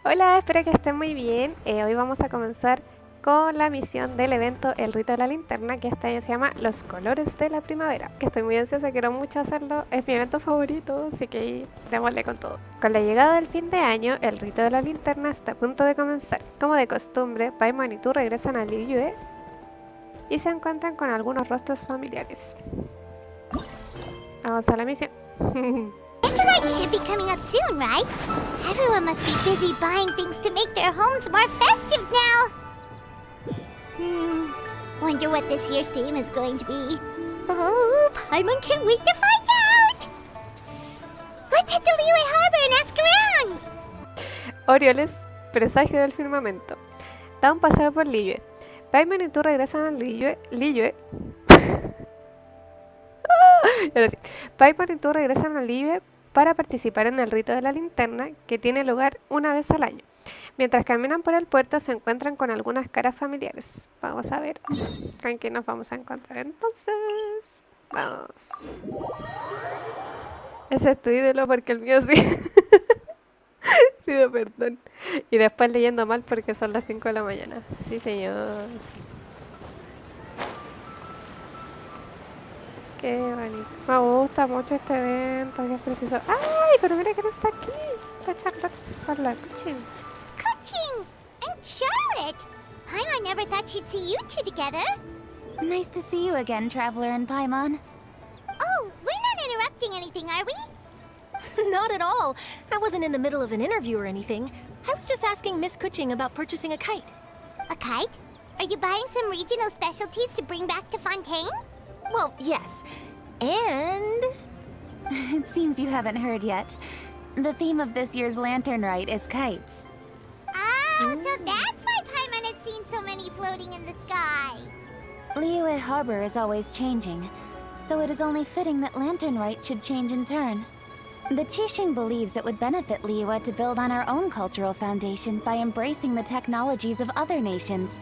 Hola, espero que estén muy bien. Hoy vamos a comenzar con la misión del evento El Rito de la Linterna, que este año se llama Los Colores de la Primavera, que estoy muy ansiosa, quiero mucho hacerlo, es mi evento favorito, así que démosle con todo. Con la llegada del fin de año, El Rito de la Linterna está a punto de comenzar. Como de costumbre, Paimon y tú regresan a Liyue y se encuentran con algunos rostros familiares. Vamos a la misión. Winter should be coming up soon, right? Everyone must be busy buying things to make their homes more festive now. Wonder what this year's theme is going to be. Oh, Paimon can't wait to find out! Let's hit the Liyue Harbor and ask around! Orioles, presagio del firmamento. Da un paseo por Liyue. Paimon y tú regresan a Liyue. Ahora sí. Paimon y tú regresan a Liyue para participar en el rito de la linterna, que tiene lugar una vez al año. Mientras caminan por el puerto se encuentran con algunas caras familiares. Vamos a ver con quién nos vamos a encontrar entonces. Vamos. Ese es tu ídolo porque el mío sí. Pido perdón. Y después leyendo mal porque son las 5 de la mañana. Sí, señor. Qué bonito. Me gusta mucho este evento, que es preciso. ¡Ay! Pero mira que no está aquí. Está Charlotte por la Kuchin. Kuchin! And Charlotte! Paimon never thought she'd see you two together. Nice to see you again, Traveler and Paimon. Oh, we're not interrupting anything, are we? Not at all. I wasn't in the middle of an interview or anything. I was just asking Miss Kuching about purchasing a kite. A kite? Are you buying some regional specialties to bring back to Fontaine? Well, yes. And... It seems you haven't heard yet. The theme of this year's lantern rite is kites. Ah, so that's why Paimon has seen so many floating in the sky. Liyue Harbor is always changing, so it is only fitting that lantern rite should change in turn. The Qixing believes it would benefit Liyue to build on our own cultural foundation by embracing the technologies of other nations.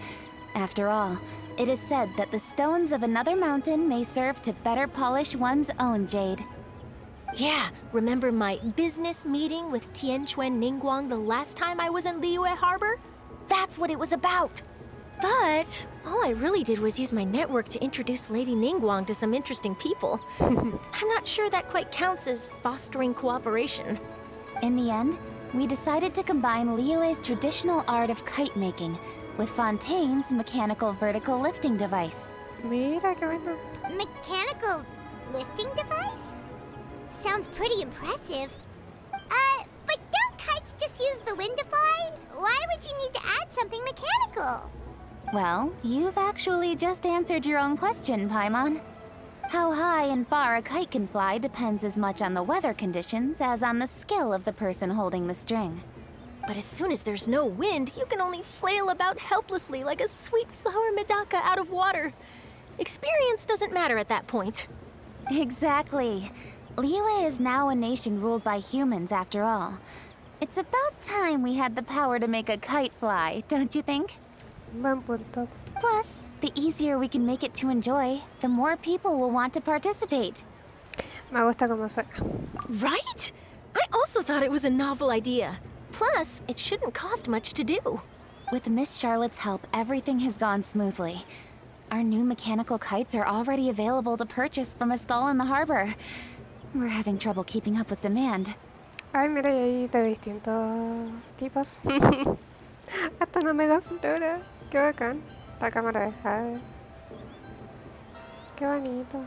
After all, it is said that the stones of another mountain may serve to better polish one's own jade. Yeah, remember my business meeting with Tianquan Ningguang the last time I was in Liyue Harbor? That's what it was about. But all I really did was use my network to introduce Lady Ningguang to some interesting people. I'm not sure that quite counts as fostering cooperation. In the end, we decided to combine Liyue's traditional art of kite making with Fontaine's mechanical vertical lifting device. Mira qué bueno. Mechanical lifting device? Sounds pretty impressive. But don't kites just use the wind to fly? Why would you need to add something mechanical? Well, you've actually just answered your own question, Paimon. How high and far a kite can fly depends as much on the weather conditions as on the skill of the person holding the string. But as soon as there's no wind, you can only flail about helplessly like a sweet flower medaka out of water. Experience doesn't matter at that point. Exactly. Liyue is now a nation ruled by humans, after all. It's about time we had the power to make a kite fly, don't you think? Buen punto. Plus, the easier we can make it to enjoy, the more people will want to participate. Me gusta como suena. Right? I also thought it was a novel idea. Plus, it shouldn't cost much to do. With Miss Charlotte's help, everything has gone smoothly. Our new mechanical kites are already available to purchase from a stall in the harbor. We're having trouble keeping up with demand. Ay, mira, y hay de distintos tipos. Hasta una mega flora. Qué bacán. La cámara de Jade. Qué bonito.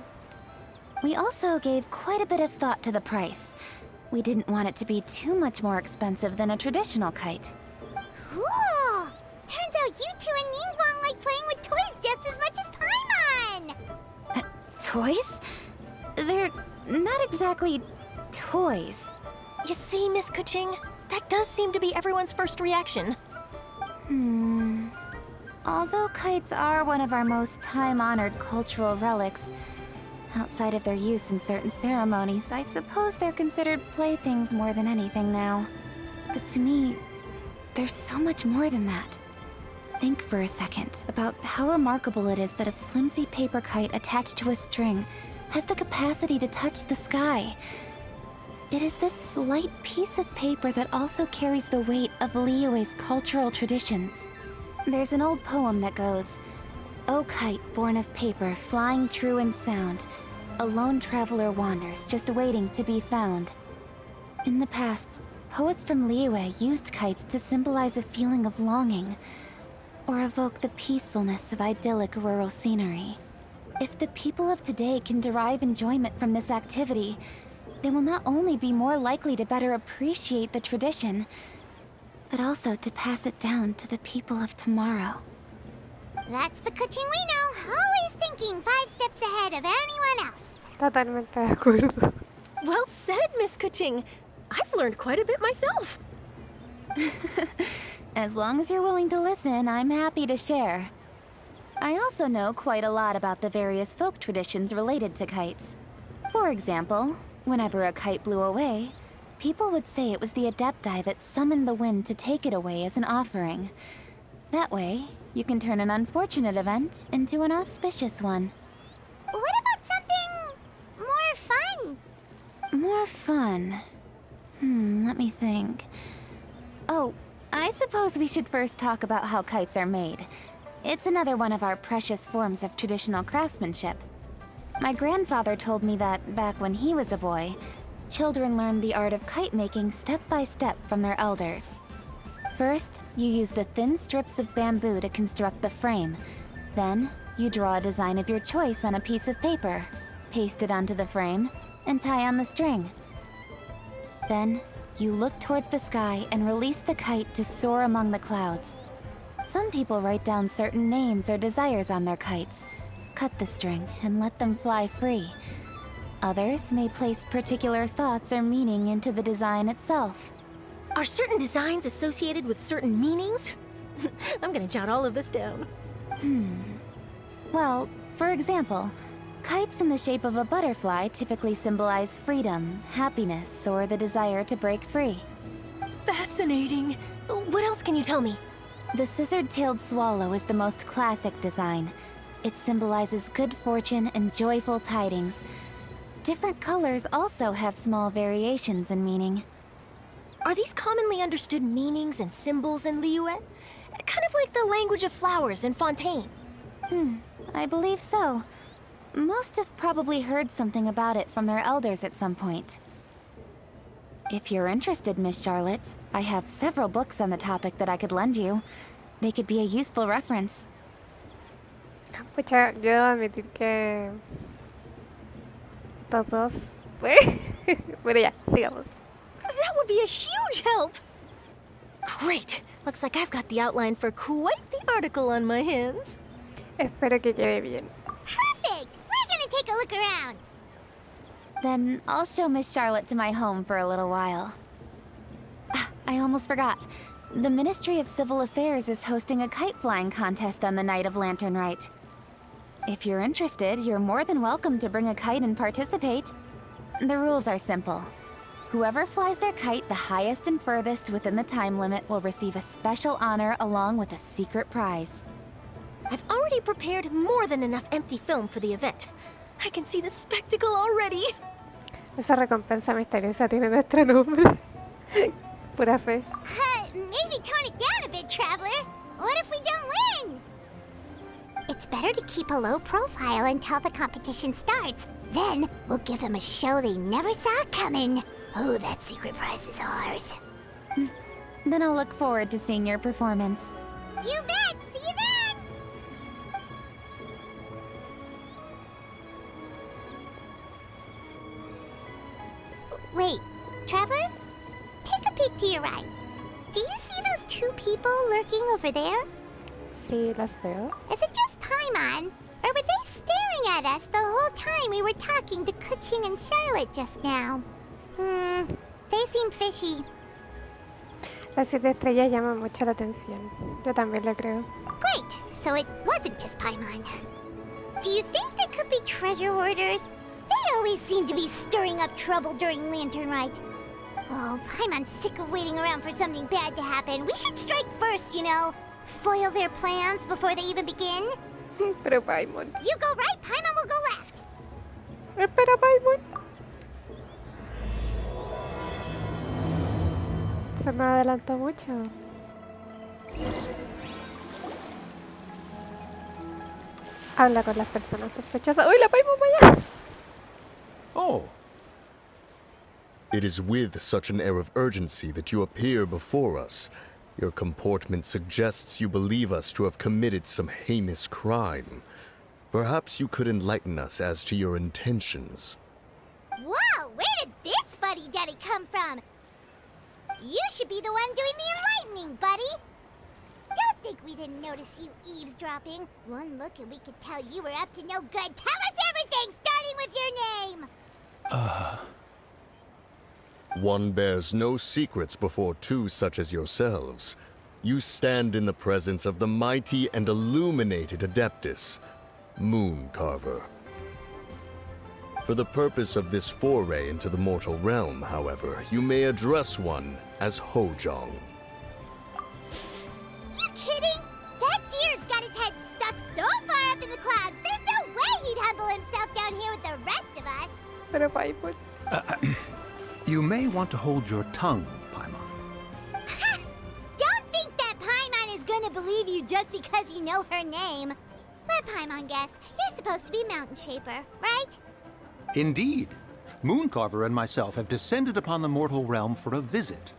We also gave quite a bit of thought to the price. We didn't want it to be too much more expensive than a traditional kite. Cool! Turns out you two and Ningguang like playing with toys just as much as Paimon! Toys? They're not exactly toys. You see, Miss Kuching? That does seem to be everyone's first reaction. Although kites are one of our most time-honored cultural relics, outside of their use in certain ceremonies, I suppose they're considered playthings more than anything now. But to me, there's so much more than that. Think for a second about how remarkable it is that a flimsy paper kite attached to a string has the capacity to touch the sky. It is this slight piece of paper that also carries the weight of Liyue's cultural traditions. There's an old poem that goes, "O kite born of paper, flying true in sound, a lone traveler wanders, just waiting to be found." In the past, poets from Liyue used kites to symbolize a feeling of longing, or evoke the peacefulness of idyllic rural scenery. If the people of today can derive enjoyment from this activity, they will not only be more likely to better appreciate the tradition, but also to pass it down to the people of tomorrow. That's the Kuching we know, always thinking 5 steps ahead of anyone else. Totalmente de acuerdo. Well said, Miss Kuching. I've learned quite a bit myself. As long as you're willing to listen, I'm happy to share. I also know quite a lot about the various folk traditions related to kites. For example, whenever a kite blew away, people would say it was the Adepti that summoned the wind to take it away as an offering. That way, you can turn an unfortunate event into an auspicious one. What about something more fun? More fun? Let me think. Oh, I suppose we should first talk about how kites are made. It's another one of our precious forms of traditional craftsmanship. My grandfather told me that, back when he was a boy, children learned the art of kite making step by step from their elders. First, you use the thin strips of bamboo to construct the frame. Then, you draw a design of your choice on a piece of paper, paste it onto the frame, and tie on the string. Then, you look towards the sky and release the kite to soar among the clouds. Some people write down certain names or desires on their kites, cut the string, and let them fly free. Others may place particular thoughts or meaning into the design itself. Are certain designs associated with certain meanings? I'm gonna jot all of this down. Well, for example, kites in the shape of a butterfly typically symbolize freedom, happiness, or the desire to break free. Fascinating. What else can you tell me? The scissored-tailed swallow is the most classic design. It symbolizes good fortune and joyful tidings. Different colors also have small variations in meaning. Are these commonly understood meanings and symbols in Liyue? Kind of like the language of flowers in Fontaine. I believe so. Most have probably heard something about it from their elders at some point. If you're interested, Miss Charlotte, I have several books on the topic that I could lend you. They could be a useful reference. Pucha, yo debo admitir que estos dos, pues, bueno ya, sigamos. That would be a huge help! Great! Looks like I've got the outline for quite the article on my hands. Espero que quede bien. Perfect! We're gonna take a look around. Then I'll show Miss Charlotte to my home for a little while. I almost forgot. The Ministry of Civil Affairs is hosting a kite flying contest on the night of Lantern Rite. If you're interested, you're more than welcome to bring a kite and participate. The rules are simple. Whoever flies their kite the highest and furthest within the time limit will receive a special honor along with a secret prize. I've already prepared more than enough empty film for the event. I can see the spectacle already. Esa recompensa misteriosa tiene nuestro nombre. Pura fe. Maybe tone it down a bit, Traveler. What if we don't win? It's better to keep a low profile until the competition starts. Then we'll give them a show they never saw coming. Oh, that secret prize is ours. Then I'll look forward to seeing your performance. You bet! See you then! Wait, Traveler? Take a peek to your right. Do you see those 2 people lurking over there? Sí, las veo. Is it just Paimon? Or were they staring at us the whole time we were talking to Kuching and Charlotte just now? They seem fishy. Las 7 estrellas llaman mucho la atención. Yo también lo creo. Great, so it wasn't just Paimon. Do you think they could be treasure hoarders? They always seem to be stirring up trouble during Lantern Rite. Oh, Paimon's sick of waiting around for something bad to happen. We should strike first, you know. Foil their plans before they even begin. Pero Paimon. You go right, Paimon will go left. Espera, Paimon. Se me adelantó mucho. Habla con las personas sospechosas. ¡Uy, la Paimon para allá! Oh, It is with such an air of urgency that you appear before us. Your comportment suggests you believe us to have committed some heinous crime. Perhaps you could enlighten us as to your intentions. Whoa, where did this fuddy-duddy come from? You should be the one doing the enlightening, buddy. Don't think we didn't notice you eavesdropping. One look and we could tell you were up to no good. Tell us everything, starting with your name. One bears no secrets before two such as yourselves. You stand in the presence of the mighty and illuminated Adeptus, Moon Carver. For the purpose of this foray into the mortal realm, however, you may address one as Hojong. You kidding? That deer's got his head stuck so far up in the clouds, there's no way he'd humble himself down here with the rest of us. Pero Paimon. you may want to hold your tongue, Paimon. Don't think that Paimon is gonna believe you just because you know her name. Let Paimon guess. You're supposed to be Mountain Shaper, right? Indeed. Mooncarver and myself have descended upon the mortal realm for a visit.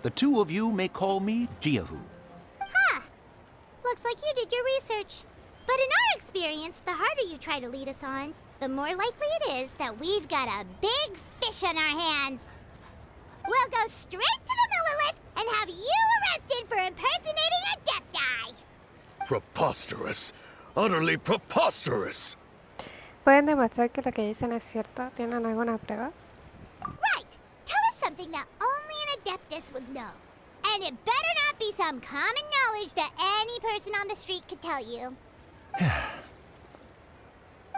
The two of you may call me Jiahu. Huh. Looks like you did your research. But in our experience, the harder you try to lead us on, the more likely it is that we've got a big fish on our hands. We'll go straight to the Millilith and have you arrested for impersonating a Adepti. Preposterous! Utterly preposterous! ¿Pueden demostrar que lo que dicen es cierto? ¿Tienen alguna prueba? Right. Tell us something that only an Adeptus would know. And it better not be some common knowledge that any person on the street could tell you.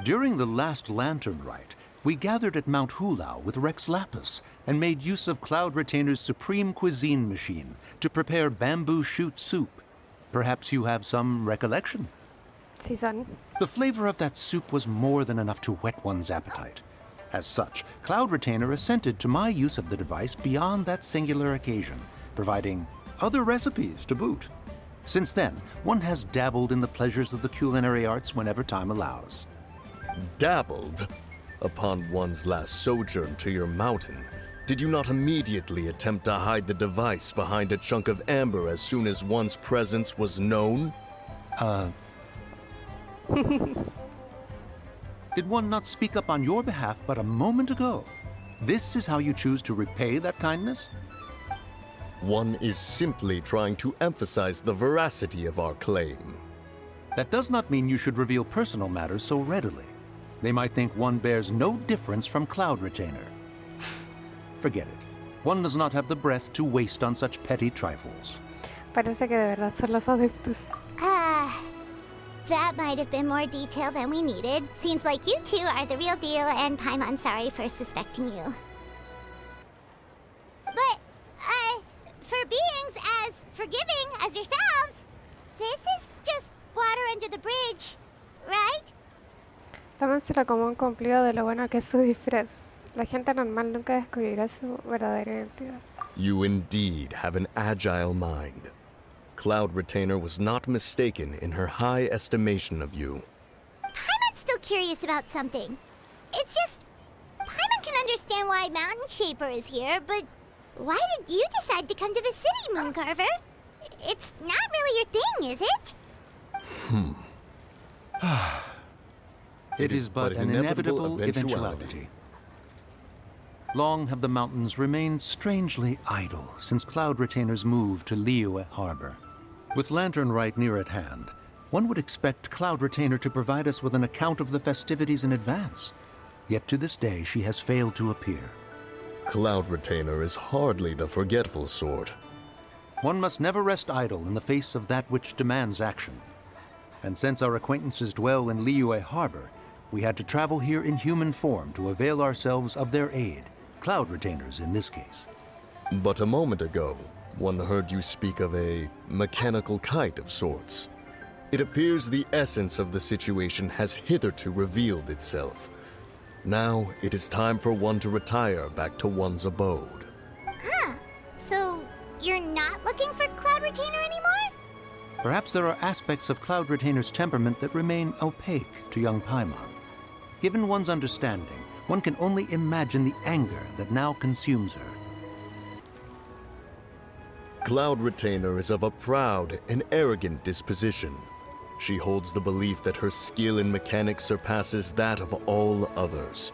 During the last lantern rite, we gathered at Mount Hulao with Rex Lapis and made use of Cloud Retainer's supreme cuisine machine to prepare bamboo shoot soup. Perhaps you have some recollection? Sí son. The flavor of that soup was more than enough to whet one's appetite. As such, Cloud Retainer assented to my use of the device beyond that singular occasion, providing other recipes to boot. Since then, one has dabbled in the pleasures of the culinary arts whenever time allows. Dabbled? Upon one's last sojourn to your mountain, did you not immediately attempt to hide the device behind a chunk of amber as soon as one's presence was known? Did one not speak up on your behalf but a moment ago? This is how you choose to repay that kindness? One is simply trying to emphasize the veracity of our claim. That does not mean you should reveal personal matters so readily. They might think one bears no difference from Cloud Retainer. Forget it. One does not have the breath to waste on such petty trifles. Parece que de verdad son los adeptos. That might have been more detail than we needed. Seems like you two are the real deal, and Paimon sorry for suspecting you. But, for beings as forgiving as yourselves, this is just water under the bridge, right? Tómenselo como un cumplido de lo bueno que es su disfraz. La gente normal nunca descubrirá su verdadera identidad. You indeed have an agile mind. Cloud Retainer was not mistaken in her high estimation of you. Paimon's still curious about something. It's just, Paimon can understand why Mountain Shaper is here, but why did you decide to come to the city, Mooncarver? It's not really your thing, is it? It is but an inevitable eventuality. Long have the mountains remained strangely idle since Cloud Retainer's move to Liyue Harbor. With Lantern Rite near at hand, one would expect Cloud Retainer to provide us with an account of the festivities in advance. Yet to this day, she has failed to appear. Cloud Retainer is hardly the forgetful sort. One must never rest idle in the face of that which demands action. And since our acquaintances dwell in Liyue Harbor, we had to travel here in human form to avail ourselves of their aid, Cloud Retainers in this case. But a moment ago, one heard you speak of a mechanical kite of sorts. It appears the essence of the situation has hitherto revealed itself. Now it is time for one to retire back to one's abode. Huh. So, you're looking for Cloud Retainer anymore? Perhaps there are aspects of Cloud Retainer's temperament that remain opaque to young Paimon. Given one's understanding, one can only imagine the anger that now consumes her. Cloud Retainer is of a proud and arrogant disposition. She holds the belief that her skill in mechanics surpasses that of all others.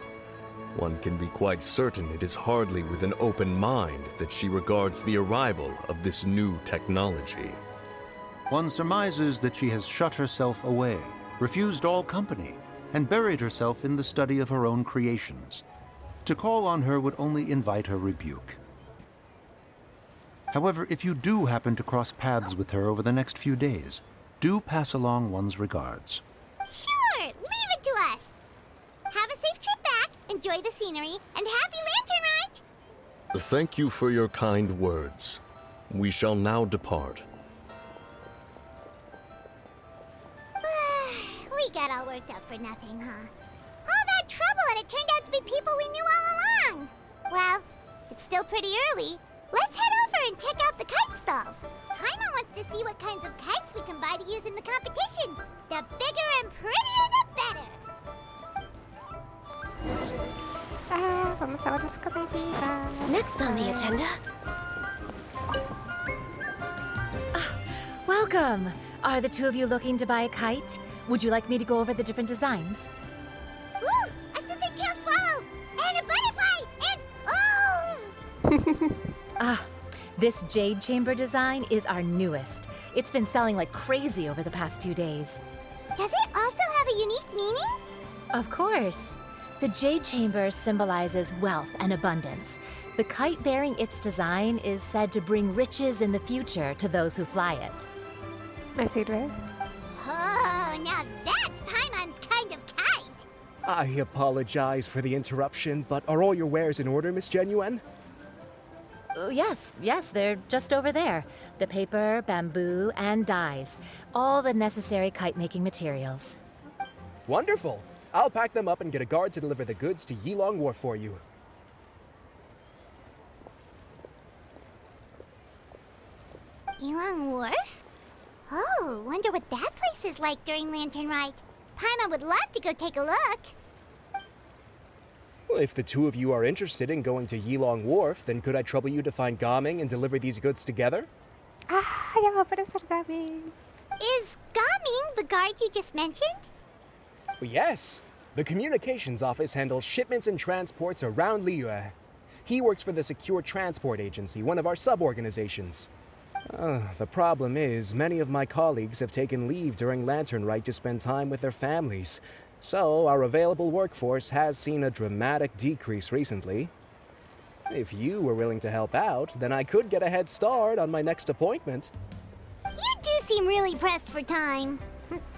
One can be quite certain it is hardly with an open mind that she regards the arrival of this new technology. One surmises that she has shut herself away, refused all company, and buried herself in the study of her own creations. To call on her would only invite her rebuke. However, if you do happen to cross paths with her over the next few days, do pass along one's regards. Sure, leave it to us. Have a safe trip back, enjoy the scenery, and happy lantern ride! Thank you for your kind words. We shall now depart. We got all worked up for nothing, huh? All that trouble and it turned out to be people we knew all along. Well, it's still pretty early. Let's head over and check out the kite stalls. Paimon wants to see what kinds of kites we can buy to use in the competition. The bigger and prettier, the better. Vamos a ver las comeditas. Next on the agenda. Welcome! Are the two of you looking to buy a kite? Would you like me to go over the different designs? Ooh, a scissor kill swallow! And a butterfly! And oh! This jade chamber design is our newest. It's been selling like crazy over the past 2 days. Does it also have a unique meaning? Of course. The jade chamber symbolizes wealth and abundance. The kite bearing its design is said to bring riches in the future to those who fly it. ¿Me sirve? Oh, now that's Paimon's kind of kite! I apologize for the interruption, but are all your wares in order, Miss Genuine? Yes, they're just over there. The paper, bamboo, and dyes. All the necessary kite-making materials. Wonderful! I'll pack them up and get a guard to deliver the goods to Yilong Wharf for you. Yilong Wharf? Oh, wonder what that place is like during Lantern Rite. Paimon would love to go take a look. Well, if the two of you are interested in going to Yilong Wharf, then could I trouble you to find Gaming and deliver these goods together? Ya va a aparecer Gaby. Is Gaming the guard you just mentioned? Well, yes. The communications office handles shipments and transports around Liyue. He works for the Secure Transport Agency, one of our sub-organizations. The problem is, many of my colleagues have taken leave during Lantern Rite to spend time with their families. So, our available workforce has seen a dramatic decrease recently. If you were willing to help out, then I could get a head start on my next appointment. You do seem really pressed for time.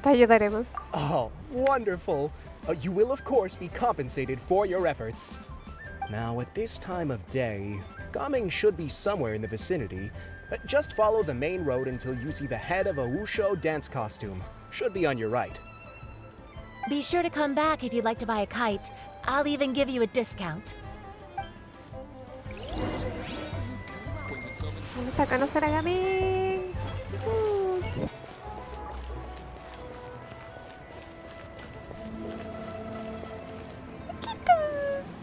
Te ayudaremos. Oh, wonderful. You will, of course, be compensated for your efforts. Now, at this time of day, Gaming should be somewhere in the vicinity. Just follow the main road until you see the head of a Wushu dance costume. Should be on your right. Be sure to come back if you'd like to buy a kite. I'll even give you a discount. Vamos a conocer a Gaby.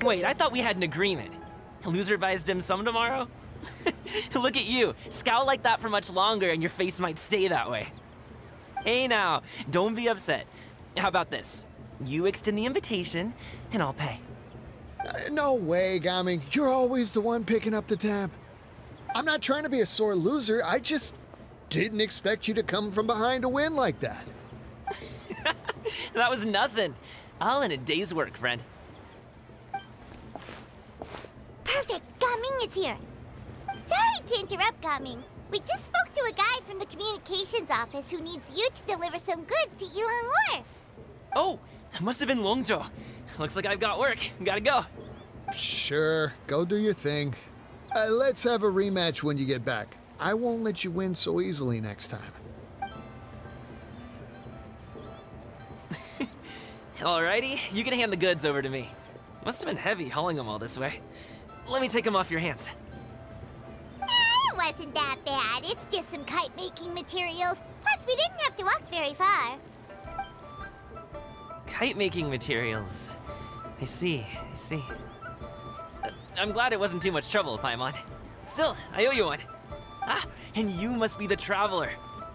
Wait, I thought we had an agreement. Loser buys dim sum tomorrow? Look at you. Scowl like that for much longer and your face might stay that way. Hey now, don't be upset. How about this? You extend the invitation, and I'll pay. No way, Gaming. You're always the one picking up the tab. I'm not trying to be a sore loser. I just didn't expect you to come from behind to win like that. That was nothing. All in a day's work, friend. Perfect, Gaming is here. Sorry to interrupt, Gaming. We just spoke to a guy from the communications office who needs you to deliver some goods to Yilong Wharf. Oh, that must have been Longzhou. Looks like I've got work. Gotta go. Sure, go do your thing. Let's have a rematch when you get back. I won't let you win so easily next time. Alrighty, you can hand the goods over to me. Must have been heavy hauling them all this way. Let me take them off your hands. It wasn't that bad. It's just some kite-making materials. Plus, we didn't have to walk very far. Kite-making materials. I see. I'm glad it wasn't too much trouble, Paimon. Still, I owe you one. Ah, and you must be the traveler.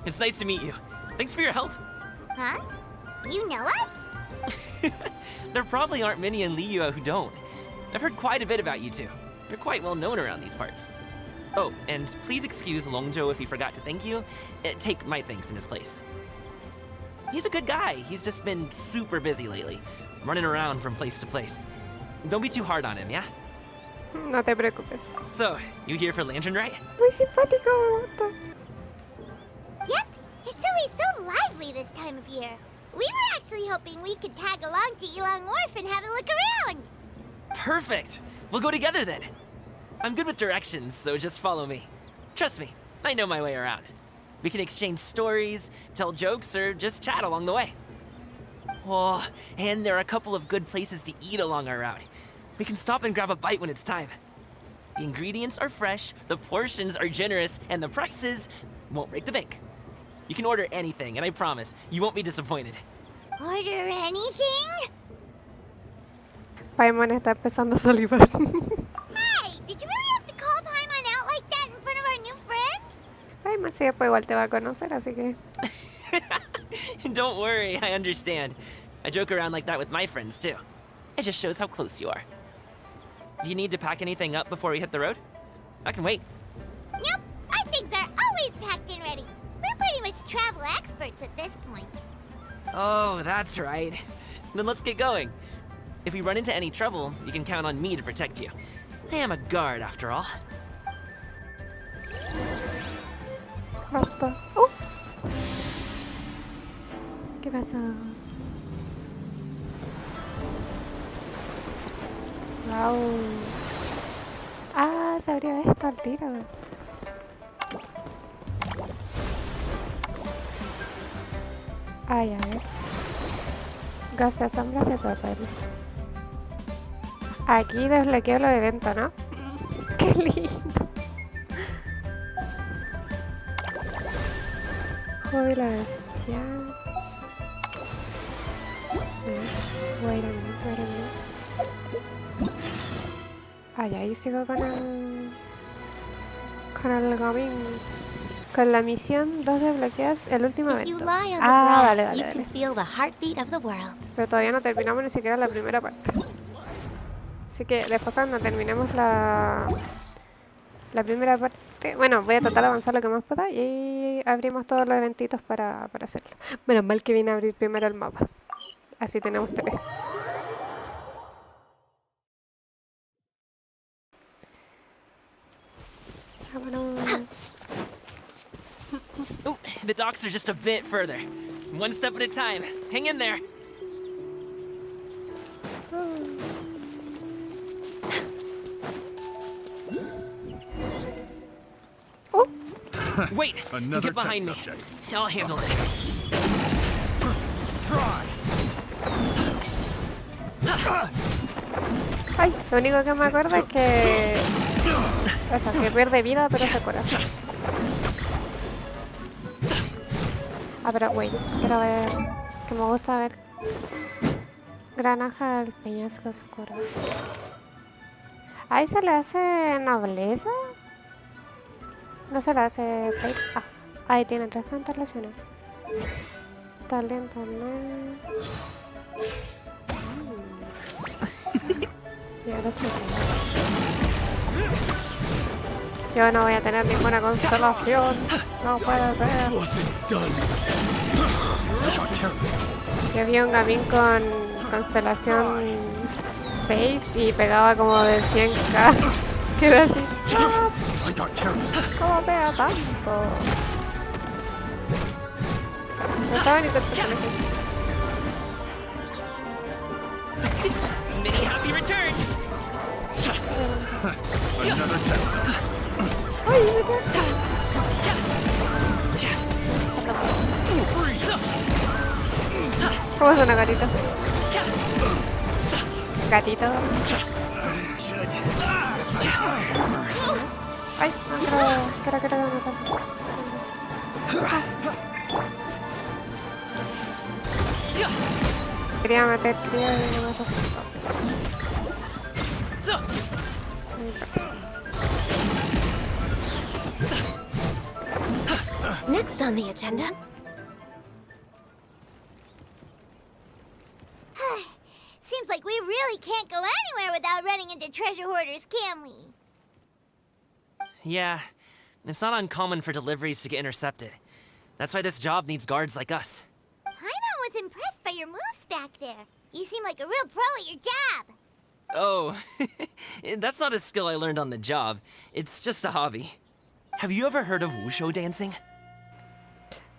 It's nice to meet you. Thanks for your help. Huh? You know us? There probably aren't many in Liyue who don't. I've heard quite a bit about you two. You're quite well known around these parts. Oh, and please excuse Longzhou if he forgot to thank you. Take my thanks in his place. He's a good guy. He's just been super busy lately, running around from place to place. Don't be too hard on him, yeah? No te preocupes. So, you here for Lantern, right? Muy simpático, me gusta. Yep. It's always so lively this time of year. We were actually hoping we could tag along to Yilong Wharf and have a look around. Perfect! We'll go together then. I'm good with directions, so just follow me. Trust me, I know my way around. We can exchange stories, tell jokes, or just chat along the way. Oh, and there are a couple of good places to eat along our route. We can stop and grab a bite when it's time. The ingredients are fresh, the portions are generous, and the prices won't break the bank. You can order anything, and I promise, you won't be disappointed. Order anything? Paimon está empezando a salivar. Hey, did you really have to call Paimon out like that in front of our new friend? Paimon sí, después igual te va a conocer, así que... Don't worry, I understand. I joke around like that with my friends, too. It just shows how close you are. Do you need to pack anything up before we hit the road? I can wait. Nope, our things are always packed and ready. We're pretty much travel experts at this point. Oh, that's right. Then let's get going. If we run into any trouble, you can count on me to protect you. I am a guard, after all. Basta. ¿Qué pasó? Wow. Ah, se abrió esto al tiro. Ay, a ver. Gas de sombras de papel. Aquí desbloqueo los eventos, ¿no? ¡Qué lindo! Hobby la bestia. Wait a minute. Ay, ahí sigo con el gaming. Con la misión 2 desbloqueas el último If you evento. lie on the Ah, grass, vale. you can feel the heartbeat of the world. Pero todavía no terminamos ni siquiera la primera parte. Así que después cuando terminemos la primera parte... Bueno, voy a tratar de avanzar lo que más pueda y abrimos todos los eventitos para hacerlo. Menos mal que vine a abrir primero el mapa. Así tenemos 3. Vámonos. Oh, the docks are just a bit further. One step at a time. Hang in there. Oh. Wait, Another get behind me. test subject. I'll handle this. Ay, lo único que me acuerdo es que... Eso, que pierde vida pero se cura. Ah, pero güey, quiero ver... Que me gusta ver... Granaja del peñasco oscuro. Ahí se le hace nobleza. No se le hace... Ah, ahí tiene 3 constelaciones. Talento, no... Yo no voy a tener ninguna constelación. No puede ser. Yo vi un gamín con constelación 6 y pegaba como de 100k. Quiero decir, ¿cómo pega tanto? No estaba ni tanto personaje. Many happy returns. Another test. ¡Ay, me quedé! ¿Cómo suena gatito? Gatito. Ay, no quiero matar. Quería meter cría y no me resultó. Next on the agenda. Seems like we really can't go anywhere without running into treasure hoarders, can we? Yeah, it's not uncommon for deliveries to get intercepted. That's why this job needs guards like us. Paimon was impressed by your moves back there. You seem like a real pro at your job. Oh, that's not a skill I learned on the job. It's just a hobby. Have you ever heard of wushu dancing?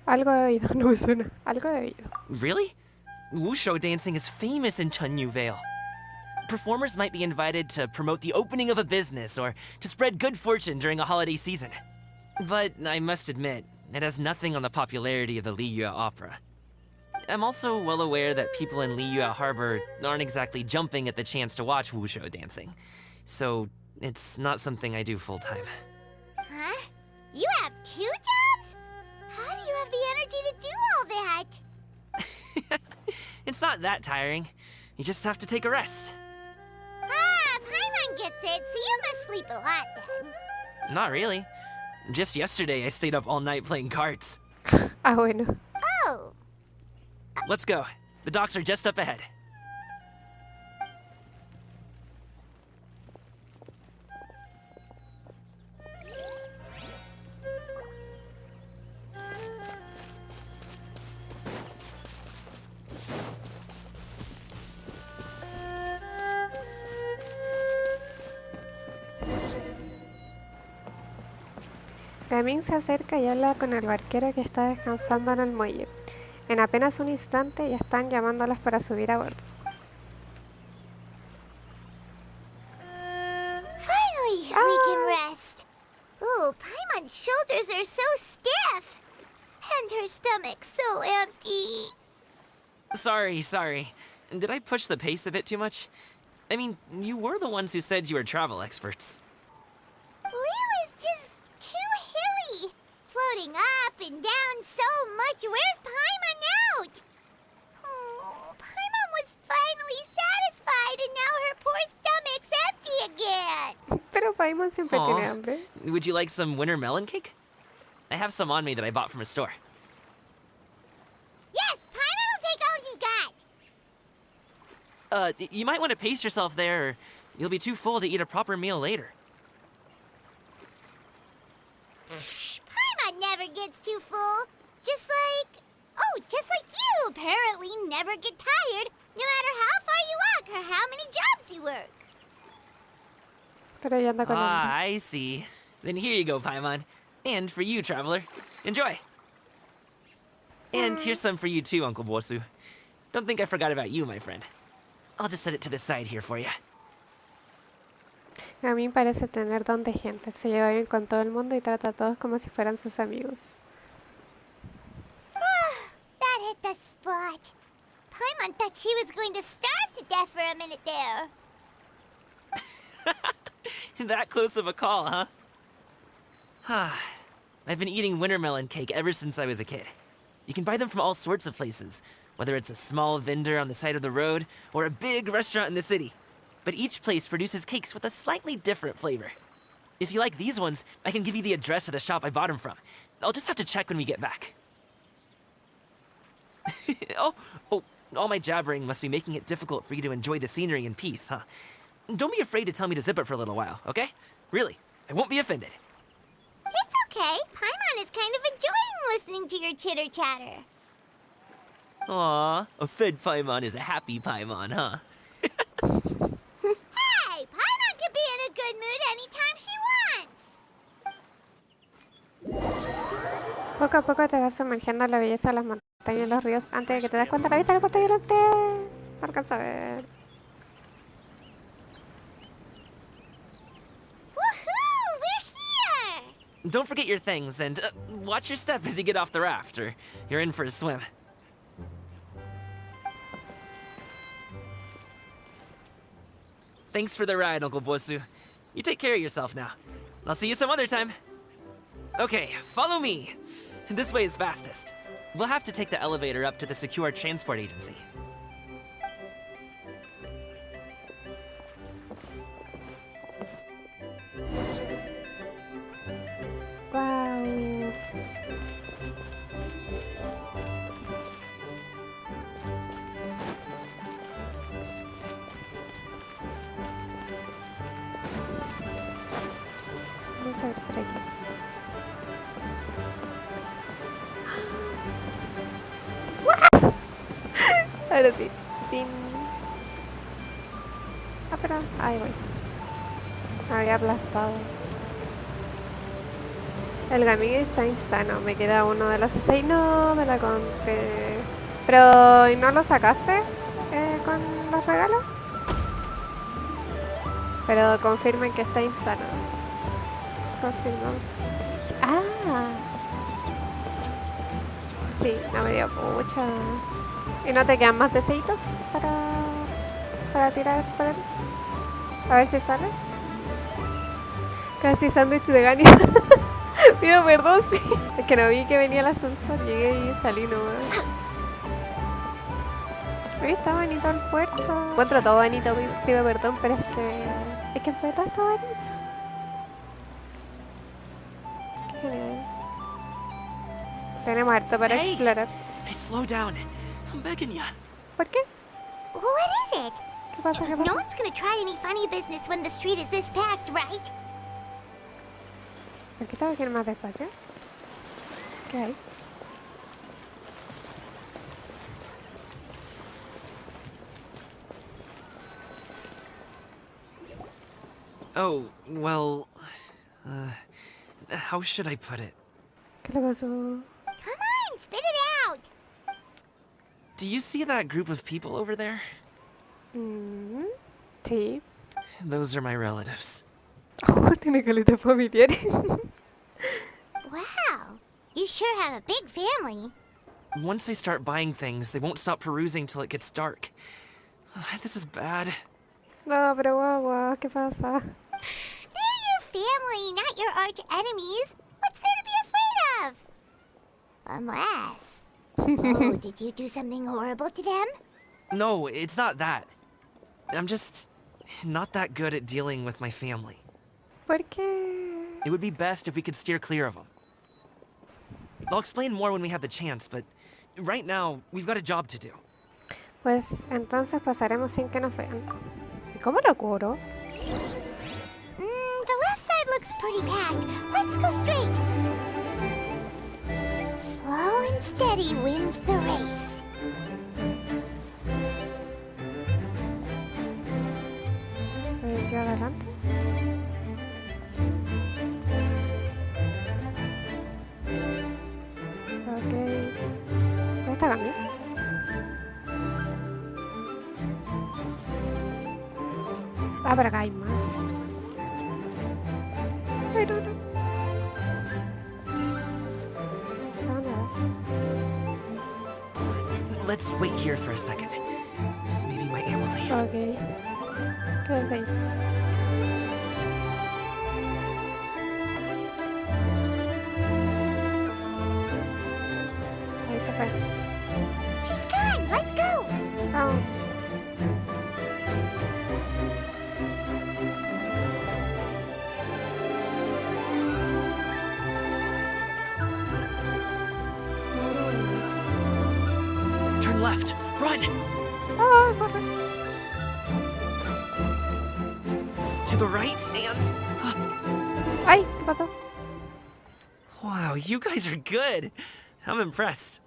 Algo he oído, no me suena. Algo he oído. Really? Wushu dancing is famous in Chunyu Vale. Performers might be invited to promote the opening of a business or to spread good fortune during a holiday season. But I must admit, it has nothing on the popularity of the Liyue opera. I'm also well aware that people in Liyue Harbor aren't exactly jumping at the chance to watch wushu dancing. So, it's not something I do full-time. Huh? You have 2 jobs? How do you have the energy to do all that? It's not that tiring. You just have to take a rest. Ah, Paimon gets it, so you must sleep a lot then. Not really. Just yesterday, I stayed up all night playing cards. Ah, bueno. Oh. Let's go. The docks are just up ahead. Gaming se acerca y habla con el barquero que está descansando en el muelle. En apenas un instante ya están llamándolas para subir a bordo. Finally, we can rest. Ooh, Paimon's shoulders are so stiff. And her stomach so empty. Sorry. Did I push the pace a bit too much? I mean, you were the ones who said you were travel experts. Liyue is just too hilly. Floating up and down so much. Where's Paimon out? Oh, Paimon was finally satisfied and now her poor stomach's empty again. Pero Paimon siempre Aw. tiene hambre. Would you like some winter melon cake? I have some on me that I bought from a store. Yes, Paimon will take all you got. You might want to pace yourself there, or you'll be too full to eat a proper meal later. Paimon never gets too full. Just like you apparently never get tired, no matter how far you walk or how many jobs you work. Pero ella anda con Ah, hambre. I see. Then here you go, Paimon. And for you, traveler. Enjoy. And here's some for you too, Uncle Bosu. Don't think I forgot about you, my friend. I'll just set it to the side here for you. Gaming parece tener don de gente. Se lleva bien con todo el mundo y trata a todos como si fueran sus amigos. That hit the spot. Paimon thought she was going to starve to death for a minute there. That close of a call, huh? I've been eating winter melon cake ever since I was a kid. You can buy them from all sorts of places, whether it's a small vendor on the side of the road or a big restaurant in the city. But each place produces cakes with a slightly different flavor. If you like these ones, I can give you the address of the shop I bought them from. I'll just have to check when we get back. Oh, all my jabbering must be making it difficult for you to enjoy the scenery in peace, huh? Don't be afraid to tell me to zip it for a little while, okay? Really, I won't be offended. It's okay. Paimon is kind of enjoying listening to your chitter-chatter. Aw, a fed Paimon is a happy Paimon, huh? Hey, Paimon can be in a good mood anytime she wants. Poco a poco te vas sumergiendo en la belleza de las montañas y los ríos antes de que te des cuenta la vista del puerto violante. No alcanza a ver. Woohoo! We're here! Don't forget your things, and watch your step as you get off the raft, or you're in for a swim. Thanks for the ride, Uncle Bosu. You take care of yourself now. I'll see you some other time. Okay, follow me. This way is fastest. We'll have to take the elevator up to the secure transport agency. Wow. Vamos a ver por aquí. Ahora sí. Tin. Ah, pero ahí voy. Me había aplastado. El gaming está insano. Me queda uno de los 6. No me la contes. Pero, ¿y no lo sacaste con los regalos? Pero confirmen que está insano. Confirmamos. Ah. Sí, no me dio mucha. ¿Y no te quedan más deseitos para tirar por él? A ver si sale. Casi sándwich de Gani. Pido perdón, sí. Es que no vi que venía el ascensor. Llegué y salí nomás. Uy, está bonito el puerto. Encuentro todo bonito, pido perdón, pero es que fue todo está bonito. Qué genial. Tenemos harto para explorar. Hey, slow down. I'm begging ya. ¿Por qué? What is it? ¿Qué pasa? ¿Qué No pasa? one's gonna try any funny business when the street is this packed, right? ¿Por qué tengo que ir más despacio? ¿Qué hay? Oh, well... how should I put it? ¿Qué le pasó? Come on, spit it out! Do you see that group of people over there? Sí. Those are my relatives. Oh, tiene caleta familiar. Wow, you sure have a big family. Once they start buying things, they won't stop perusing till it gets dark. This is bad. No, pero guau, ¿qué pasa? They're your family, not your arch enemies. What's there to be afraid of? Unless... Oh, did you do something horrible to them? No, it's not that. I'm just not that good at dealing with my family. ¿Por qué? It would be best if we could steer clear of them. I'll explain more when we have the chance, but right now, we've got a job to do. Pues entonces pasaremos sin que nos vean. ¿Y cómo lo curo? The left side looks pretty packed. Let's go straight. Slow and steady wins the race. Pues yo adelante. Ok. ¿Dónde está Gami? Ah, por acá hay más. Ay, no, no. ¿A dónde va? Let's wait here for a second. Maybe my aunt will leave. Ok. Quédate ahí. Ahí se fue. She's gone. Let's go. Vamos. Turn left. Run! Ah, corre. To the right and... Ay, ¿qué pasó? Wow, you guys are good. I'm impressed.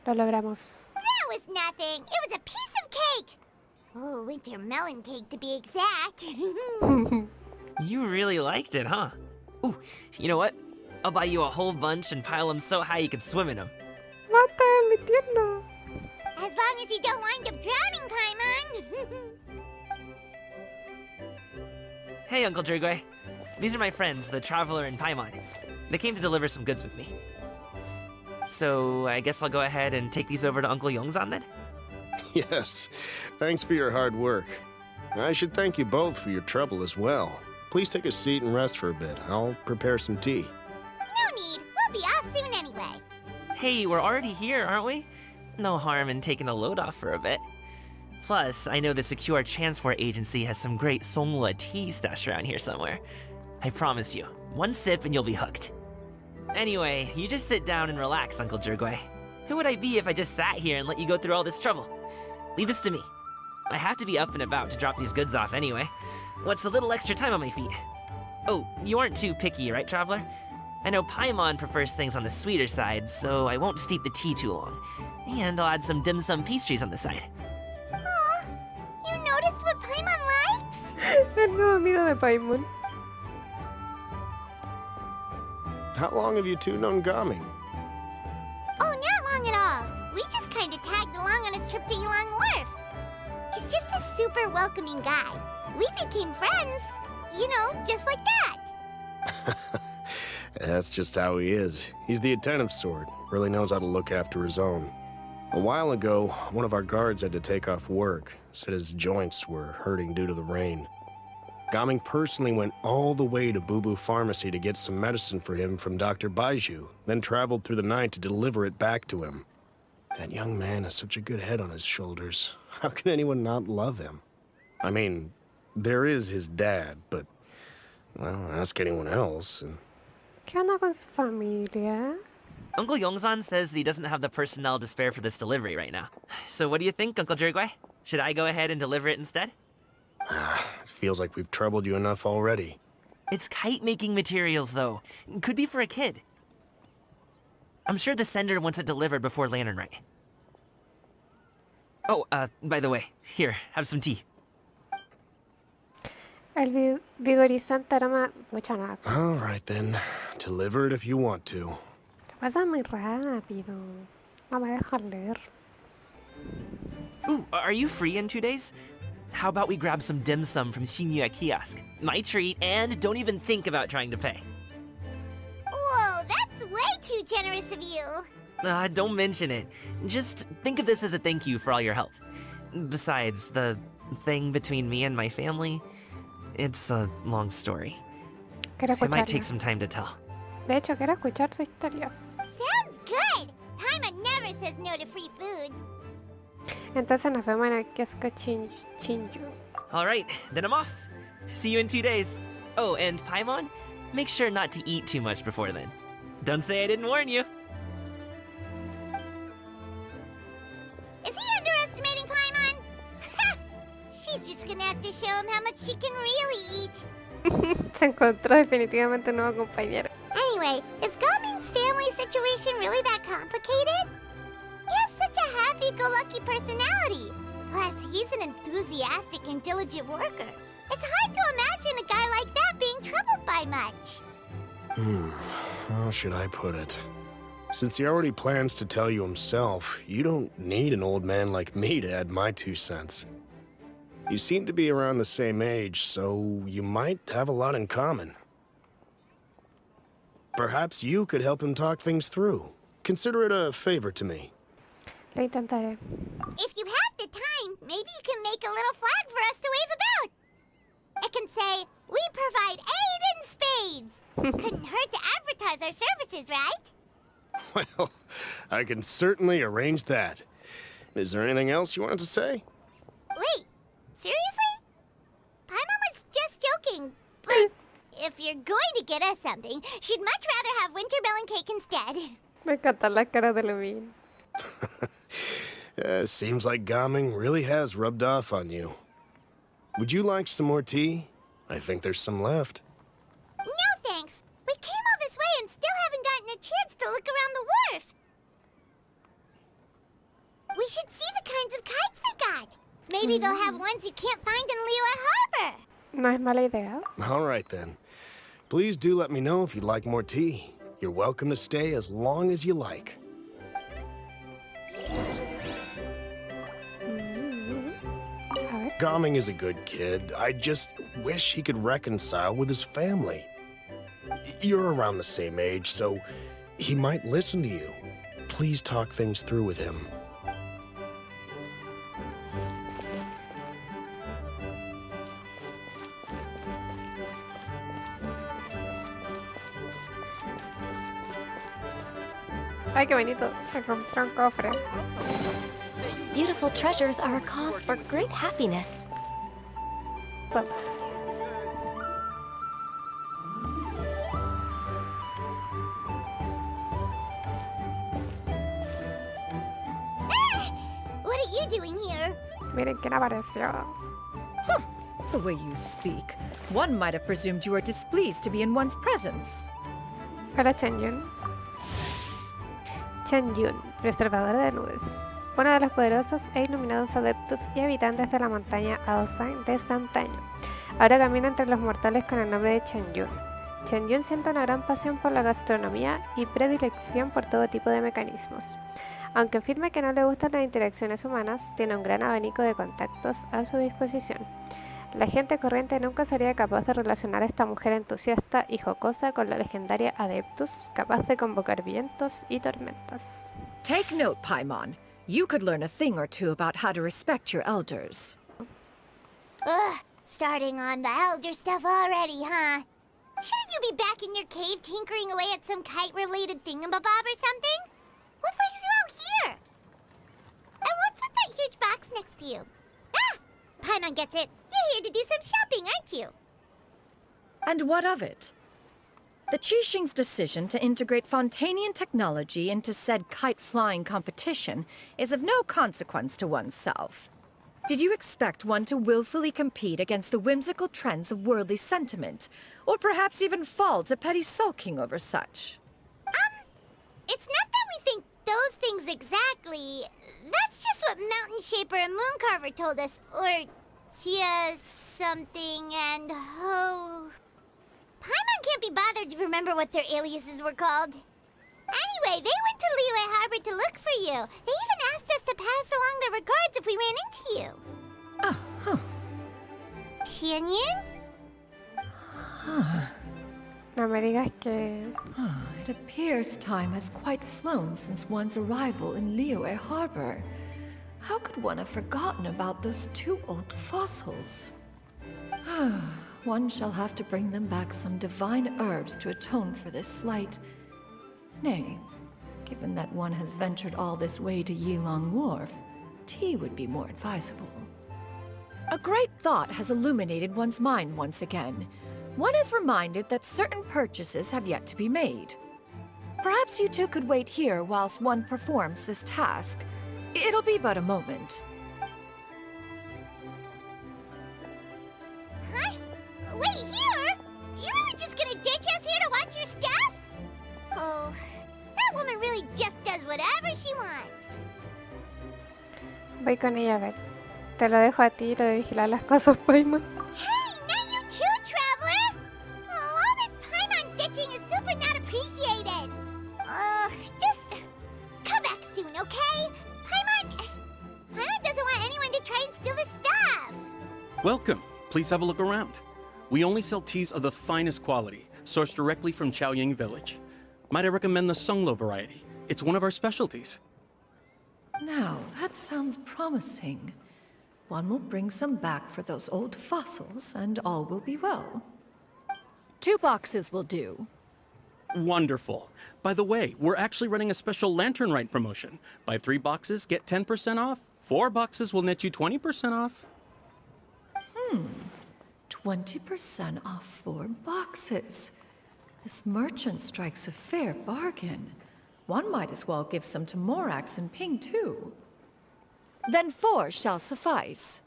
Lo logramos. That was nothing. It was a piece of cake. Oh, winter melon cake to be exact. You really liked it, huh? Ooh, you know what? I'll buy you a whole bunch and pile them so high you could swim in them. Mata, mi tierno. As long as you don't wind up drowning, Paimon. Hey, Uncle Drigway. These are my friends, the Traveler and Paimon. They came to deliver some goods with me. So, I guess I'll go ahead and take these over to Uncle Yongzan then? Yes, thanks for your hard work. I should thank you both for your trouble as well. Please take a seat and rest for a bit. I'll prepare some tea. No need. We'll be off soon anyway. Hey, we're already here, aren't we? No harm in taking a load off for a bit. Plus, I know the Secure Transport Agency has some great Songhua tea stashed around here somewhere. I promise you, one sip and you'll be hooked. Anyway, you just sit down and relax, Uncle Jirgwe. Who would I be if I just sat here and let you go through all this trouble? Leave this to me. I have to be up and about to drop these goods off anyway. What's a little extra time on my feet? Oh, you aren't too picky, right, Traveler? I know Paimon prefers things on the sweeter side, so I won't steep the tea too long. And I'll add some dim sum pastries on the side. Aw, you noticed what Paimon likes? El nuevo amigo de Paimon. How long have you two known Gaming? Oh, not long at all. We just kind of tagged along on his trip to Ylang Wharf. He's just a super welcoming guy. We became friends. You know, just like that. That's just how he is. He's the attentive sort. Really knows how to look after his own. A while ago, one of our guards had to take off work. Said his joints were hurting due to the rain. Gaming personally went all the way to Boo Boo Pharmacy to get some medicine for him from Dr. Baiju, then traveled through the night to deliver it back to him. That young man has such a good head on his shoulders. How can anyone not love him? I mean, there is his dad, but, well, ask anyone else. And ¿Qué onda con su familia? Uncle Yongzan says he doesn't have the personnel to spare for this delivery right now. So what do you think, Uncle Jirgwe? Should I go ahead and deliver it instead? it feels like we've troubled you enough already. It's kite-making materials, though. Could be for a kid. I'm sure the sender wants it delivered before Lantern Rite. Oh, by the way, here, have some tea. El vigorizante aroma buchanaco. All right, then. Deliver it if you want to. Lo pasa muy rápido. No me dejan leer. Ooh, are you free in 2 days? How about we grab some dim sum from Shinya Kiosk? My treat, and don't even think about trying to pay. Whoa, that's way too generous of you. Don't mention it. Just think of this as a thank you for all your help. Besides, the thing between me and my family, it's a long story. Quiero It might take escucharla. some time to tell. De hecho, quiero escuchar su historia. Sounds good. Paimon never says no to free food. Entonces nos vemos en el kiosco Chinju. All right, then I'm off. See you in 2 days. Oh, and Paimon, make sure not to eat too much before then. Don't say I didn't warn you. Is he underestimating Paimon? She's just gonna have to show him how much she can really eat. Se encontró definitivamente un nuevo compañero. Anyway, is Gaming's family situation really that complicated? He has such a happy-go-lucky personality. Plus, he's an enthusiastic and diligent worker. It's hard to imagine a guy like that being troubled by much. How should I put it? Since he already plans to tell you himself, you don't need an old man like me to add my 2 cents. You seem to be around the same age, so you might have a lot in common. Perhaps you could help him talk things through. Consider it a favor to me. Lo intentaré. If you have the time, maybe you can make a little flag for us to wave about. It can say, "We provide aid in spades." Couldn't hurt to advertise our services, right? Well, I can certainly arrange that. Is there anything else you wanted to say? Wait, seriously? Paimon was just joking, but if you're going to get us something, she'd much rather have wintermelon cake instead. Me encantan las caras de Lumine. Seems like Gaming really has rubbed off on you. Would you like some more tea? I think there's some left. No thanks. We came all this way and still haven't gotten a chance to look around the wharf. We should see the kinds of kites they got. Maybe they'll have ones you can't find in Liyue Harbor. No es mala idea. All right, then. Please do let me know if you'd like more tea. You're welcome to stay as long as you like. A ver. Gaming is a good kid. I just wish he could reconcile with his family. You're around the same age, so he might listen to you. Please talk things through with him. Ay, qué bonito. Encontré un cofre. Beautiful treasures are a cause for great happiness. So- What are you doing here? Miren quién apareció. The way you speak, one might have presumed you were displeased to be in one's presence. Hola, Chen-yun. Chen-yun, preservadora de nubes. Uno de los poderosos e iluminados adeptos y habitantes de la montaña Alzheimer desde antaño. Ahora camina entre los mortales con el nombre de Chen-yun. Chen-yun siente una gran pasión por la gastronomía y predilección por todo tipo de mecanismos. Aunque afirma que no le gustan las interacciones humanas, tiene un gran abanico de contactos a su disposición. La gente corriente nunca sería capaz de relacionar a esta mujer entusiasta y jocosa con la legendaria Adeptus, capaz de convocar vientos y tormentas. Take note, Paimon. You could learn a thing or two about how to respect your elders. Ugh, starting on the elder stuff already, huh? Shouldn't you be back in your cave tinkering away at some kite-related thingamabob or something? What brings you out here? And what's with that huge box next to you? Ah! Paimon gets it. You're here to do some shopping, aren't you? And what of it? The Qixing's decision to integrate Fontanian technology into said kite-flying competition is of no consequence to oneself. Did you expect one to willfully compete against the whimsical trends of worldly sentiment, or perhaps even fall to petty sulking over such? It's not that we think those things exactly. That's just what Mountain Shaper and Mooncarver told us. Or Tia something and Ho. Paimon can't be bothered to remember what their aliases were called. Anyway, they went to Liyue Harbor to look for you. They even asked us to pass along their regards if we ran into you. Oh, huh. Tianyun? No me digas que... It appears time has quite flown since one's arrival in Liyue Harbor. How could one have forgotten about those two old fossils? One shall have to bring them back some divine herbs to atone for this slight. Nay, given that one has ventured all this way to Yilong Wharf, tea would be more advisable. A great thought has illuminated one's mind once again. One is reminded that certain purchases have yet to be made. Perhaps you two could wait here whilst one performs this task. It'll be but a moment. Huh? Wait, here? You really just gonna ditch us here to watch your stuff? Oh, that woman really just does whatever she wants. Voy con ella a ver. Te lo dejo a ti, lo de vigilar las cosas, Paimon. Hey, not you too, traveler! Oh, all this Paimon ditching is super not appreciated. Just come back soon, okay? Paimon doesn't want anyone to try and steal his stuff. Welcome. Please have a look around. We only sell teas of the finest quality, sourced directly from Chaoying Village. Might I recommend the Sunglo variety? It's one of our specialties. Now, that sounds promising. One will bring some back for those old fossils, and all will be well. 2 boxes will do. Wonderful. By the way, we're actually running a special Lantern Rite promotion. Buy 3 boxes, get 10% off. 4 boxes will net you 20% off. 20% off 4 boxes. This merchant strikes a fair bargain. One might as well give some to Morax and Ping, too. Then 4 shall suffice.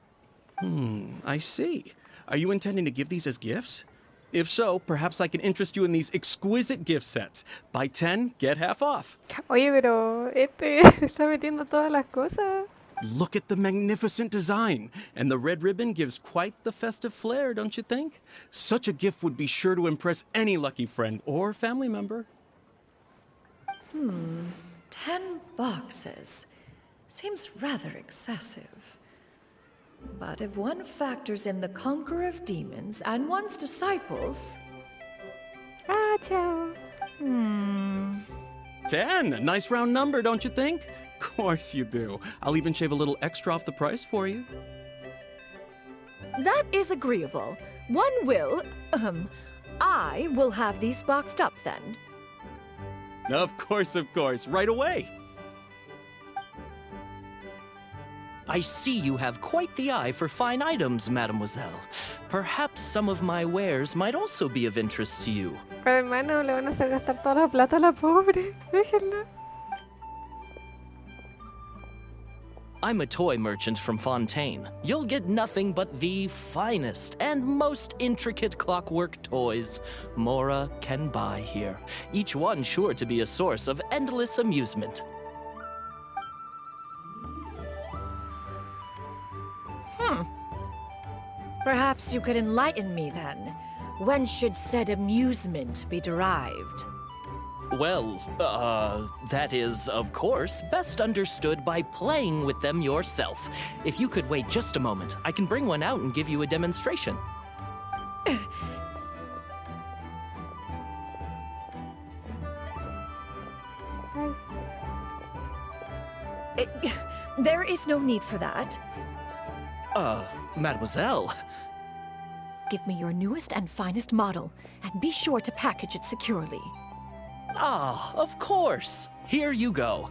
I see. Are you intending to give these as gifts? If so, perhaps I can interest you in these exquisite gift sets. Buy 10, get half off. Oye, pero este está metiendo todas las cosas. Look at the magnificent design. And the red ribbon gives quite the festive flair, don't you think? Such a gift would be sure to impress any lucky friend or family member. 10 boxes. Seems rather excessive. But if one factors in the Conqueror of Demons and one's disciples... Ah, ciao. 10, a nice round number, don't you think? Of course you do. I'll even shave a little extra off the price for you. That is agreeable. One will... I will have these boxed up then. Of course, right away. I see you have quite the eye for fine items, mademoiselle. Perhaps some of my wares might also be of interest to you. Pero hermano, le van a hacer gastar toda la plata a la pobre. Déjenla. I'm a toy merchant from Fontaine. You'll get nothing but the finest and most intricate clockwork toys Mora can buy here, each one sure to be a source of endless amusement. Perhaps you could enlighten me then. When should said amusement be derived? Well, that is, of course, best understood by playing with them yourself. If you could wait just a moment, I can bring one out and give you a demonstration. There is no need for that. Mademoiselle. Give me your newest and finest model, and be sure to package it securely. Ah, of course. Here you go.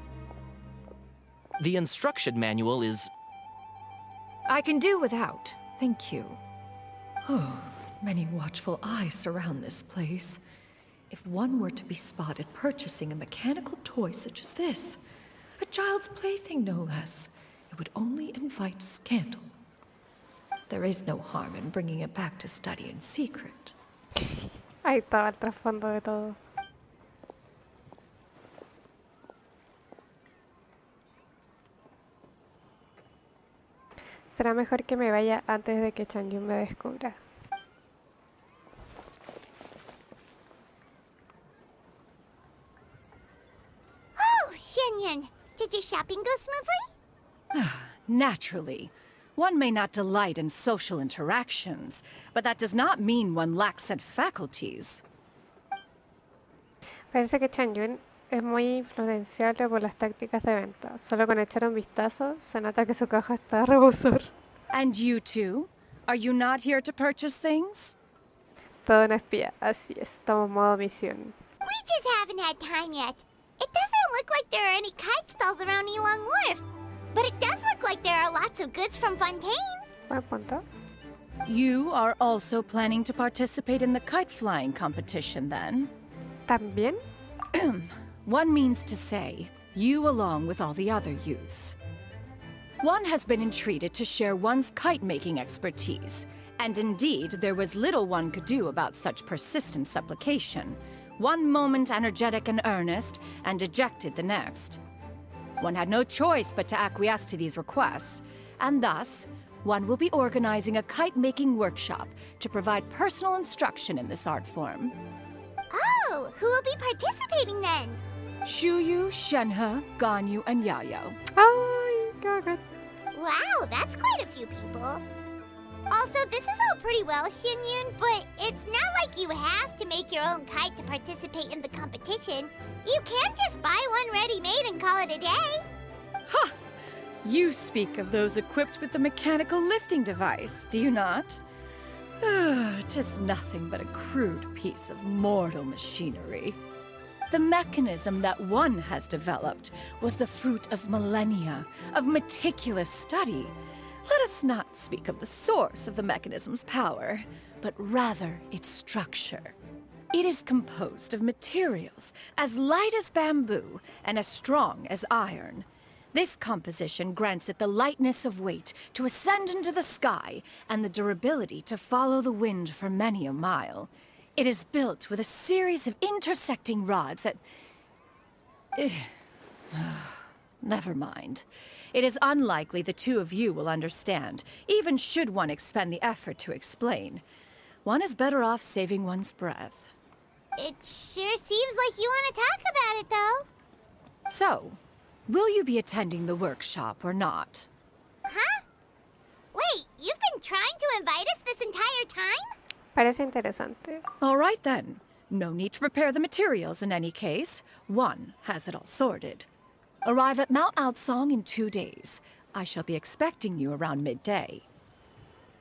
The instruction manual is... I can do without, thank you. Oh, many watchful eyes surround this place. If one were to be spotted purchasing a mechanical toy such as this, a child's plaything no less, it would only invite scandal. There is no harm in bringing it back to study in secret. Ahí estaba el trasfondo de todo. Será mejor que me vaya antes de que Changyun me descubra. Oh, Xianyun, did your shopping go smoothly? Naturally. One may not delight in social interactions, but that does not mean one lacks said faculties. Parece que Changyun es muy influenciable por las tácticas de venta. Solo con echar un vistazo, se nota que su caja está a rebosar. And you too? Are you not here to purchase things? Todo una espía, así es, estamos modo misión. We just haven't had time yet. It doesn't look like there are any kite stalls around Elong Wharf. But it does look like there are lots of goods from Fontaine. Buen punto. You are also planning to participate in the kite flying competition then? ¿También? One means to say, you along with all the other youths. One has been entreated to share one's kite-making expertise, and indeed there was little one could do about such persistent supplication. One moment energetic and earnest, and dejected the next. One had no choice but to acquiesce to these requests, and thus, one will be organizing a kite-making workshop to provide personal instruction in this art form. Oh, who will be participating then? Shuyu, Shenhe, Ganyu, and Yayo. Ay, qué bacán. Wow, that's quite a few people. Also, this is all pretty well, Xianyun, but it's not like you have to make your own kite to participate in the competition. You can just buy one ready-made and call it a day. Ha! You speak of those equipped with the mechanical lifting device, do you not? 'Tis nothing but a crude piece of mortal machinery. The mechanism that one has developed was the fruit of millennia of meticulous study. Let us not speak of the source of the mechanism's power, but rather its structure. It is composed of materials as light as bamboo and as strong as iron. This composition grants it the lightness of weight to ascend into the sky and the durability to follow the wind for many a mile. It is built with a series of intersecting rods that... Never mind. It is unlikely the two of you will understand, even should one expend the effort to explain. One is better off saving one's breath. It sure seems like you want to talk about it, though. So, will you be attending the workshop or not? Huh? Wait, you've been trying to invite us this entire time? Parece interesante. All right then. No need to prepare the materials in any case. One has it all sorted. Arrive at Mount Outsong in 2 days. I shall be expecting you around midday.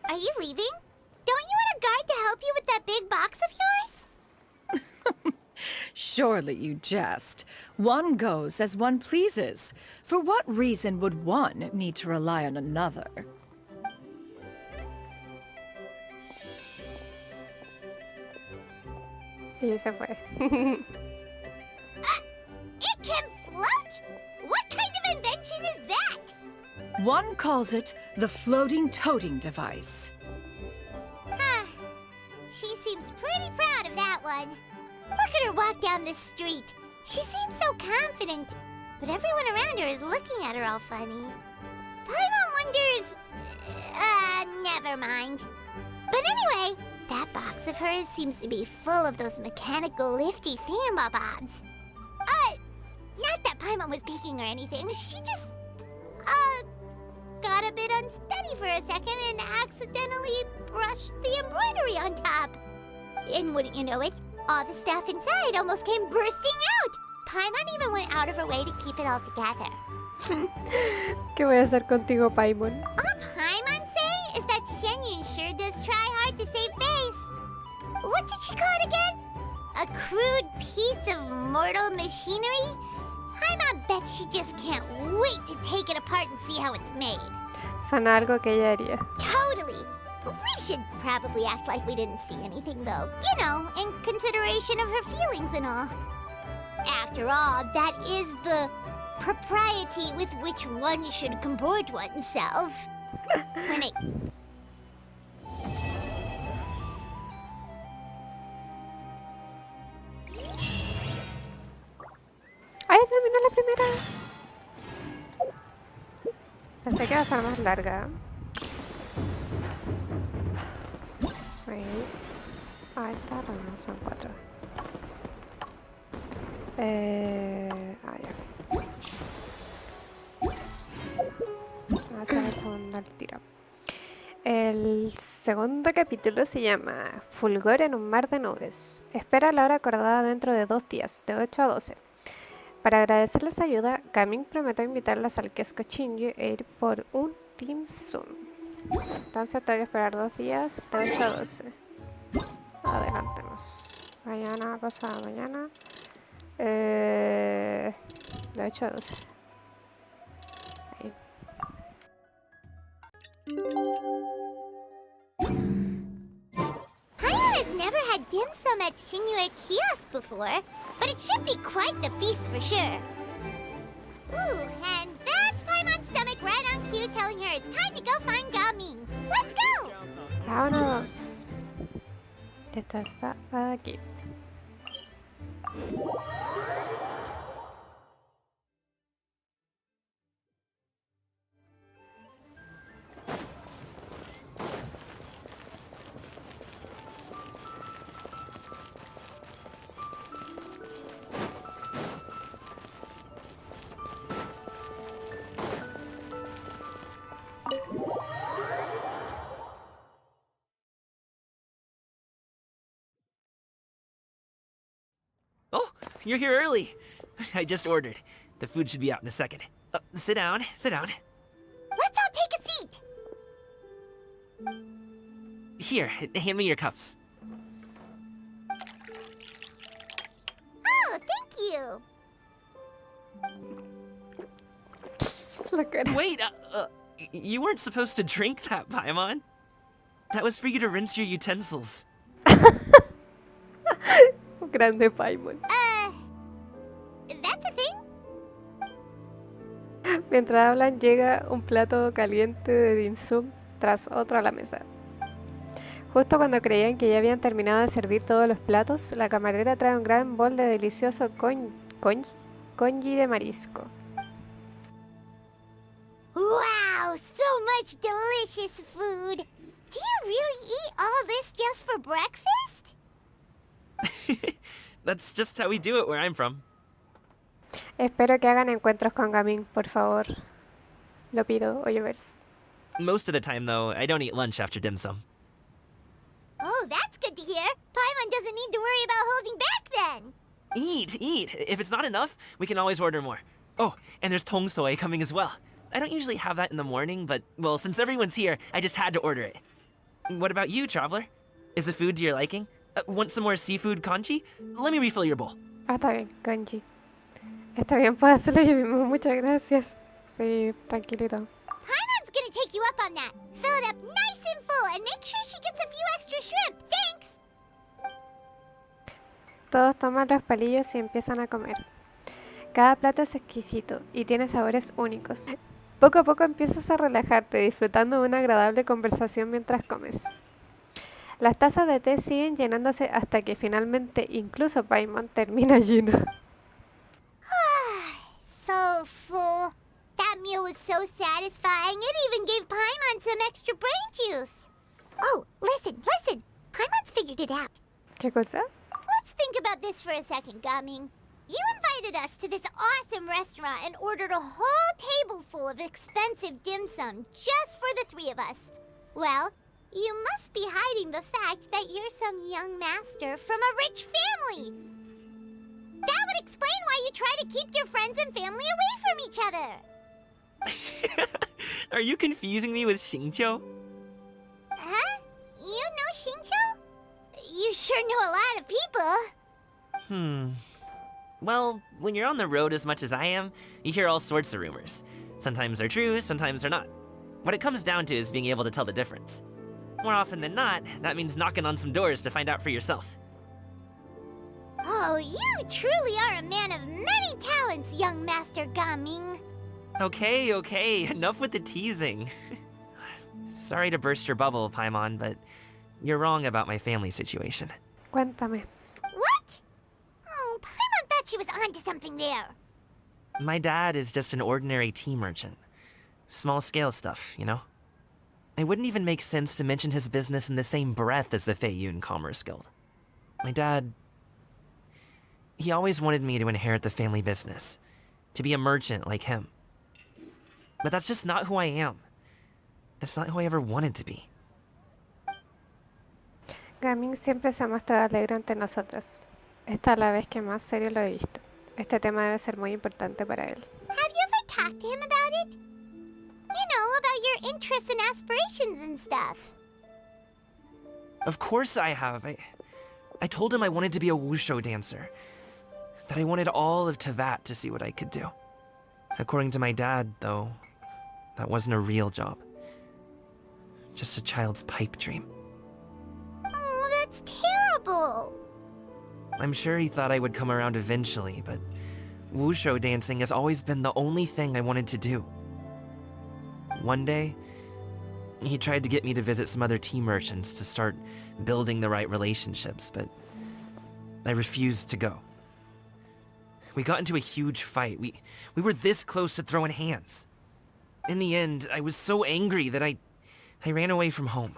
Are you leaving? Don't you want a guard to help you with that big box of yours? Surely you jest. One goes as one pleases. For what reason would one need to rely on another? Y se fue. It can float? What kind of invention is that? One calls it the floating toting device. Huh. She seems pretty proud of that one. Look at her walk down the street. She seems so confident, but everyone around her is looking at her all funny. Paimon wonders... never mind. But anyway, that box of hers seems to be full of those mechanical lifty thingamabobs. Not that Paimon was peeking or anything. She just, got a bit unsteady for a second and accidentally brushed the embroidery on top. And wouldn't you know it, all the stuff inside almost came bursting out. Paimon even went out of her way to keep it all together. ¿Qué voy a hacer contigo, Paimon? All Paimon say is that Xianyun sure does try hard to save face. What did she call it again? A crude piece of mortal machinery? Paimon bets she just can't wait to take it apart and see how it's made. Suena algo que ella haría. Totally. We should probably act like we didn't see anything, though. You know, in consideration of her feelings and all. After all, that is the propriety with which one should comport oneself. When it... ¡Ay, terminó la primera! Pensé que iba a ser más larga. Ahí. Ah, esta no, son 4. Ya. Vamos a hacer el segundo al tiro. El segundo capítulo se llama Fulgor en un mar de nubes. Espera la hora acordada dentro de 2 días, de 8 a 12. Para agradecerles su ayuda, Gaming prometió invitarlas al kiosco Shinji e ir por un dim sum. Entonces tengo que esperar 2 días, de 8 a 12. Adelantemos. Mañana, pasado mañana. De 8 a 12. Ahí. Paimon has never had dim sum at Shinjuku kiosk before, but it should be quite the feast for sure. Ooh, and that's Paimon's stomach right on cue telling her it's time to go find Gaming. Let's go! Vámonos. Esto está aquí. Oh, you're here early. I just ordered. The food should be out in a second. Sit down, sit down. Let's all take a seat! Here, hand me your cups. Oh, thank you! Look at Wait, you weren't supposed to drink that, Paimon. That was for you to rinse your utensils. Grande Paimon. That's a thing? Mientras hablan, llega un plato caliente de dim sum tras otro a la mesa. Justo cuando creían que ya habían terminado de servir todos los platos, la camarera trae un gran bol de delicioso congee de marisco. Wow, so much delicious food! Do you really eat all this just for breakfast? That's just how we do it where I'm from. Espero que hagan encuentros con Gaming, por favor. Lo pido, Oyevers. Most of the time, though, I don't eat lunch after dim sum. Oh, that's good to hear. Paimon doesn't need to worry about holding back then. Eat! If it's not enough, we can always order more. Oh, and there's tong soy coming as well. I don't usually have that in the morning, but, well, since everyone's here, I just had to order it. What about you, Traveler? Is the food to your liking? Want some more seafood kanji? Let me refill your bowl. Ah, está bien, kanji. Está bien, puedo hacerlo yo mismo, muchas gracias. Sí, tranquilito. Paimon's gonna take you up on that. Fill it up nice and full and make sure she gets a few extra shrimp. Thanks! Todos toman los palillos y empiezan a comer. Cada plato es exquisito y tiene sabores únicos. Poco a poco empiezas a relajarte, disfrutando de una agradable conversación mientras comes. Las tazas de té siguen llenándose hasta que finalmente incluso Paimon termina lleno. So full. That meal was so satisfying, it even gave Paimon some extra brain juice. Oh, listen. Paimon's figured it out. ¿Qué cosa? Let's think about this for a second, Gaming. You invited us to this awesome restaurant and ordered a whole table full of expensive dim sum just for the three of us. Well, you must be hiding the fact that you're some young master from a rich family. That would explain why you try to keep your friends and family away from each other. Are you confusing me with Xingqiu? Huh? You know Xingqiu? You sure know a lot of people. Well, when you're on the road as much as I am, you hear all sorts of rumors. Sometimes they're true, sometimes they're not. What it comes down to is being able to tell the difference. More often than not, that means knocking on some doors to find out for yourself. Oh, you truly are a man of many talents, young Master Gaming. Okay, enough with the teasing. Sorry to burst your bubble, Paimon, but you're wrong about my family situation. Cuéntame. What? Oh, Paimon thought she was onto something there. My dad is just an ordinary tea merchant. Small-scale stuff, you know? It wouldn't even make sense to mention his business in the same breath as the Feiyun Commerce Guild. My dad... he always wanted me to inherit the family business, to be a merchant like him. But that's just not who I am. It's not who I ever wanted to be. Gaming siempre se ha mostrado alegre ante nosotras. Esta es la vez que más serio lo he visto. Este tema debe ser muy importante para él. Have you ever talked to him about it? You know, about your interests and aspirations and stuff. Of course I have. I told him I wanted to be a wushu dancer. That I wanted all of Tevat to see what I could do. According to my dad, though, that wasn't a real job. Just a child's pipe dream. Oh, that's terrible. I'm sure he thought I would come around eventually, but wushu dancing has always been the only thing I wanted to do. One day, he tried to get me to visit some other tea merchants to start building the right relationships, but I refused to go. We got into a huge fight. We were this close to throwing hands. In the end, I was so angry that I ran away from home.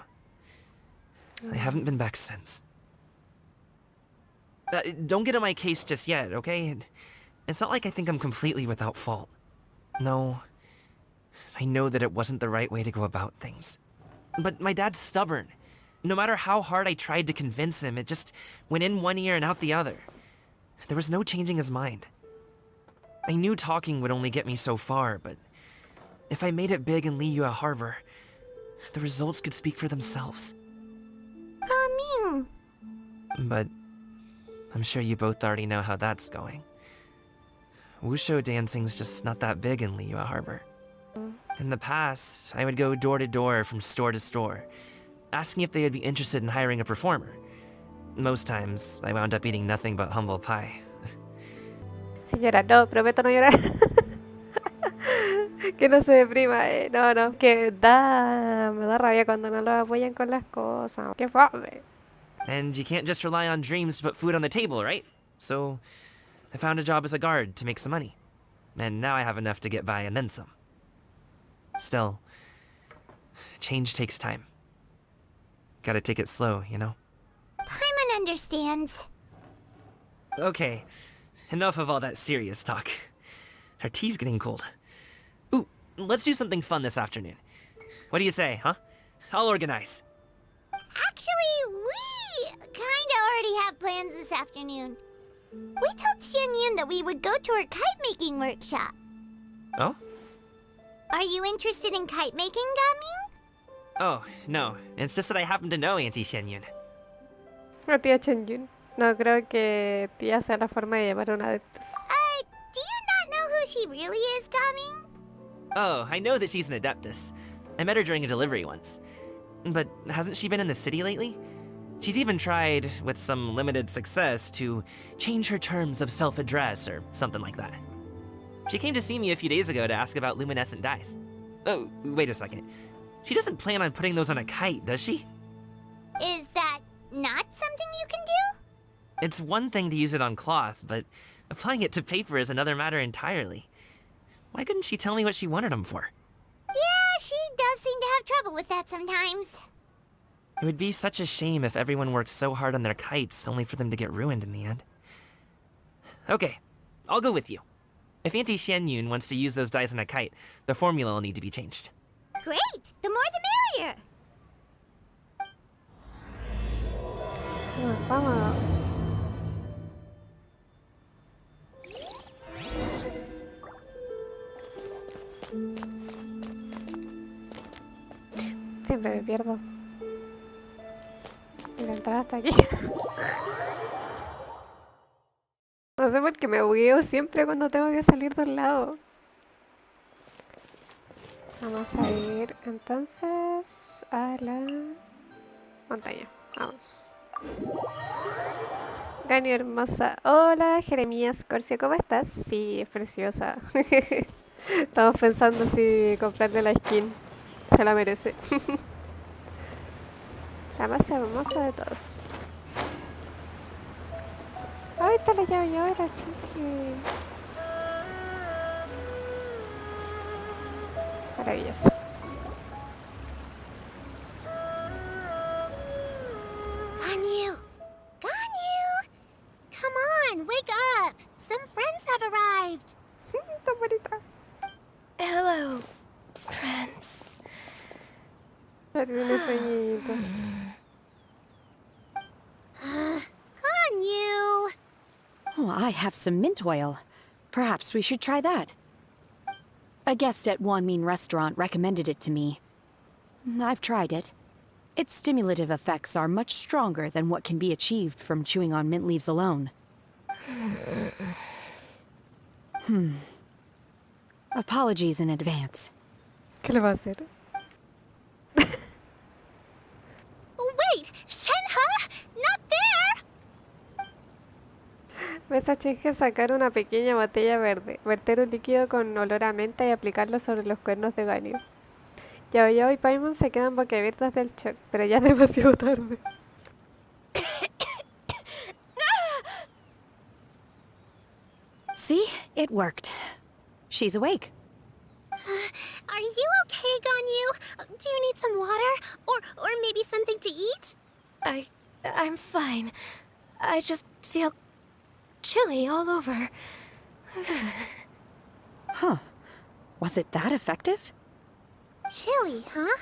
I haven't been back since. Don't get on my case just yet, okay? It's not like I think I'm completely without fault. No, I know that it wasn't the right way to go about things. But my dad's stubborn. No matter how hard I tried to convince him, it just went in one ear and out the other. There was no changing his mind. I knew talking would only get me so far, but if I made it big in Liyue Harbor, the results could speak for themselves. Gaming. But I'm sure you both already know how that's going. Wushu dancing's just not that big in Liyue Harbor. In the past, I would go door to door from store to store, asking if they would be interested in hiring a performer. Most times, I wound up eating nothing but humble pie. Señora, no, prometo no llorar. Que no se deprima, no. Que me da rabia cuando no lo apoyan con las cosas. Qué fome. And you can't just rely on dreams to put food on the table, right? So, I found a job as a guard to make some money. And now I have enough to get by and then some. Still, change takes time. Gotta take it slow, you know? Paimon understands. Okay, enough of all that serious talk. Our tea's getting cold. Ooh, let's do something fun this afternoon. What do you say, huh? I'll organize. Actually, we kinda already have plans this afternoon. We told Xianyun that we would go to her kite-making workshop. Oh? Are you interested in kite-making, Gaming? Oh, no. It's just that I happen to know Auntie Xianyun. A tía Chen-yun. No creo que tía sea la forma de llamar a un adeptus. Do you not know who she really is, Gaming? Oh, I know that she's an adeptus. I met her during a delivery once. But hasn't she been in the city lately? She's even tried, with some limited success, to change her terms of self-address or something like that. She came to see me a few days ago to ask about luminescent dyes. Oh, wait a second. She doesn't plan on putting those on a kite, does she? Is that not something you can do? It's one thing to use it on cloth, but applying it to paper is another matter entirely. Why couldn't she tell me what she wanted them for? Yeah, she does seem to have trouble with that sometimes. It would be such a shame if everyone worked so hard on their kites only for them to get ruined in the end. Okay, I'll go with you. If Auntie Xianyun wants to use those dyes on a kite, the formula will need to be changed. Great! The more the merrier! Vamos. Siempre me pierdo. Y la entrada está aquí. No sé por qué me bugueo siempre cuando tengo que salir de un lado. Vamos a ir entonces a la montaña. Vamos. Gani hermosa. Hola Jeremías Corsia, ¿cómo estás? Sí, es preciosa. Estamos pensando si comprarle la skin. Se la merece. La más hermosa de todos. Ay, está la llave ahora, chique. Maravilloso. Ganyu! Ganyu! Come on, wake up! Some friends have arrived! Está bonita. Hello, friends. Ya tiene sueñito. Ganyu! Oh, I have some mint oil. Perhaps we should try that. A guest at Wanmin Restaurant recommended it to me. I've tried it. Its stimulative effects are much stronger than what can be achieved from chewing on mint leaves alone. Apologies in advance. ¿Qué le va a hacer? Wait! Shenhe! Not there! Ves a Chinge sacar una pequeña botella verde, verter un líquido con olor a menta y aplicarlo sobre los cuernos de Ganyu. Yao Yao y Paimon se quedan boquiabiertas del shock, pero ya es demasiado tarde. See? It worked. She's awake. Are you okay, Ganyu? Do you need some water? Or maybe something to eat? I'm fine. I just feel chilly all over. Huh. Was it that effective? Chilly, huh?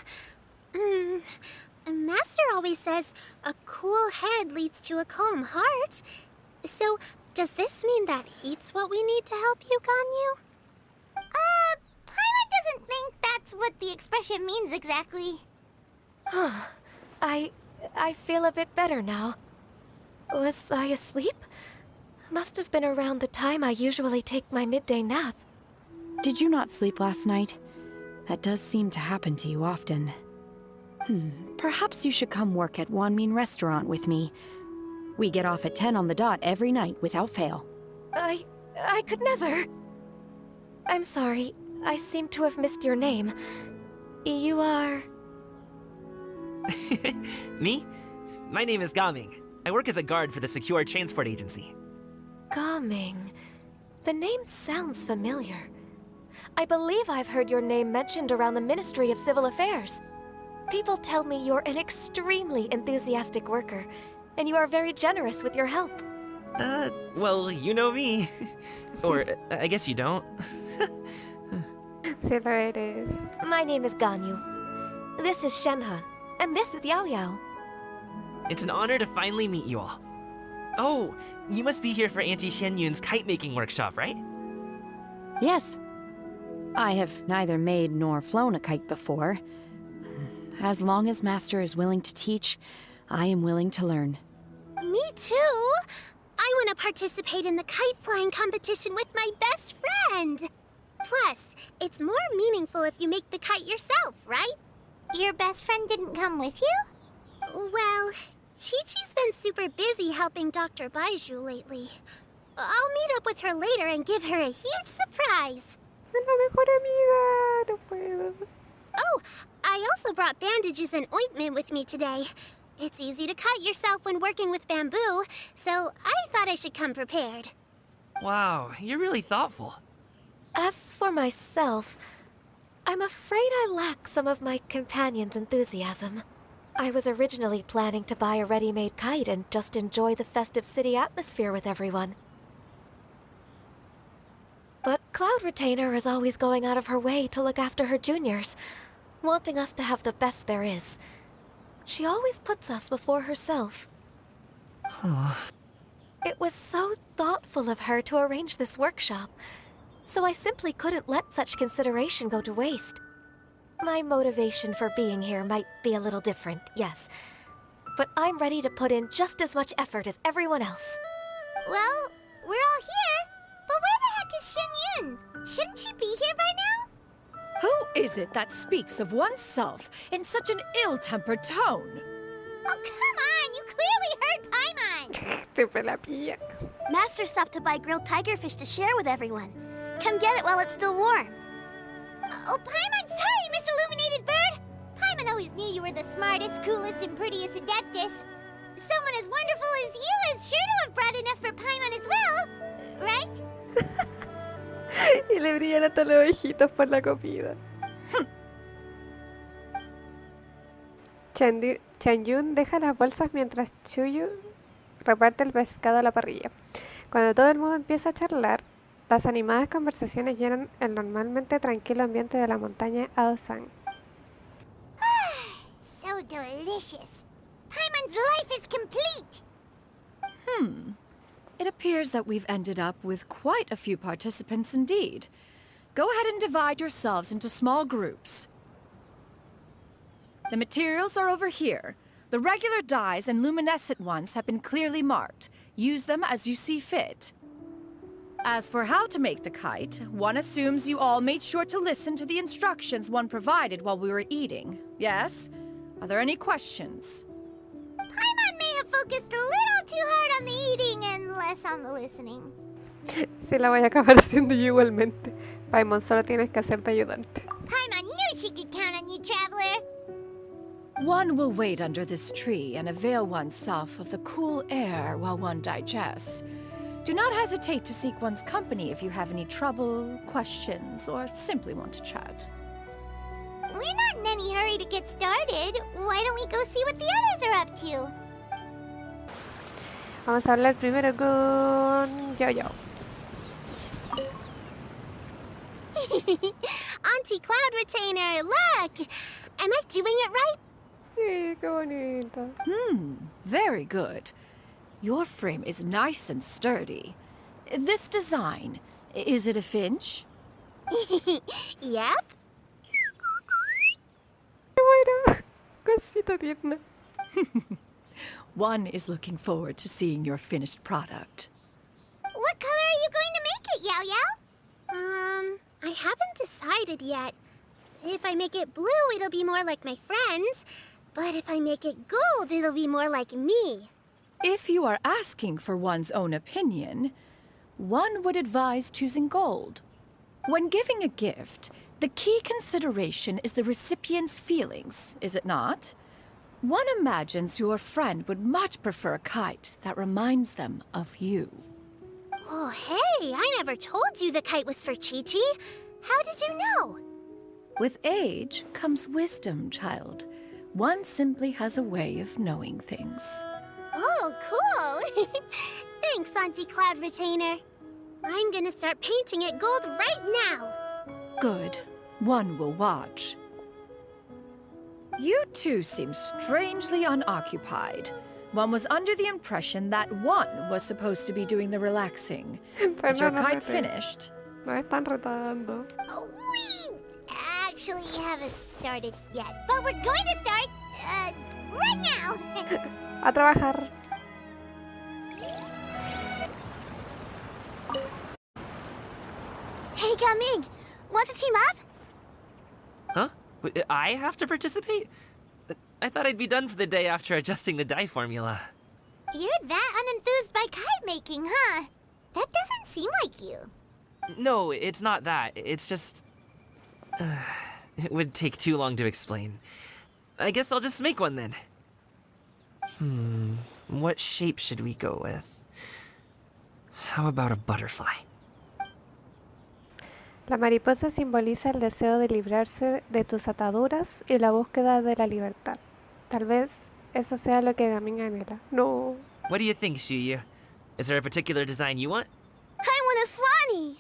Master always says a cool head leads to a calm heart. So, does this mean that heat's what we need to help you, Ganyu? Paimon doesn't think that's what the expression means exactly. I feel a bit better now. Was I asleep? Must have been around the time I usually take my midday nap. Did you not sleep last night? That does seem to happen to you often. Perhaps you should come work at Wanmin Restaurant with me. We get off at 10 on the dot every night without fail. I could never. I'm sorry. I seem to have missed your name. You are... Me? My name is Gaming. I work as a guard for the Secure Transport Agency. Gaming. The name sounds familiar. I believe I've heard your name mentioned around the Ministry of Civil Affairs. People tell me you're an extremely enthusiastic worker, and you are very generous with your help. Well, you know me. Or, I guess you don't. Sí lo eres. My name is Ganyu. This is Shenhe, and this is Yao Yao. It's an honor to finally meet you all. Oh, you must be here for Auntie Xianyun's kite-making workshop, right? Yes. I have neither made nor flown a kite before. As long as Master is willing to teach, I am willing to learn. Me too. I want to participate in the kite flying competition with my best friend. Plus, it's more meaningful if you make the kite yourself, right? Your best friend didn't come with you? Well, Chi-Chi's been super busy helping Dr. Baiju lately. I'll meet up with her later and give her a huge surprise. Es la mejor amiga. No puedo. Oh, I also brought bandages and ointment with me today. It's easy to cut yourself when working with bamboo, so I thought I should come prepared. Wow, you're really thoughtful. As for myself, I'm afraid I lack some of my companion's enthusiasm. I was originally planning to buy a ready-made kite and just enjoy the festive city atmosphere with everyone. But Cloud Retainer is always going out of her way to look after her juniors, wanting us to have the best there is. She always puts us before herself. It was so thoughtful of her to arrange this workshop, so I simply couldn't let such consideration go to waste. My motivation for being here might be a little different, yes, but I'm ready to put in just as much effort as everyone else. Well, we're all here, but where the heck is Shen Yun? Shouldn't she be here by now? Who is it that speaks of oneself in such an ill-tempered tone? Oh, come on! You clearly heard Paimon! Siempre la pilla. Master stopped to buy grilled tigerfish to share with everyone. Come get it while it's still warm. Oh, Paimon, sorry, Miss Illuminated Bird! Paimon always knew you were the smartest, coolest, and prettiest adeptus. Someone as wonderful as you is sure to have brought enough for Paimon as well, right? Y le brillan hasta los ojitos por la comida. Chanyun deja las bolsas mientras Chuyu reparte el pescado a la parrilla. Cuando todo el mundo empieza a charlar, las animadas conversaciones llenan el normalmente tranquilo ambiente de la montaña Aosan. So delicious. Paimon's life is complete. It appears that we've ended up with quite a few participants indeed. Go ahead and divide yourselves into small groups. The materials are over here. The regular dyes and luminescent ones have been clearly marked. Use them as you see fit. As for how to make the kite, one assumes you all made sure to listen to the instructions one provided while we were eating. Yes? Are there any questions? Paimon may have focused a little too hard on the eating and less on the listening. Sí, la voy a acabar haciendo yo igualmente. Paimon, solo tienes que hacerte ayudante. Paimon knew she could count on you, traveler. One will wait under this tree and avail oneself of the cool air while one digests. Do not hesitate to seek one's company if you have any trouble, questions, or simply want to chat. We're not in any hurry to get started. Why don't we go see what the others are up to? Vamos a hablar primero con Yo-Yo. Auntie Cloud Retainer, look! Am I doing it right? Sí, qué bonita. Very good. Your frame is nice and sturdy. This design, is it a finch? Yep. Qué bueno. Cosita tierna. One is looking forward to seeing your finished product. What color are you going to make it, Yao Yao? I haven't decided yet. If I make it blue, it'll be more like my friends. But if I make it gold, it'll be more like me. If you are asking for one's own opinion, one would advise choosing gold. When giving a gift, the key consideration is the recipient's feelings, is it not? One imagines your friend would much prefer a kite that reminds them of you. Oh, hey, I never told you the kite was for Chi-Chi. How did you know? With age comes wisdom, child. One simply has a way of knowing things. Oh, cool. Thanks, Auntie Cloud Retainer. I'm gonna start painting it gold right now. Good. One will watch. You two seem strangely unoccupied. One was under the impression that one was supposed to be doing the relaxing. Is your kite finished? No están retando. Oh, we actually haven't started yet, but we're going to start, right now. A trabajar. Hey, Gaming! Want to team up? Huh? I have to participate? I thought I'd be done for the day after adjusting the die formula. You're that unenthused by kite making, huh? That doesn't seem like you. No, it's not that. It's just... it would take too long to explain. I guess I'll just make one then. What shape should we go with? How about a butterfly? La mariposa simboliza el deseo de librarse de tus ataduras y la búsqueda de la libertad. Tal vez eso sea lo que Gaming anhela. No. What do you think, Shuyu? Is there a particular design you want? I want a swanee!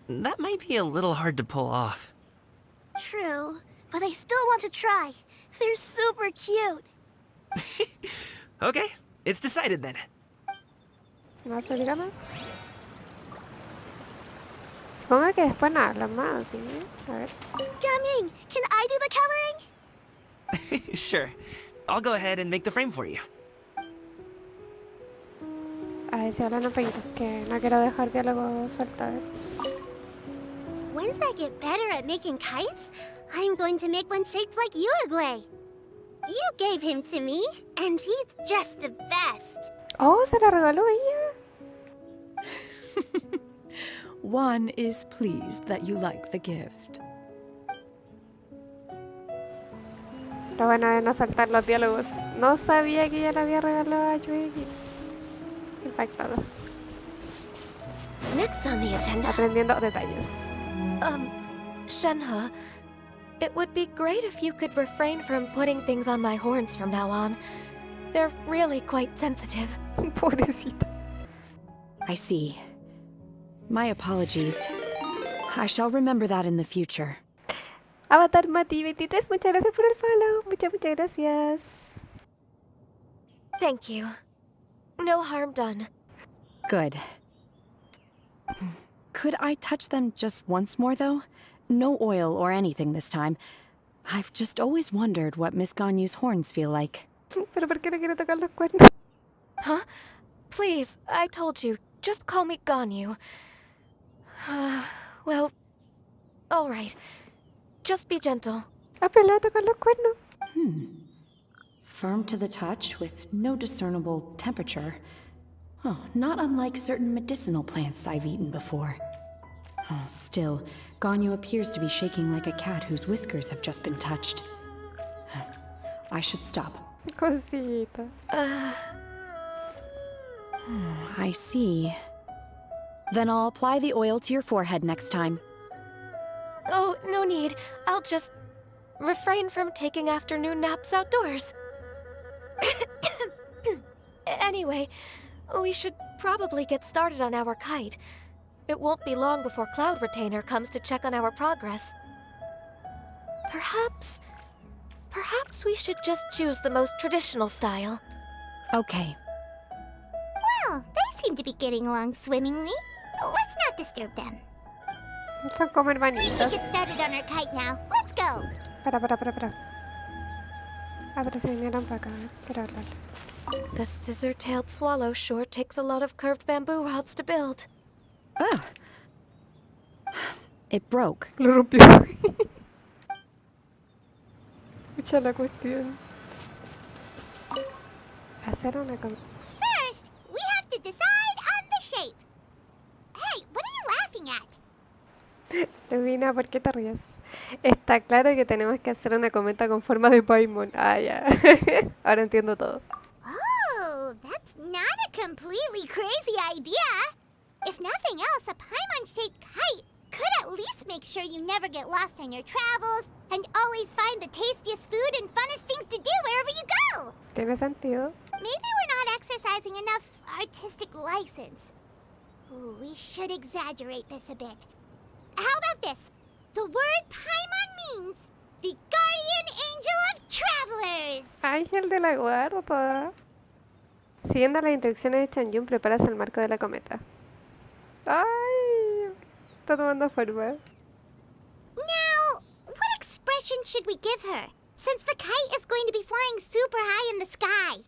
That might be a little hard to pull off. True, but I still want to try. They're super cute. Okay, it's decided then. ¿No se diga más? Supongo que después no hablan más, ¿sí? A ver. Gaming, can I do the coloring? Sure. I'll go ahead and make the frame for you. A ver si hablan un poquito, que no quiero dejar diálogo suelto, a ver. Once I get better at making kites, I'm going to make one shaped like Uruguay. You gave him to me, and he's just the best. Oh, se la regaló ella. One is pleased that you like the gift. Lo bueno es no saltar los diálogos. No sabía que ella le había regalado a Yuegi. Impactado. Next on the agenda. Aprendiendo detalles. Shenhe, it would be great if you could refrain from putting things on my horns from now on. They're really quite sensitive. Pobrecita. I see. My apologies. I shall remember that in the future. Avatar Mati 23, muchas gracias por el follow. Muchas gracias. Thank you. No harm done. Good. Could I touch them just once more, though? No oil or anything this time. I've just always wondered what Miss Ganyu's horns feel like. ¿Pero por qué le quiero tocar los cuernos? Huh? Please, I told you. Just call me Ganyu. Well, alright. Just be gentle. Ah, pero le voy a tocar los cuernos. Firm to the touch with no discernible temperature. Oh, not unlike certain medicinal plants I've eaten before. Oh, still, Ganyu appears to be shaking like a cat whose whiskers have just been touched. I should stop. Cosita. I see. Then I'll apply the oil to your forehead next time. Oh, no need. I'll just refrain from taking afternoon naps outdoors. Anyway, we should probably get started on our kite. It won't be long before Cloud Retainer comes to check on our progress. Perhaps we should just choose the most traditional style. Okay. Well, they seem to be getting along swimmingly. Let's not disturb them. Son como We should hermanitos. get started on our kite now. Let's go. Para. Ah, pero se vinieron para acá. Quiero hablar. The scissor-tailed swallow sure takes a lot of curved bamboo rods to build. Ugh. It broke. Lo rompió. Escucha la cuestión. Hacer una con... First, we have to decide on the shape. Hey, what are you laughing at? Lumina, ¿por qué te ríes? Está claro que tenemos que hacer una cometa con forma de Paimon. Ah, ya. Ahora entiendo todo. Oh, that's not a completely crazy idea. If nothing else, a Paimon-shaped kite could at least make sure you never get lost on your travels and always find the tastiest food and funnest things to do wherever you go. Tiene sentido. Maybe we're not exercising enough artistic license. Ooh, we should exaggerate this a bit. How about this? The word Paimon means the guardian angel of travelers. Ángel de la guarda. Siguiendo las instrucciones de Changyun, preparas el marco de la cometa. ¡Ay! Está tomando forma. Now, what expression should we give her? Since the kite is going to be flying super high in the sky.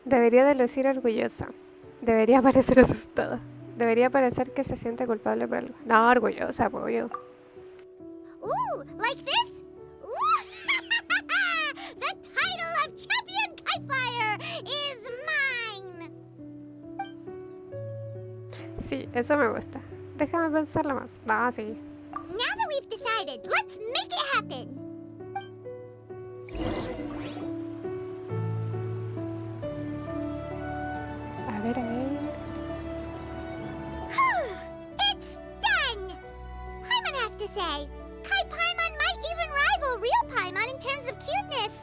Debería de lucir orgullosa. Debería parecer asustada. Debería parecer que se siente culpable por algo. No, orgullosa, apoyo. Ooh, like this? Ooh. The title of champion kite flyer is mine! Sí, eso me gusta. Déjame pensarlo más. No, sí. Now that we've decided, let's make it happen! A ver, a ver. It's done! Paimon has to say, Kai Paimon might even rival real Paimon in terms of cuteness.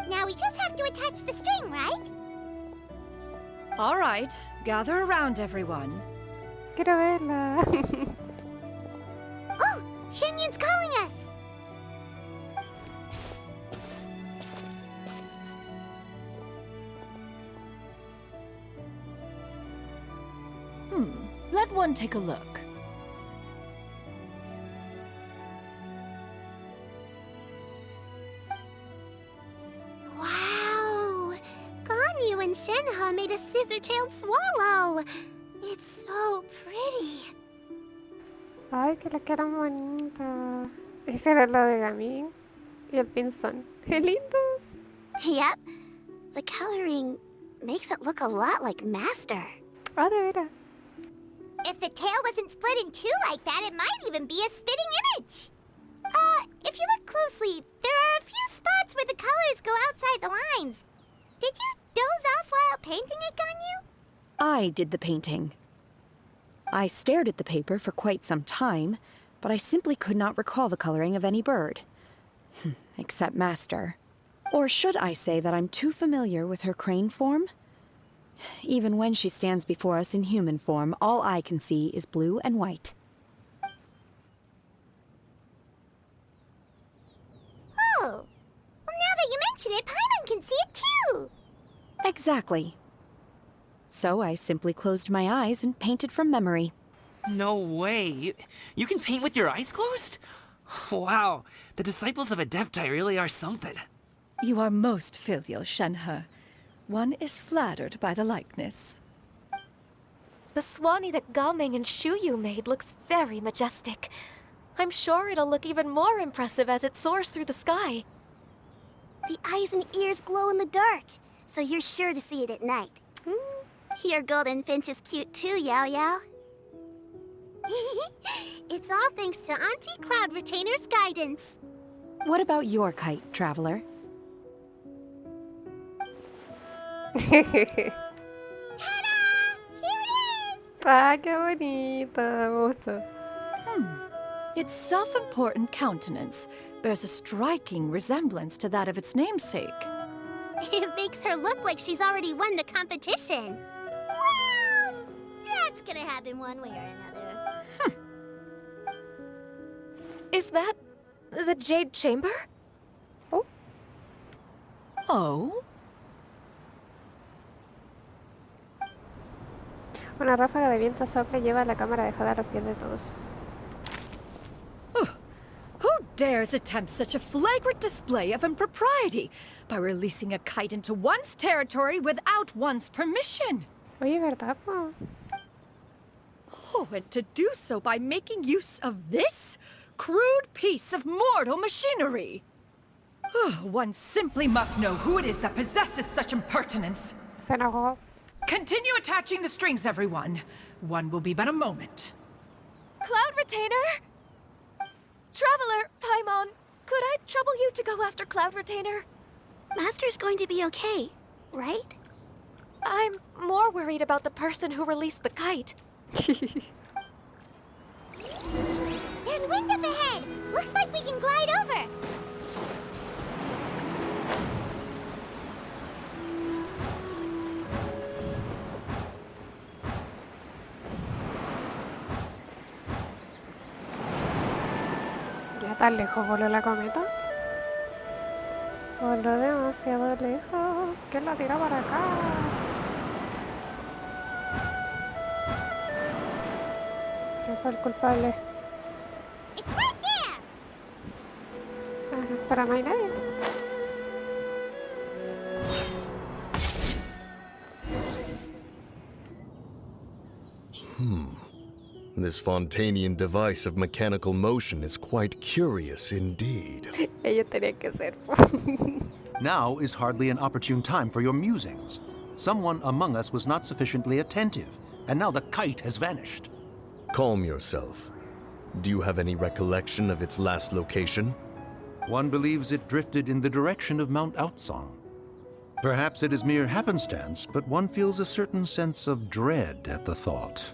Now we just have to attach the string, right? All right, gather around, everyone. Quiero verla. Oh, Shenyun's calling us! Let one take a look. Wow! Ganyu and Shenhe made a scissor-tailed swallow! It's so pretty. Ay, que la cara bonita. Ese era lo de Gamin. Y el pinzón. ¡Qué lindos! Yep. The coloring makes it look a lot like Master. Ah, de veras. If the tail wasn't split in two like that, it might even be a spitting image. If you look closely, there are a few spots where the colors go outside the lines. Did you doze off while painting it, Ganyu? I did the painting. I stared at the paper for quite some time, but I simply could not recall the coloring of any bird. Except Master. Or should I say that I'm too familiar with her crane form? Even when she stands before us in human form, all I can see is blue and white. Oh. Well, now that you mention it, Paimon can see it too. Exactly. So I simply closed my eyes and painted from memory. No way. You can paint with your eyes closed? Wow, the disciples of Adepti really are something. You are most filial, Shenhe. One is flattered by the likeness. The Swanee that Gaming and Shuyu made looks very majestic. I'm sure it'll look even more impressive as it soars through the sky. The eyes and ears glow in the dark, so you're sure to see it at night. Your golden finch is cute too, Yao Yao. It's all thanks to Auntie Cloud Retainer's guidance. What about your kite, traveler? Ta-da! Here it is! Ah, qué bonita. Me gustó. Its self-important countenance bears a striking resemblance to that of its namesake. It makes her look like she's already won the competition. Well, that's gonna happen one way or another. Is that the Jade Chamber? Oh? Una ráfaga de viento sopla y lleva la cámara dejada a los pies de todos. Who dares attempt such a flagrant display of impropriety by releasing a kite into one's territory without one's permission? Oye, ¿verdad, po? Oh, and to do so by making use of this crude piece of mortal machinery. One simply must know who it is that possesses such impertinence. Se enojó. Continue attaching the strings, everyone. One will be but a moment. Cloud Retainer? Traveler, Paimon, could I trouble you to go after Cloud Retainer? Master's going to be okay, right? I'm more worried about the person who released the kite. There's wind up ahead. Looks like we can glide over. ¿Ya tan lejos voló la cometa? Voló demasiado lejos. ¿Quién la tira para acá? ¿Quién fue el culpable? It's right there. Para no hay nadie. This Fontanian device of mechanical motion is quite curious indeed. Ellos tenían que ser. Now is hardly an opportune time for your musings. Someone among us was not sufficiently attentive, and now the kite has vanished. Calm yourself. Do you have any recollection of its last location? One believes it drifted in the direction of Mount Outsong. Perhaps it is mere happenstance, but one feels a certain sense of dread at the thought.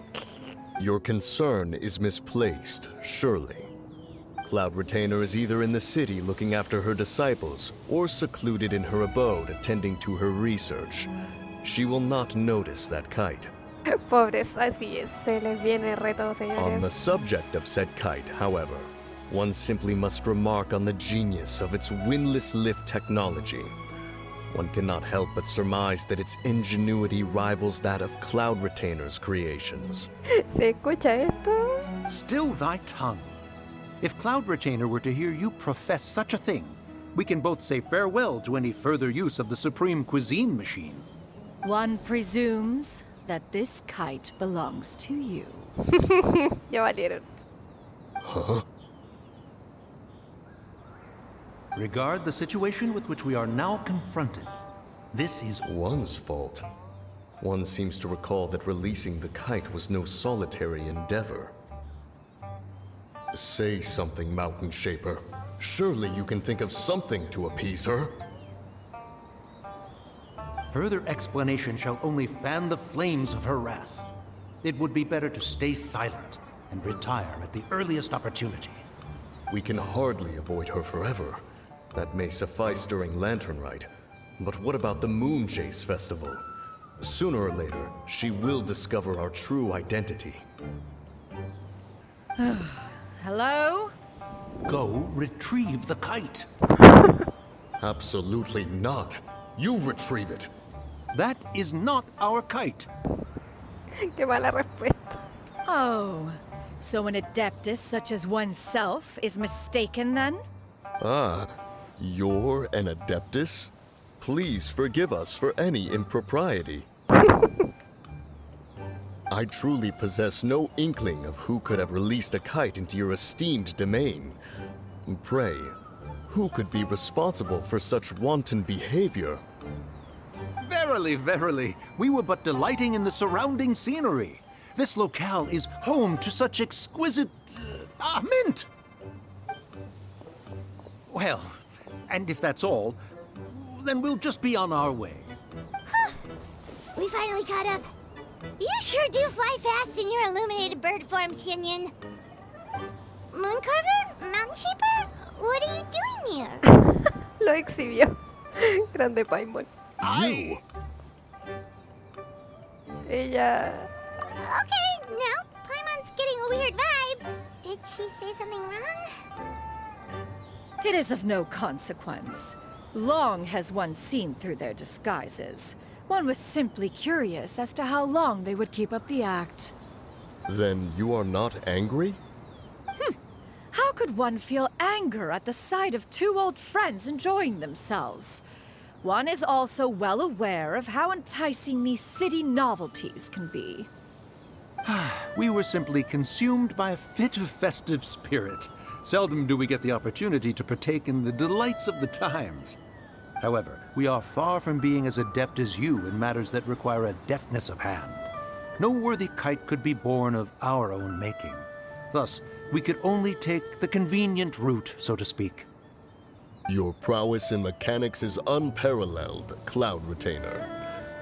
Your concern is misplaced, surely. Cloud Retainer is either in the city looking after her disciples, or secluded in her abode attending to her research. She will not notice that kite. Pobres, así es, se les viene el reto, On the señores. subject of said kite, however, one simply must remark on the genius of its windlass lift technology. One cannot help but surmise that its ingenuity rivals that of Cloud Retainer's creations. ¿Se escucha esto? Still thy tongue. If Cloud Retainer were to hear you profess such a thing, we can both say farewell to any further use of the supreme cuisine machine. One presumes that this kite belongs to you. Ya valieron. Huh? Regard the situation with which we are now confronted. This is One's fault. One seems to recall that releasing the kite was no solitary endeavor. Say something, Mountain Shaper. Surely you can think of something to appease her. Further explanation shall only fan the flames of her wrath. It would be better to stay silent and retire at the earliest opportunity. We can hardly avoid her forever. That may suffice during Lantern Rite. But what about the Moon Chase Festival? Sooner or later, she will discover our true identity. Hello? Go retrieve the kite. Absolutely not. You retrieve it. That is not our kite. Qué mala respuesta. Oh, so an adeptus such as oneself is mistaken then? Ah, you're an Adeptus? Please forgive us for any impropriety. I truly possess no inkling of who could have released a kite into your esteemed domain. Pray, who could be responsible for such wanton behavior? Verily, verily, we were but delighting in the surrounding scenery. This locale is home to such exquisite... mint! Well, and if that's all, then we'll just be on our way. We finally caught up. You sure do fly fast in your illuminated bird form, Shinyan. Mooncarver? Mountain Shaper? What are you doing here? Lo exhibió. Grande Paimon. You? Ella... Okay, now Paimon's getting a weird vibe. Did she say something wrong? It is of no consequence. Long has one seen through their disguises. One was simply curious as to how long they would keep up the act. Then you are not angry? How could one feel anger at the sight of two old friends enjoying themselves? One is also well aware of how enticing these city novelties can be. We were simply consumed by a fit of festive spirit. Seldom do we get the opportunity to partake in the delights of the times. However, we are far from being as adept as you in matters that require a deftness of hand. No worthy kite could be born of our own making. Thus, we could only take the convenient route, so to speak. Your prowess in mechanics is unparalleled, Cloud Retainer.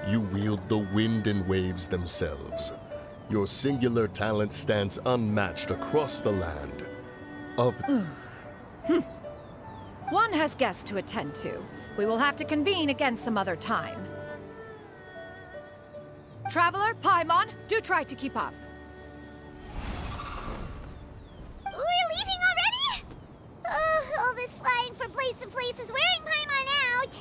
You wield the wind and waves themselves. Your singular talent stands unmatched across the land. One has guests to attend to. We will have to convene again some other time. Traveler, Paimon, do try to keep up. We're leaving already? All this flying from place to place is wearing Paimon out.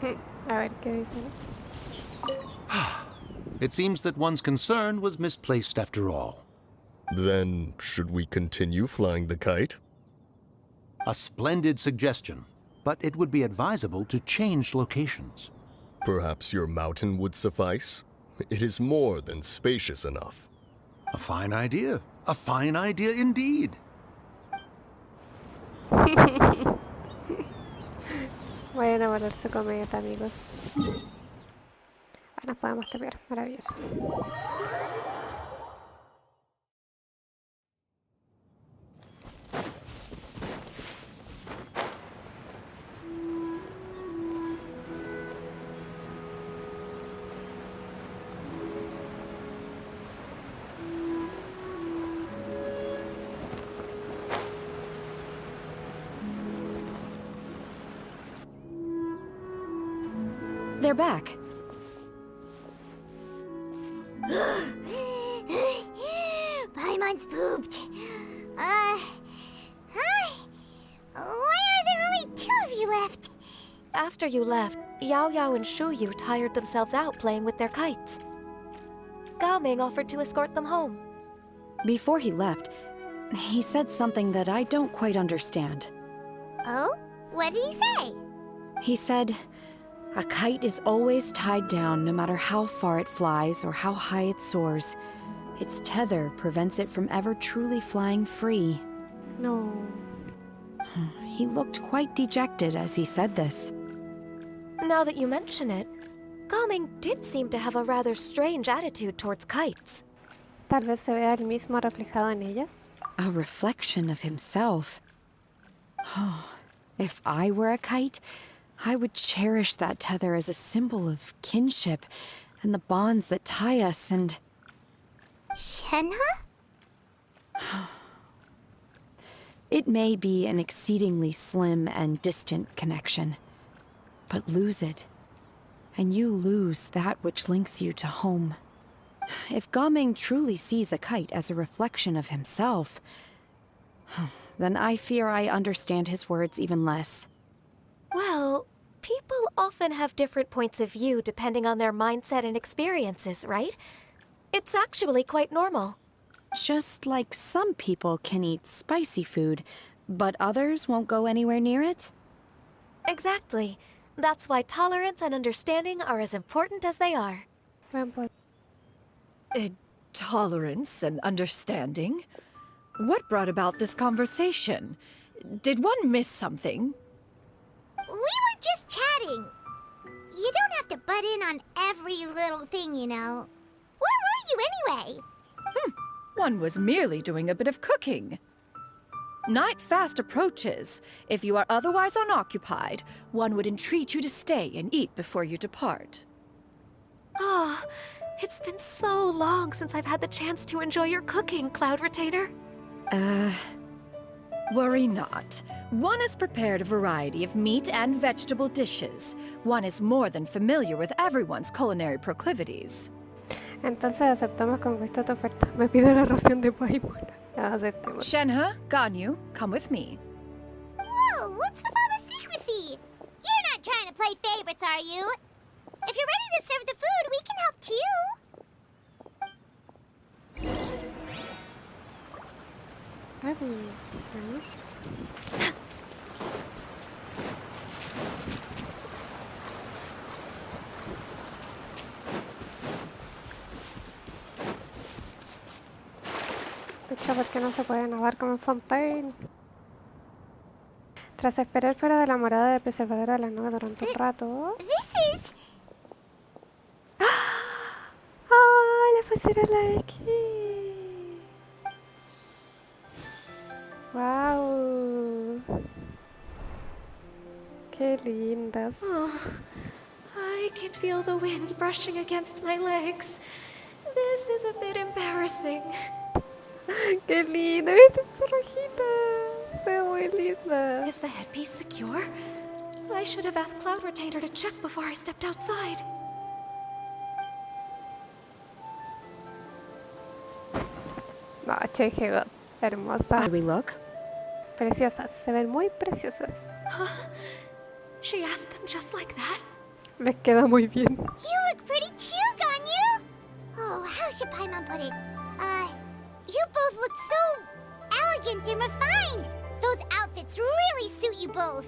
A ver qué dicen. It seems that one's concern was misplaced after all. Then, should we continue flying the kite? A splendid suggestion, but it would be advisable to change locations. Perhaps your mountain would suffice? It is more than spacious enough. A fine idea. A fine idea indeed. Vayan a volar su cometa, amigos. Ah, nos podemos temer. Maravilloso. They're back. Paimon's pooped. Hi. Why are there only 2 of you left? After you left, Yao Yao and Shu Yu tired themselves out playing with their kites. Gao Ming offered to escort them home. Before he left, he said something that I don't quite understand. Oh? What did he say? He said, a kite is always tied down no matter how far it flies or how high it soars. Its tether prevents it from ever truly flying free. No. He looked quite dejected as he said this. Now that you mention it, Gao Ming did seem to have a rather strange attitude towards kites. Tal vez se vea el mismo reflejado en ellas. A reflection of himself. If I were a kite, I would cherish that tether as a symbol of kinship and the bonds that tie us and... Shenhe? It may be an exceedingly slim and distant connection, but lose it, and you lose that which links you to home. If Gao Ming truly sees a kite as a reflection of himself, then I fear I understand his words even less. Well, people often have different points of view depending on their mindset and experiences, right? It's actually quite normal. Just like some people can eat spicy food, but others won't go anywhere near it? Exactly. That's why tolerance and understanding are as important as they are. Tolerance and understanding? What brought about this conversation? Did one miss something? We were just chatting. You don't have to butt in on every little thing, you know. Where were you anyway? One was merely doing a bit of cooking. Night fast approaches. If you are otherwise unoccupied, one would entreat you to stay and eat before you depart. Oh, it's been so long since I've had the chance to enjoy your cooking, Cloud Retainer. Worry not. One has prepared a variety of meat and vegetable dishes. One is more than familiar with everyone's culinary proclivities. Entonces aceptamos con gusto tu oferta. Me pide la ración de Paimon. Aceptemos. Shenhe, Ganyu, come with me. Whoa, what's with all the secrecy? You're not trying to play favorites, are you? If you're ready to serve the food, we can help too. Vamos. Pucha, ¿por qué no se puede nadar como en Fontaine? Tras esperar fuera de la morada de preservadora de la nube durante un rato... This is... ¡Ah! La pasarela de aquí. ¡Wow! ¡Qué lindas! Oh, I can feel the wind brushing against my legs. This is a bit embarrassing. ¡Qué linda! ¡Esa es rojita! Se ve muy linda. Is the headpiece secure? I should have asked Cloud Retainer to check before I stepped outside. No, che, qué hermosa. How do we look? Preciosas. Se ven muy preciosas. Huh? She asked them just like that? Les queda muy bien. You look pretty too, Ganyu! Oh, how should Paimon put it? You both look so elegant and refined! Those outfits really suit you both.